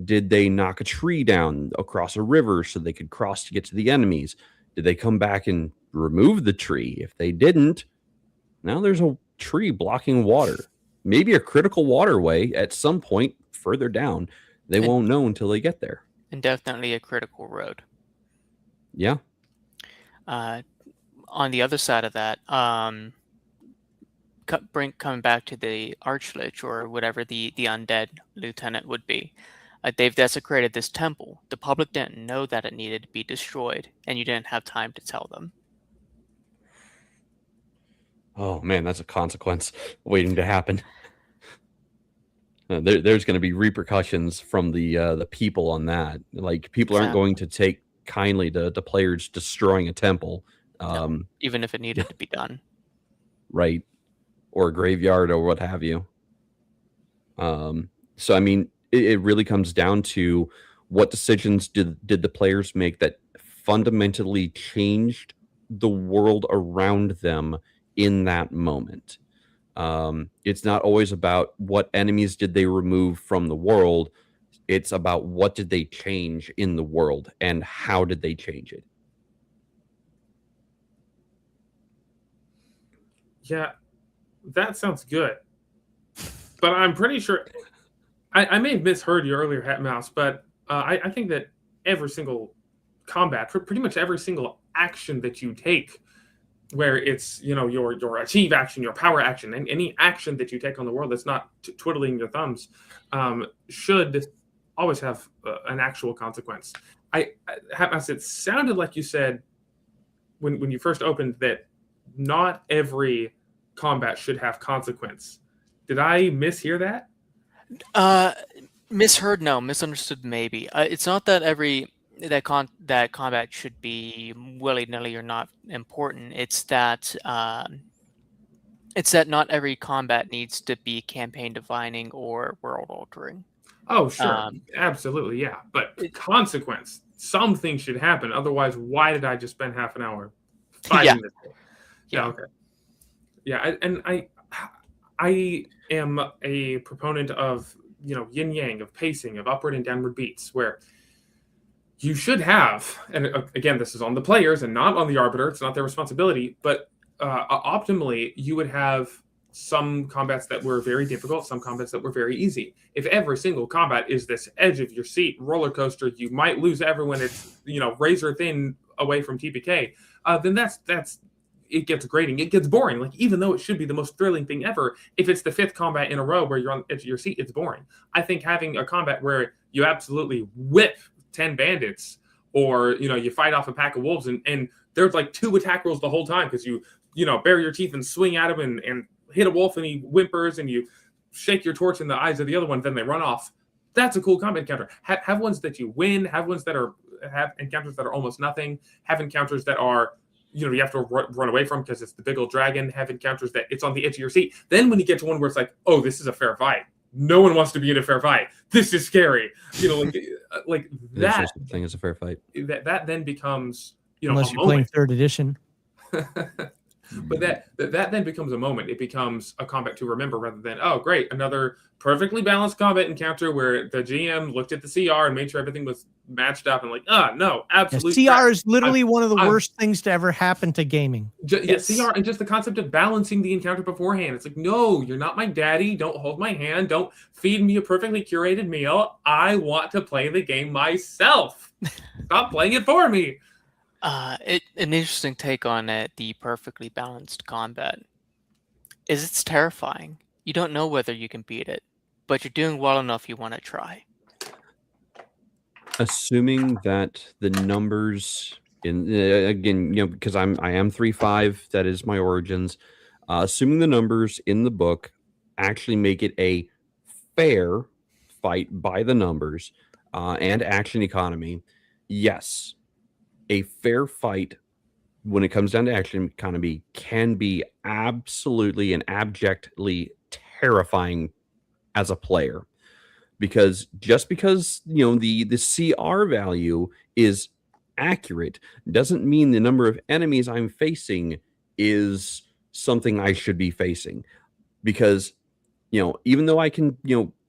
Did they knock a tree down across a river so they could cross to get to the enemies? Did they come back and remove the tree? If they didn't, now there's a tree blocking water. Maybe a critical waterway at some point further down. They won't know until they get there. And definitely a critical road. Yeah. On the other side of that, coming back to the Archlich or whatever the undead lieutenant would be, They've desecrated this temple. The public didn't know that it needed to be destroyed, and you didn't have time to tell them. Oh man, that's a consequence waiting to happen. There's going to be repercussions from the people on that. Like people aren't going to take kindly to players destroying a temple, No, even if it needed to be done, right? Or a graveyard or what have you. So I mean, it really comes down to what decisions did the players make that fundamentally changed the world around them in that moment. It's not always about what enemies did they remove from the world. It's about what did they change in the world and how did they change it. Yeah, that sounds good. But I'm pretty sure I may have misheard you earlier, Hat Mouse, but I think that every single combat, pretty much every single action that you take, where it's your achieve action, your power action, and any action that you take on the world that's not twiddling your thumbs, should always have an actual consequence. Hat Mouse, it sounded like you said when you first opened that not every combat should have consequence. Did I mishear that? Misheard, no. Misunderstood, maybe. It's not that that combat should be willy-nilly or not important. It's that not every combat needs to be campaign defining or world altering. Oh, sure, absolutely, yeah. But consequence, something should happen. Otherwise, why did I just spend half an hour fighting this thing? Yeah, okay. Yeah, and I am a proponent of yin yang, of pacing, of upward and downward beats, where you should have, and again, this is on the players and not on the arbiter. It's not their responsibility, but optimally, you would have some combats that were very difficult, some combats that were very easy. If every single combat is this edge of your seat roller coaster, you might lose everyone. It's razor thin away from TPK. Then that's it gets grating. It gets boring. Like, even though it should be the most thrilling thing ever, if it's the 5th combat in a row where you're on the edge of your seat, it's boring. I think having a combat where you absolutely whip 10 bandits, or you fight off a pack of wolves, and there's like 2 attack rolls the whole time because you bare your teeth and swing at him and hit a wolf and he whimpers, and you shake your torch in the eyes of the other one, then they run off. That's a cool combat encounter. Have ones that you win. Have ones that have encounters that are almost nothing. Have encounters that are you have to run away from because it's the big old dragon. Have encounters that it's on the edge of your seat. Then when you get to one where it's like, oh, this is a fair fight. No one wants to be in a fair fight. This is scary. Like that thing is a fair fight. That then becomes unless you're playing 3rd edition. But that then becomes a moment. It becomes a combat to remember, rather than, oh, great, another perfectly balanced combat encounter where the GM looked at the CR and made sure everything was matched up, and like, no, absolutely. Yeah, CR is literally one of the worst things to ever happen to gaming. Yes. CR, and just the concept of balancing the encounter beforehand. It's like, no, you're not my daddy. Don't hold my hand. Don't feed me a perfectly curated meal. I want to play the game myself. Stop playing it for me. An interesting take on the perfectly balanced combat is it's terrifying. You don't know whether you can beat it, but you're doing well enough you want to try. Assuming that the numbers in again, because I am 3.5, that is my origins. Assuming the numbers in the book actually make it a fair fight by the numbers and action economy, yes. A fair fight when it comes down to action economy can be absolutely and abjectly terrifying as a player, because just because the CR value is accurate doesn't mean the number of enemies I'm facing is something I should be facing, because even though I can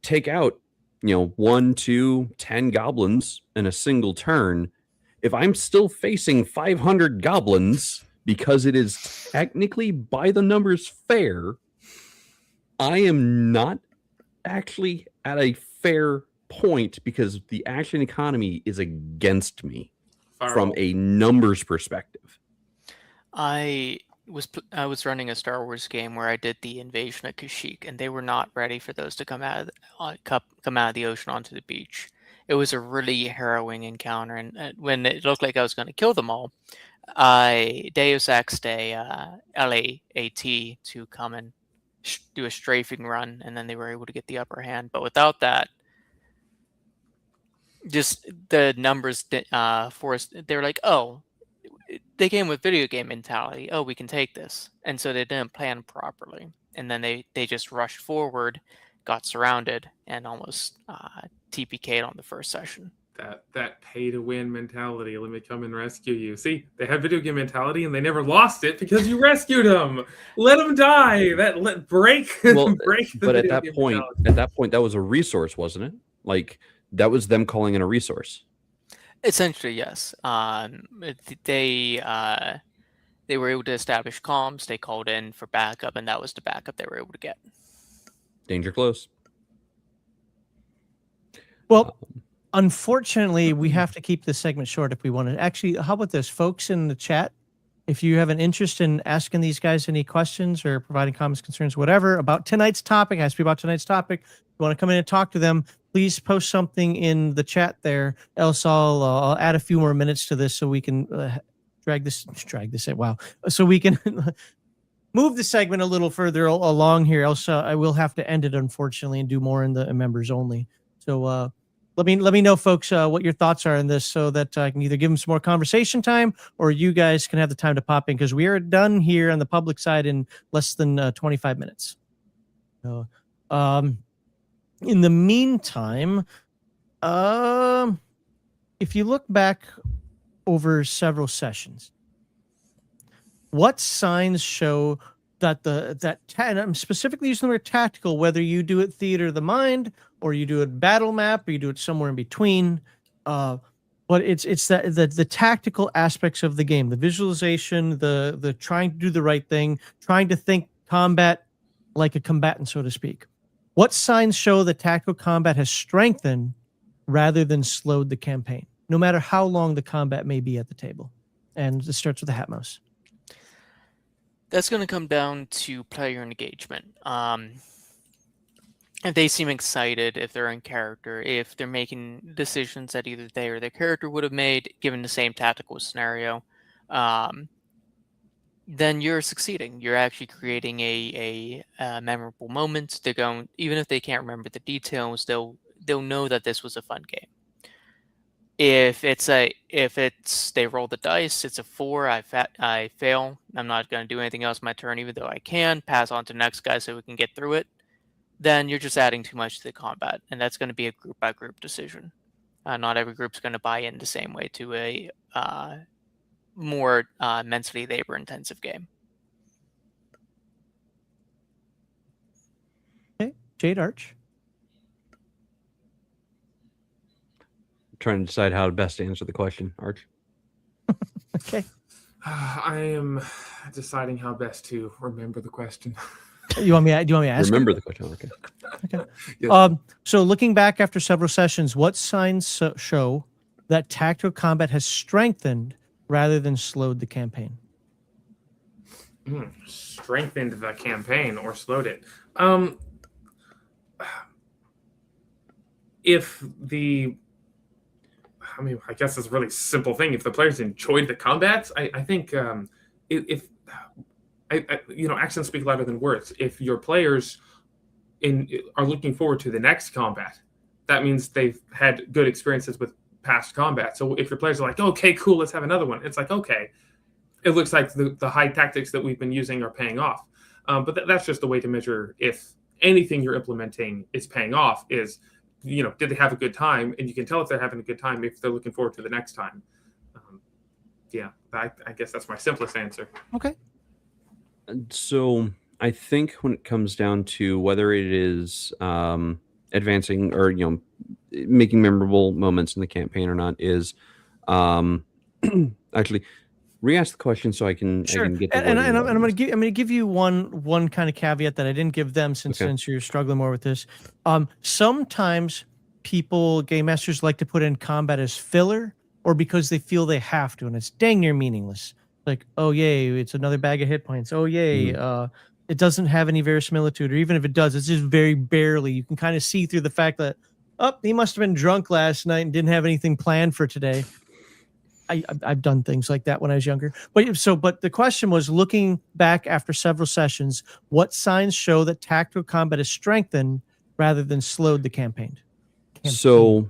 take out 1, 2, 10 goblins in a single turn, if I'm still facing 500 goblins because it is technically by the numbers fair, I am not actually at a fair point because the action economy is against me from a numbers perspective. I was running a Star Wars game where I did the invasion of Kashyyyk, and they were not ready for those to come out of the ocean onto the beach. it was a really harrowing encounter. And when it looked like I was going to kill them all, I Deus Exed a LAAT to come and do a strafing run, and then they were able to get the upper hand. But without that, just the numbers forced. They're like, oh, they came with video game mentality. Oh, we can take this, and so they didn't plan properly, and then they just rushed forward, got surrounded, and almost TPK'd on the first session. That pay to win mentality. Let me come and rescue you. See, they had video game mentality and they never lost it because you rescued them. Let them die. Break. Well, break. But at that point, that was a resource, wasn't it? Like that was them calling in a resource. Essentially, yes. They were able to establish comms. They called in for backup, and that was the backup they were able to get. Danger close. Well, unfortunately, we have to keep this segment short if we want to. Actually, how about this, folks in the chat? If you have an interest in asking these guys any questions or providing comments, concerns, whatever about tonight's topic, has to be about tonight's topic. If you want to come in and talk to them, please post something in the chat there. Else, I'll add a few more minutes to this so we can drag this in. Wow, so we can move the segment a little further along here. Else, I will have to end it, unfortunately, and do more in the members only. So. Let me know, folks, what your thoughts are on this so that I can either give them some more conversation time or you guys can have the time to pop in because we are done here on the public side in less than 25 minutes. So, in the meantime, if you look back over several sessions, what signs show that and I'm specifically using the word tactical, whether you do it theater of the mind or you do it battle map or you do it somewhere in between, but it's that the tactical aspects of the game, the visualization, the trying to do the right thing, trying to think combat like a combatant, so to speak. What signs show that tactical combat has strengthened rather than slowed the campaign, no matter how long the combat may be at the table? And it starts with the Hat Mouse. That's going to come down to player engagement. If they seem excited, if they're in character, if they're making decisions that either they or their character would have made given the same tactical scenario, then you're succeeding. You're actually creating a memorable moment. They're going, even if they can't remember the details, they'll know that this was a fun game. If they roll the dice, it's a 4, I fail. I'm not going to do anything else my turn, even though I can pass on to the next guy so we can get through it. Then you're just adding too much to the combat, and that's going to be a group by group decision. Not every group's going to buy in the same way to a more mentally labor intensive game. Okay, Jade Arch. Trying to decide how to best answer the question, Arch. Okay. I am deciding how best to remember the question. Do you want me to ask? Remember the question. Okay. Okay. Yes. So looking back after several sessions, what signs show that tactical combat has strengthened rather than slowed the campaign? Strengthened the campaign or slowed it. I guess it's a really simple thing. If the players enjoyed the combats, I think actions speak louder than words. If your players are looking forward to the next combat, that means they've had good experiences with past combat. So if your players are like, okay, cool, let's have another one, it's like, okay, it looks like the high tactics that we've been using are paying off. But that's just the way to measure if anything you're implementing is paying off is, did they have a good time? And you can tell if they're having a good time if they're looking forward to the next time. I guess that's my simplest answer. Okay. So I think when it comes down to whether it is advancing or making memorable moments in the campaign or not is actually re-ask the question so I can get the and I'm gonna give you one kind of caveat that I didn't give them since you're struggling more with this. Sometimes game masters like to put in combat as filler or because they feel they have to, and it's dang near meaningless. Like, oh yay, it's another bag of hit points. Oh yay, it doesn't have any verisimilitude, or even if it does, it's just very barely. You can kind of see through the fact that Oh, he must have been drunk last night and didn't have anything planned for today. I've done things like that when I was younger. But the question was, looking back after several sessions, what signs show that tactical combat is strengthened rather than slowed the campaign? So,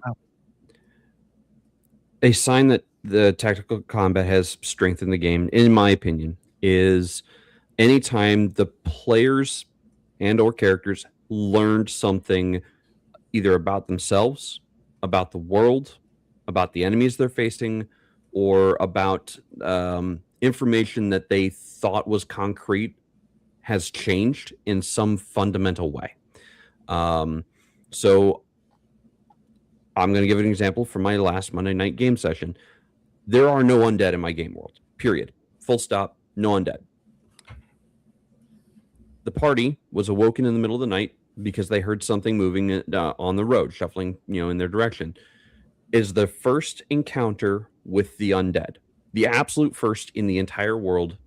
a sign that the tactical combat has strengthened the game, in my opinion, is anytime the players and or characters learned something either about themselves, about the world, about the enemies they're facing, or about information that they thought was concrete has changed in some fundamental way. So I'm going to give an example from my last Monday night game session. There are no undead in my game world, period. Full stop, no undead. The party was awoken in the middle of the night because they heard something moving on the road, shuffling, in their direction. Is the first encounter with the undead, the absolute first in the entire world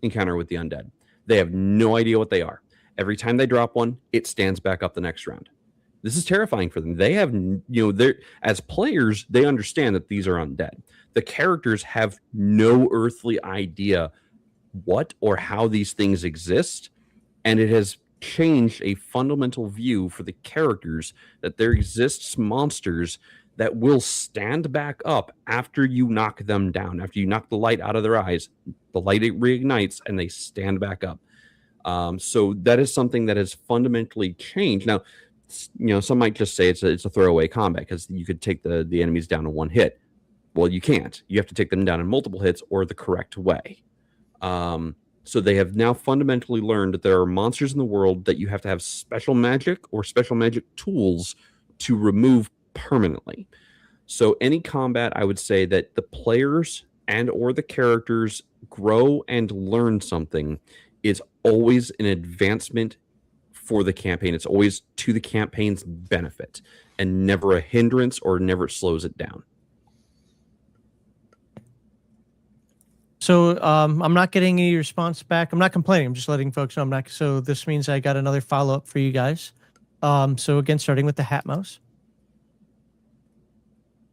encounter with the undead. They have no idea what they are. Every time they drop one, it stands back up the next round. This is terrifying for them. They have, they're, as players, they understand that these are undead. The characters have no earthly idea what or how these things exist, and it has changed a fundamental view for the characters that there exists monsters that will stand back up after you knock them down. After you knock the light out of their eyes, the light reignites and they stand back up. So that is something that has fundamentally changed. Now, some might just say it's a throwaway combat because you could take the enemies down in one hit. Well, you can't. You have to take them down in multiple hits or the correct way. So they have now fundamentally learned that there are monsters in the world that you have to have special magic or special magic tools to remove permanently. So any combat, I would say that the players and or the characters grow and learn something is always an advancement for the campaign. It's always to the campaign's benefit and never a hindrance or never slows it down. So I'm not getting any response back. I'm not complaining. I'm just letting folks know I'm not. So this means I got another follow-up for you guys. So again, starting with the Hat Mouse.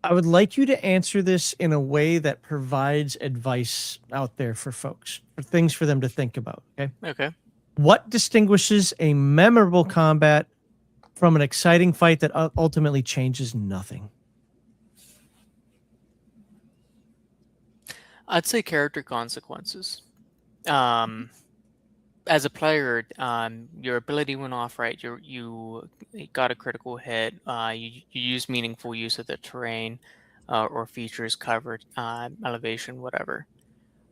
I would like you to answer this in a way that provides advice out there for folks, for things for them to think about. Okay. Okay. What distinguishes a memorable combat from an exciting fight that ultimately changes nothing? I'd say character consequences. As a player, your ability went off, right? You got a critical hit. You use meaningful use of the terrain or features covered, elevation, whatever.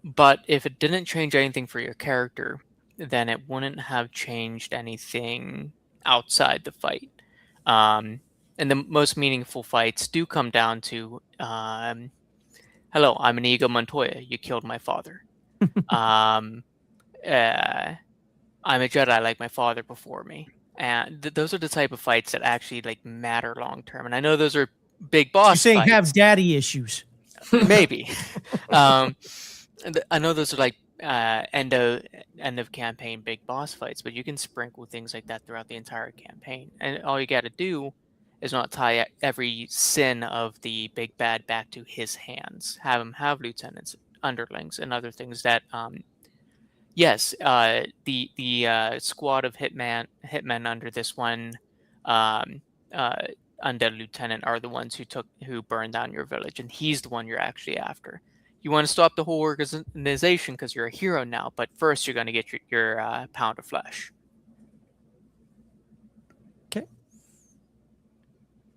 But if it didn't change anything for your character, then it wouldn't have changed anything outside the fight. And the most meaningful fights do come down to, hello, I'm Inigo Montoya. You killed my father. I'm a Jedi like my father before me. And those are the type of fights that actually matter long term. And I know those are big boss You're saying fights. have daddy issues. Maybe. I know those are end of campaign big boss fights, but you can sprinkle things like that throughout the entire campaign. And all you got to do is not tie every sin of the big bad back to his hands. Have him have lieutenants, underlings, and other things that yes, the squad of hitmen under this one undead lieutenant are the ones who burned down your village, and he's the one you're actually after. You want to stop the whole organization because you're a hero now, but first you're going to get your pound of flesh. Okay.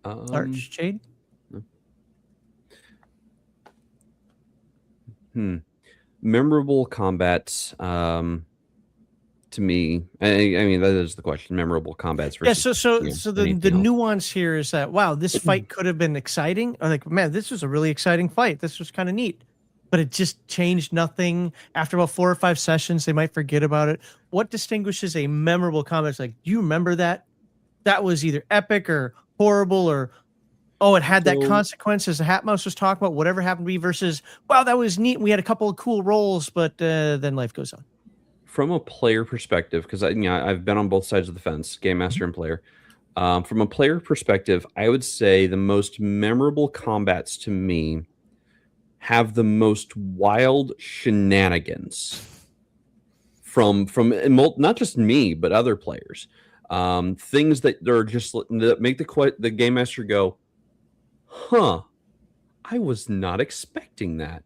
Arch Jade. Memorable combats. To me, I mean that is the question. Memorable combats. Versus, So the nuance here is that wow, this fight could have been exciting. Or man, this was a really exciting fight. This was kind of neat, but it just changed nothing. After about 4 or 5 sessions, they might forget about it. What distinguishes a memorable combat? It's do you remember that? That was either epic or horrible or oh, it had that consequence as the Hat Mouse was talking about. Whatever happened to me versus wow, that was neat. We had a couple of cool rolls, but then life goes on. From a player perspective, because I've been on both sides of the fence, game master and player. From a player perspective, I would say the most memorable combats to me have the most wild shenanigans from not just me but other players. Things that are just that make the game master go, "Huh, I was not expecting that."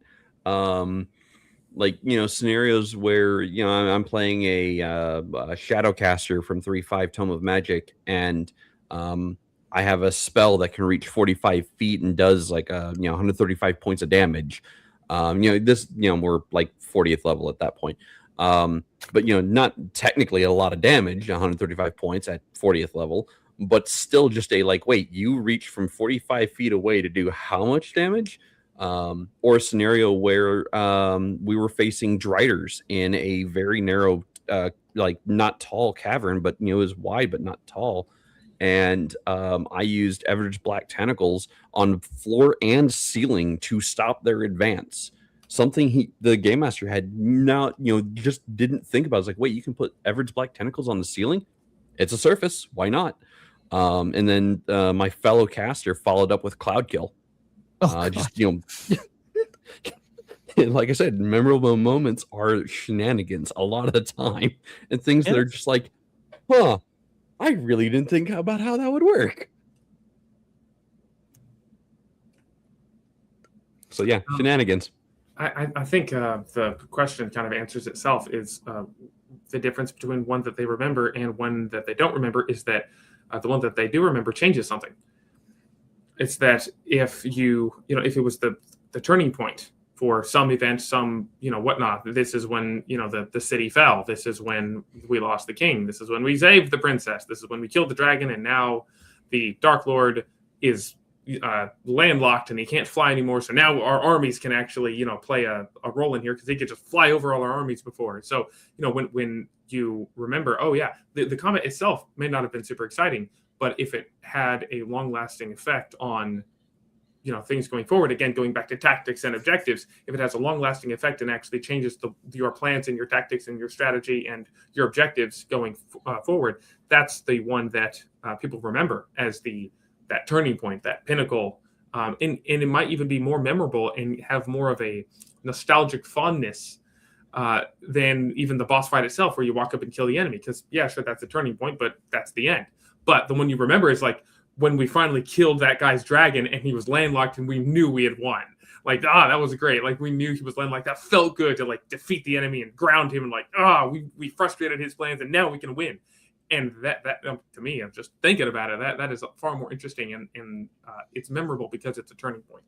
Like, scenarios where I'm playing a Shadowcaster from 3.5 Tome of Magic, and I have a spell that can reach 45 feet and does like 135 points of damage. We're like 40th level at that point. But not technically a lot of damage, 135 points at 40th level, but still just a like, wait, you reach from 45 feet away to do how much damage? Or a scenario where we were facing Driders in a very narrow, like not tall cavern, but it was wide but not tall. And I used Average Black Tentacles on floor and ceiling to stop their advance. Something the game master had not, just didn't think about. It's like, wait, you can put Average Black Tentacles on the ceiling? It's a surface. Why not? And then my fellow caster followed up with Cloud Kill. Just like I said, memorable moments are shenanigans a lot of the time, and things that are just like, huh, I really didn't think about how that would work. So yeah, shenanigans. I think the question kind of answers itself. Is the difference between one that they remember and one that they don't remember is that the one that they do remember changes something. It's that if if it was the turning point for some event, some whatnot, this is when the city fell. This is when we lost the king. This is when we saved the princess. This is when we killed the dragon, and now the Dark Lord is landlocked and he can't fly anymore. So now our armies can actually play a role in here, because he could just fly over all our armies before. So when you remember, oh yeah, the combat itself may not have been super exciting, but if it had a long-lasting effect on things going forward, again, going back to tactics and objectives, if it has a long-lasting effect and actually changes your plans and your tactics and your strategy and your objectives going forward, that's the one that people remember as that turning point, that pinnacle, and it might even be more memorable and have more of a nostalgic fondness than even the boss fight itself, where you walk up and kill the enemy. Because yeah, sure, that's a turning point, but that's the end. But the one you remember is like when we finally killed that guy's dragon and he was landlocked and we knew we had won. Like, that was great. Like, we knew he was landlocked. That felt good to like defeat the enemy and ground him, and like, we frustrated his plans and now we can win. And that to me, I'm just thinking about it, that is far more interesting, and it's memorable because it's a turning point.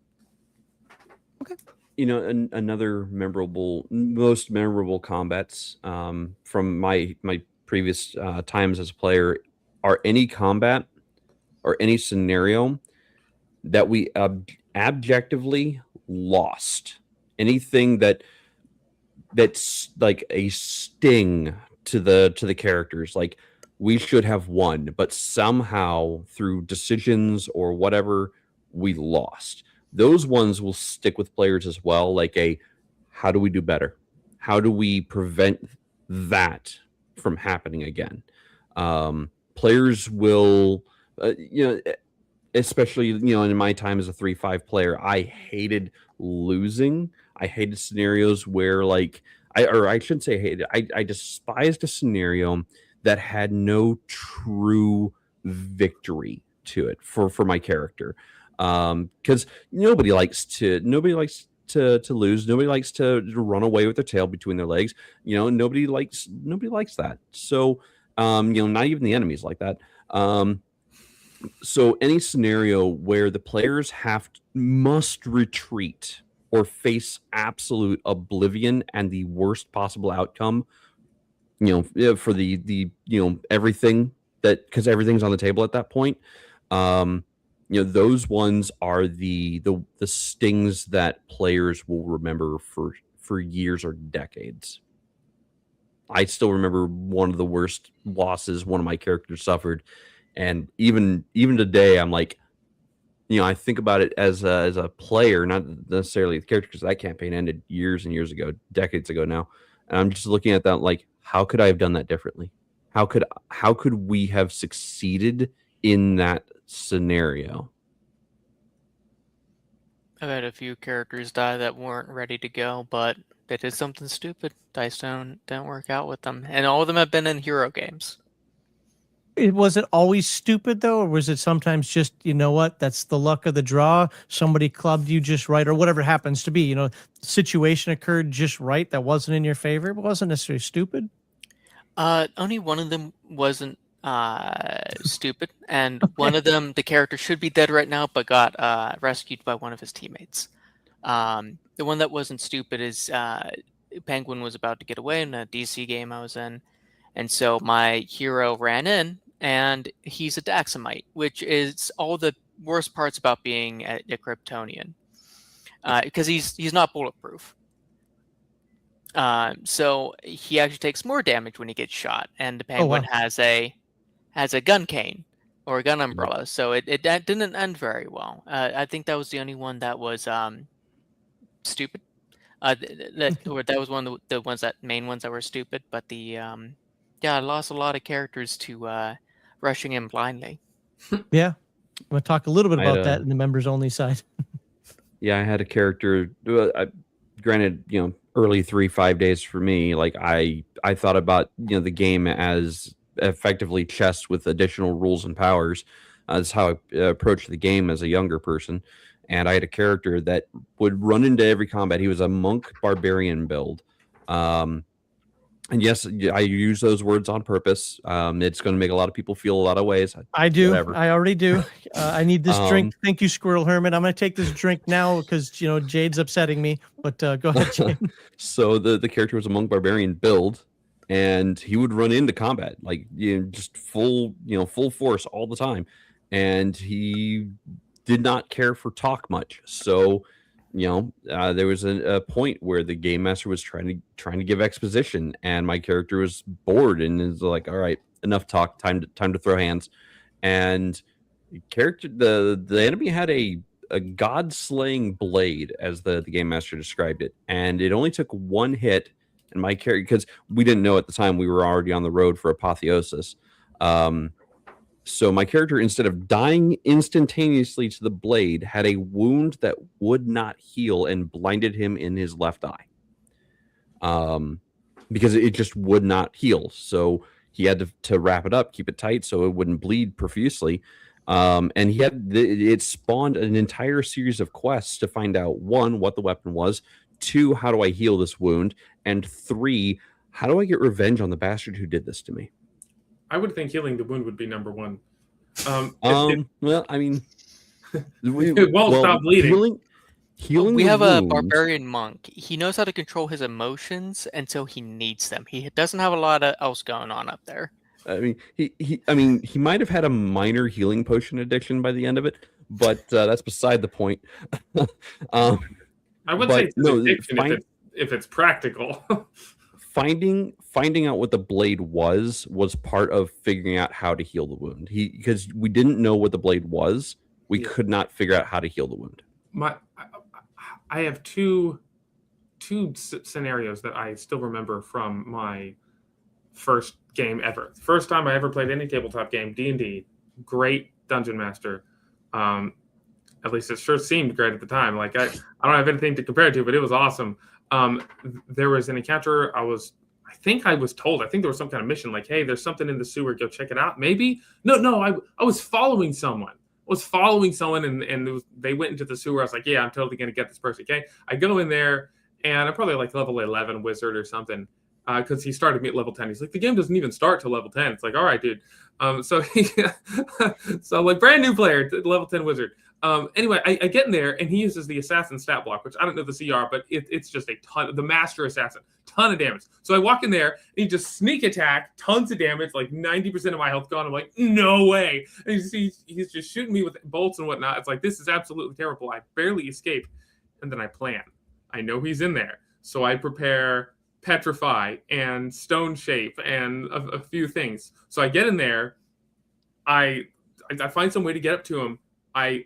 Okay. Another most memorable combats from my previous times as a player are any combat or any scenario that we abjectively lost. Anything that's like a sting to the characters, like we should have won, but somehow through decisions or whatever, we lost. Those ones will stick with players as well. Like how do we do better? How do we prevent that from happening again? Players will, especially, in my time as a 3-5 player, I hated losing. I hated scenarios where I shouldn't say hated. I despised a scenario that had no true victory to it for my character. Because nobody likes to lose. Nobody likes to run away with their tail between their legs. Nobody likes that. So, not even the enemies like that. So any scenario where the players must retreat or face absolute oblivion and the worst possible outcome, for the everything because everything's on the table at that point. Those ones are the stings that players will remember for years or decades. I still remember one of the worst losses one of my characters suffered, and even today, I'm like, I think about it as a player, not necessarily the character, because that campaign ended years and years ago, decades ago now, and I'm just looking at that like, how could I have done that differently? How could we have succeeded in that scenario. I've had a few characters die that weren't ready to go, but they did something stupid. Dice don't work out with them, and all of them have been in hero games. Was it always stupid though, or was it sometimes just, you know what, that's the luck of the draw? Somebody clubbed you just right, or whatever happens to be. You know, situation occurred just right that wasn't in your favor, but wasn't necessarily stupid. Only one of them wasn't stupid, and one of them, the character should be dead right now, but got rescued by one of his teammates. The one that wasn't stupid is Penguin was about to get away in a DC game I was in, and so my hero ran in, and he's a Daxamite, which is all the worst parts about being a Kryptonian, because he's not bulletproof. So he actually takes more damage when he gets shot, and the Penguin has a gun cane or a gun umbrella, so it that didn't end very well. I think that was the only one that was stupid. That was one of the main ones that were stupid. But I lost a lot of characters to rushing in blindly. Yeah, I'm gonna talk a little bit about I'd, that in the members only side. Yeah, I had a character. Granted, early 3-5 days for me. Like I thought about the game as effectively chess with additional rules and powers. That's how I approached the game as a younger person. And I had a character that would run into every combat. He was a monk barbarian build. And yes, I use those words on purpose. It's going to make a lot of people feel a lot of ways. I do. Whatever. I already do. I need this drink. Thank you, Squirrel Hermit. I'm going to take this drink now because Jade's upsetting me. But go ahead, Jade. So the character was a monk barbarian build, and he would run into combat like just full force all the time, and he did not care for talk much. So there was a point where the game master was trying to give exposition, and my character was bored and is like, all right, enough talk, time to throw hands. And the enemy had a god slaying blade, as the game master described it, and it only took one hit, and my character, because we didn't know at the time, we were already on the road for apotheosis. So my character, instead of dying instantaneously to the blade, had a wound that would not heal and blinded him in his left eye. Because it just would not heal. So he had to wrap it up, keep it tight so it wouldn't bleed profusely. And it spawned an entire series of quests to find out, 1, what the weapon was, 2, how do I heal this wound, and 3, how do I get revenge on the bastard who did this to me? I would think healing the wound would be number one. Well, I mean, it won't stop bleeding. Healing we have wounds. A barbarian monk. He knows how to control his emotions until he needs them. He doesn't have a lot else going on up there. I mean, he might have had a minor healing potion addiction by the end of it, but that's beside the point. I would say it's addiction if it's practical. Finding out what the blade was part of figuring out how to heal the wound. Because we didn't know what the blade was, we could not figure out how to heal the wound. I have two scenarios that I still remember from my first game ever. First time I ever played any tabletop game, D&D. Great dungeon master. At least it sure seemed great at the time. Like I don't have anything to compare it to, but it was awesome. There was an encounter. I think I was told. I think there was some kind of mission. Like, hey, there's something in the sewer. Go check it out. Maybe. No. I was following someone. And they went into the sewer. I was like, yeah, I'm totally gonna get this person. Okay, I go in there, and I'm probably like level 11 wizard or something. Because he started me at level 10. He's like, the game doesn't even start till level 10. It's like, all right, dude. So like brand new player, level 10 wizard. Anyway, I get in there, and he uses the assassin stat block, which I don't know the CR, but it's just a ton. The master assassin, ton of damage. So I walk in there, and he just sneak attack, tons of damage, like 90% of my health gone. I'm like, no way. And he's just shooting me with bolts and whatnot. It's like, this is absolutely terrible. I barely escape. And then I plan. I know he's in there. So I prepare Petrify and Stone Shape and a few things. So I get in there. I find some way to get up to him. I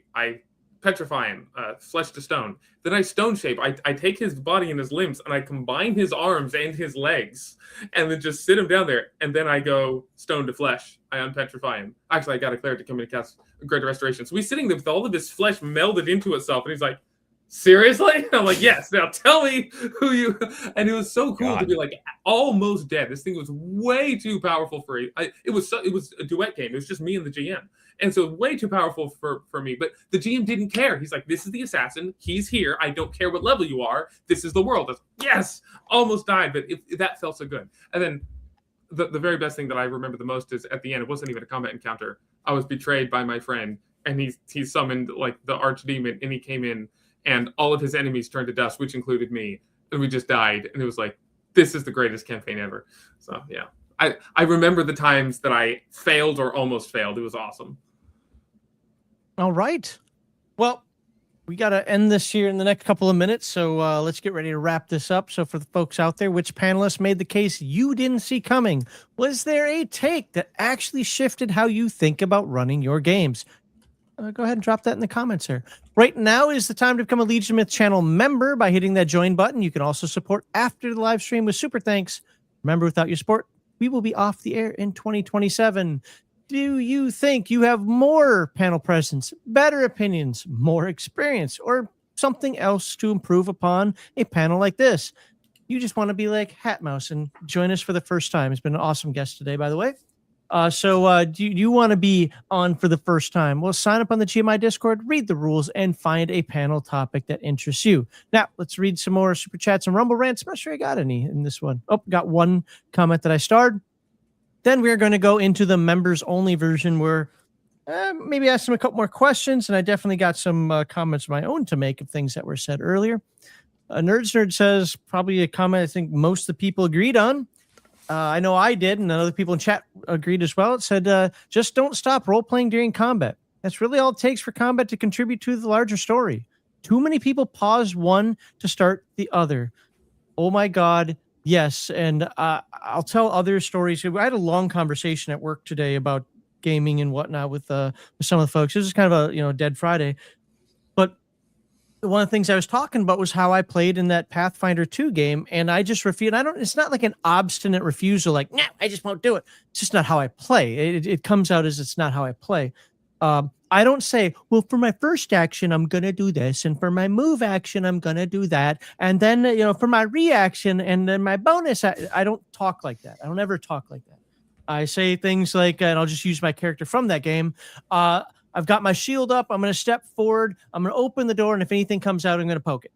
petrify him, flesh to stone. Then I stone shape. I take his body and his limbs, and I combine his arms and his legs, and then just sit him down there. And then I go stone to flesh. I unpetrify him. Actually, I got a cleric to come in and cast Greater Restoration. So he's sitting there with all of his flesh melded into itself, and he's like, seriously? I'm like, yes. Now tell me who you. And it was so cool to be like almost dead. This thing was way too powerful for it. It was a duet game. It was just me and the GM, and so way too powerful for me. But the GM didn't care. He's like, this is the assassin. He's here. I don't care what level you are. This is the world. Was, yes, almost died, but that felt so good. And then the very best thing that I remember the most is at the end. It wasn't even a combat encounter. I was betrayed by my friend, and he summoned like the archdemon, and he came in. And all of his enemies turned to dust, which included me. And we just died. And it was like, this is the greatest campaign ever. So, yeah. I remember the times that I failed or almost failed. It was awesome. All right. Well, we got to end this here in the next couple of minutes. So let's get ready to wrap this up. So for the folks out there, which panelist made the case you didn't see coming? Was there a take that actually shifted how you think about running your games? Go ahead and drop that in the comments here. Right now is the time to become a Legion Myth channel member by hitting that join button. You can also support after the live stream with super thanks. Remember, without your support, we will be off the air in 2027. Do you think you have more panel presence, better opinions, more experience, or something else to improve upon a panel like this? You just want to be like Hatmouse and join us for the first time. He's been an awesome guest today, by the way. So do you want to be on for the first time? Well, sign up on the GMI Discord, read the rules, and find a panel topic that interests you. Now, let's read some more super chats and Rumble rants. I'm not sure I got any in this one. Oh, got one comment that I starred. Then we're going to go into the members-only version where maybe ask them a couple more questions, and I definitely got some comments of my own to make of things that were said earlier. Nerd says probably a comment I think most of the people agreed on. I know I did, and other people in chat agreed as well. It said, just don't stop role-playing during combat. That's really all it takes for combat to contribute to the larger story. Too many people pause one to start the other. Oh my God, yes. And I'll tell other stories. I had a long conversation at work today about gaming and whatnot with some of the folks. This is kind of a Dead Friday. But one of the things I was talking about was how I played in that Pathfinder 2 game, and I just refused. It's not like an obstinate refusal, like, no, I just won't do it. It's just not how I play. It comes out as it's not how I play. I don't say, well, for my first action, I'm going to do this, and for my move action, I'm going to do that, and then, for my reaction, and then my bonus, I don't talk like that. I don't ever talk like that. I say things like, and I'll just use my character from that game, I've got my shield up. I'm going to step forward. I'm going to open the door. And if anything comes out, I'm going to poke it.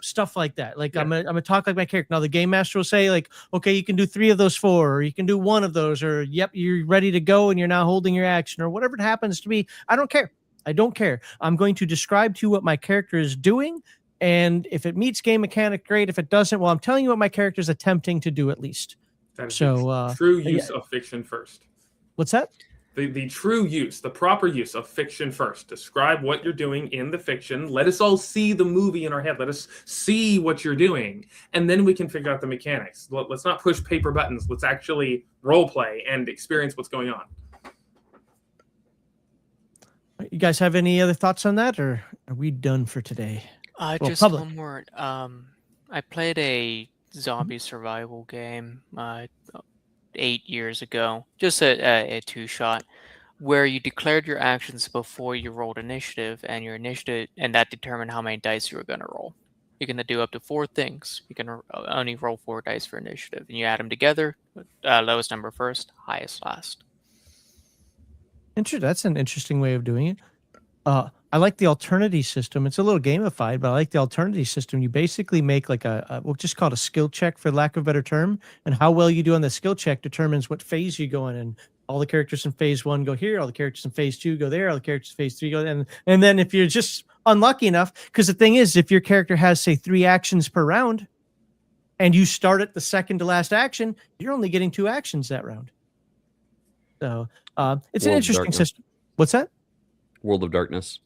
Stuff like that. Like, yeah. I'm going to talk like my character. Now, the game master will say, like, okay, you can do 3 of those 4, or you can do 1 of those, or, yep, you're ready to go and you're now holding your action, or whatever it happens to be. I don't care. I don't care. I'm going to describe to you what my character is doing. And if it meets game mechanic, great. If it doesn't, well, I'm telling you what my character is attempting to do at least. That is true use of fiction first. What's that? The true use, the proper use of fiction first. Describe what you're doing in the fiction. Let us all see the movie in our head. Let us see what you're doing. And then we can figure out the mechanics. Let's not push paper buttons. Let's actually role play and experience what's going on. You guys have any other thoughts on that, or are we done for today? Just public. one more. I played a zombie survival game 8 years ago, just a 2-shot, where you declared your actions before you rolled initiative, and your initiative, and that determined how many dice you were going to roll. You can do up to 4 things. You can only roll 4 dice for initiative, and you add them together. Lowest number first, highest last. That's an interesting way of doing it. I like the alternative system. It's a little gamified, but I like the alternative system. You basically make like we'll just call it a skill check, for lack of a better term. And how well you do on the skill check determines what phase you go in. And all the characters in phase 1 go here. All the characters in phase 2 go there. All the characters in phase 3 go there. And then if you're just unlucky enough, because the thing is, if your character has, say, 3 actions per round, and you start at the second to last action, you're only getting 2 actions that round. So it's an interesting system. What's that? World of Darkness.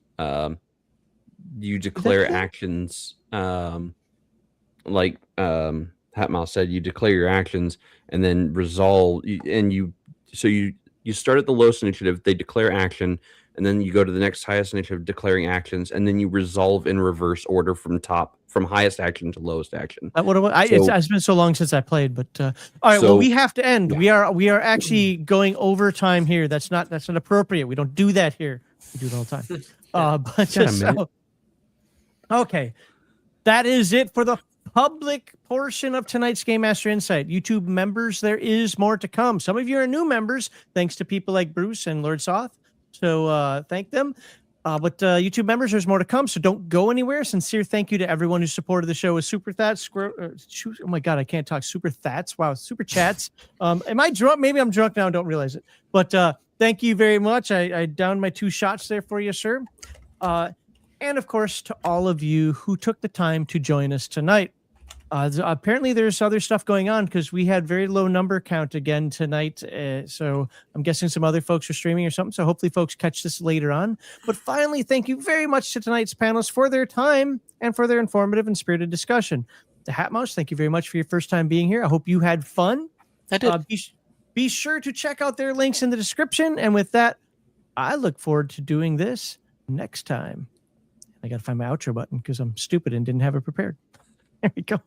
You declare actions, like Hatmouse said. You declare your actions and then resolve. You start at the lowest initiative. They declare action. and then you go to the next highest initiative, declaring actions, and then you resolve in reverse order from highest action to lowest action. It's been so long since I played, but all right. Well, we have to end. Yeah. We are actually going overtime here. That's not appropriate. We don't do that here. We do it all the time. But just so, okay, that is it for the public portion of tonight's Game Master Insight. YouTube members, there is more to come. Some of you are new members, thanks to people like Bruce and Lord Soth. So thank them. But YouTube members, there's more to come, so don't go anywhere. Sincere thank you to everyone who supported the show with super thats. Oh my God, I can't talk. Super thats. Wow, super chats. Am I drunk? Maybe I'm drunk now and don't realize it. But thank you very much. I downed my 2 shots there for you, sir. And of course, to all of you who took the time to join us tonight. Apparently there's other stuff going on because we had very low number count again tonight. So I'm guessing some other folks are streaming or something. So hopefully folks catch this later on. But finally, thank you very much to tonight's panelists for their time and for their informative and spirited discussion. The Hat Mouse, thank you very much for your first time being here. I hope you had fun. I did. Be sure to check out their links in the description. And with that, I look forward to doing this next time. I got to find my outro button because I'm stupid and didn't have it prepared. There we go.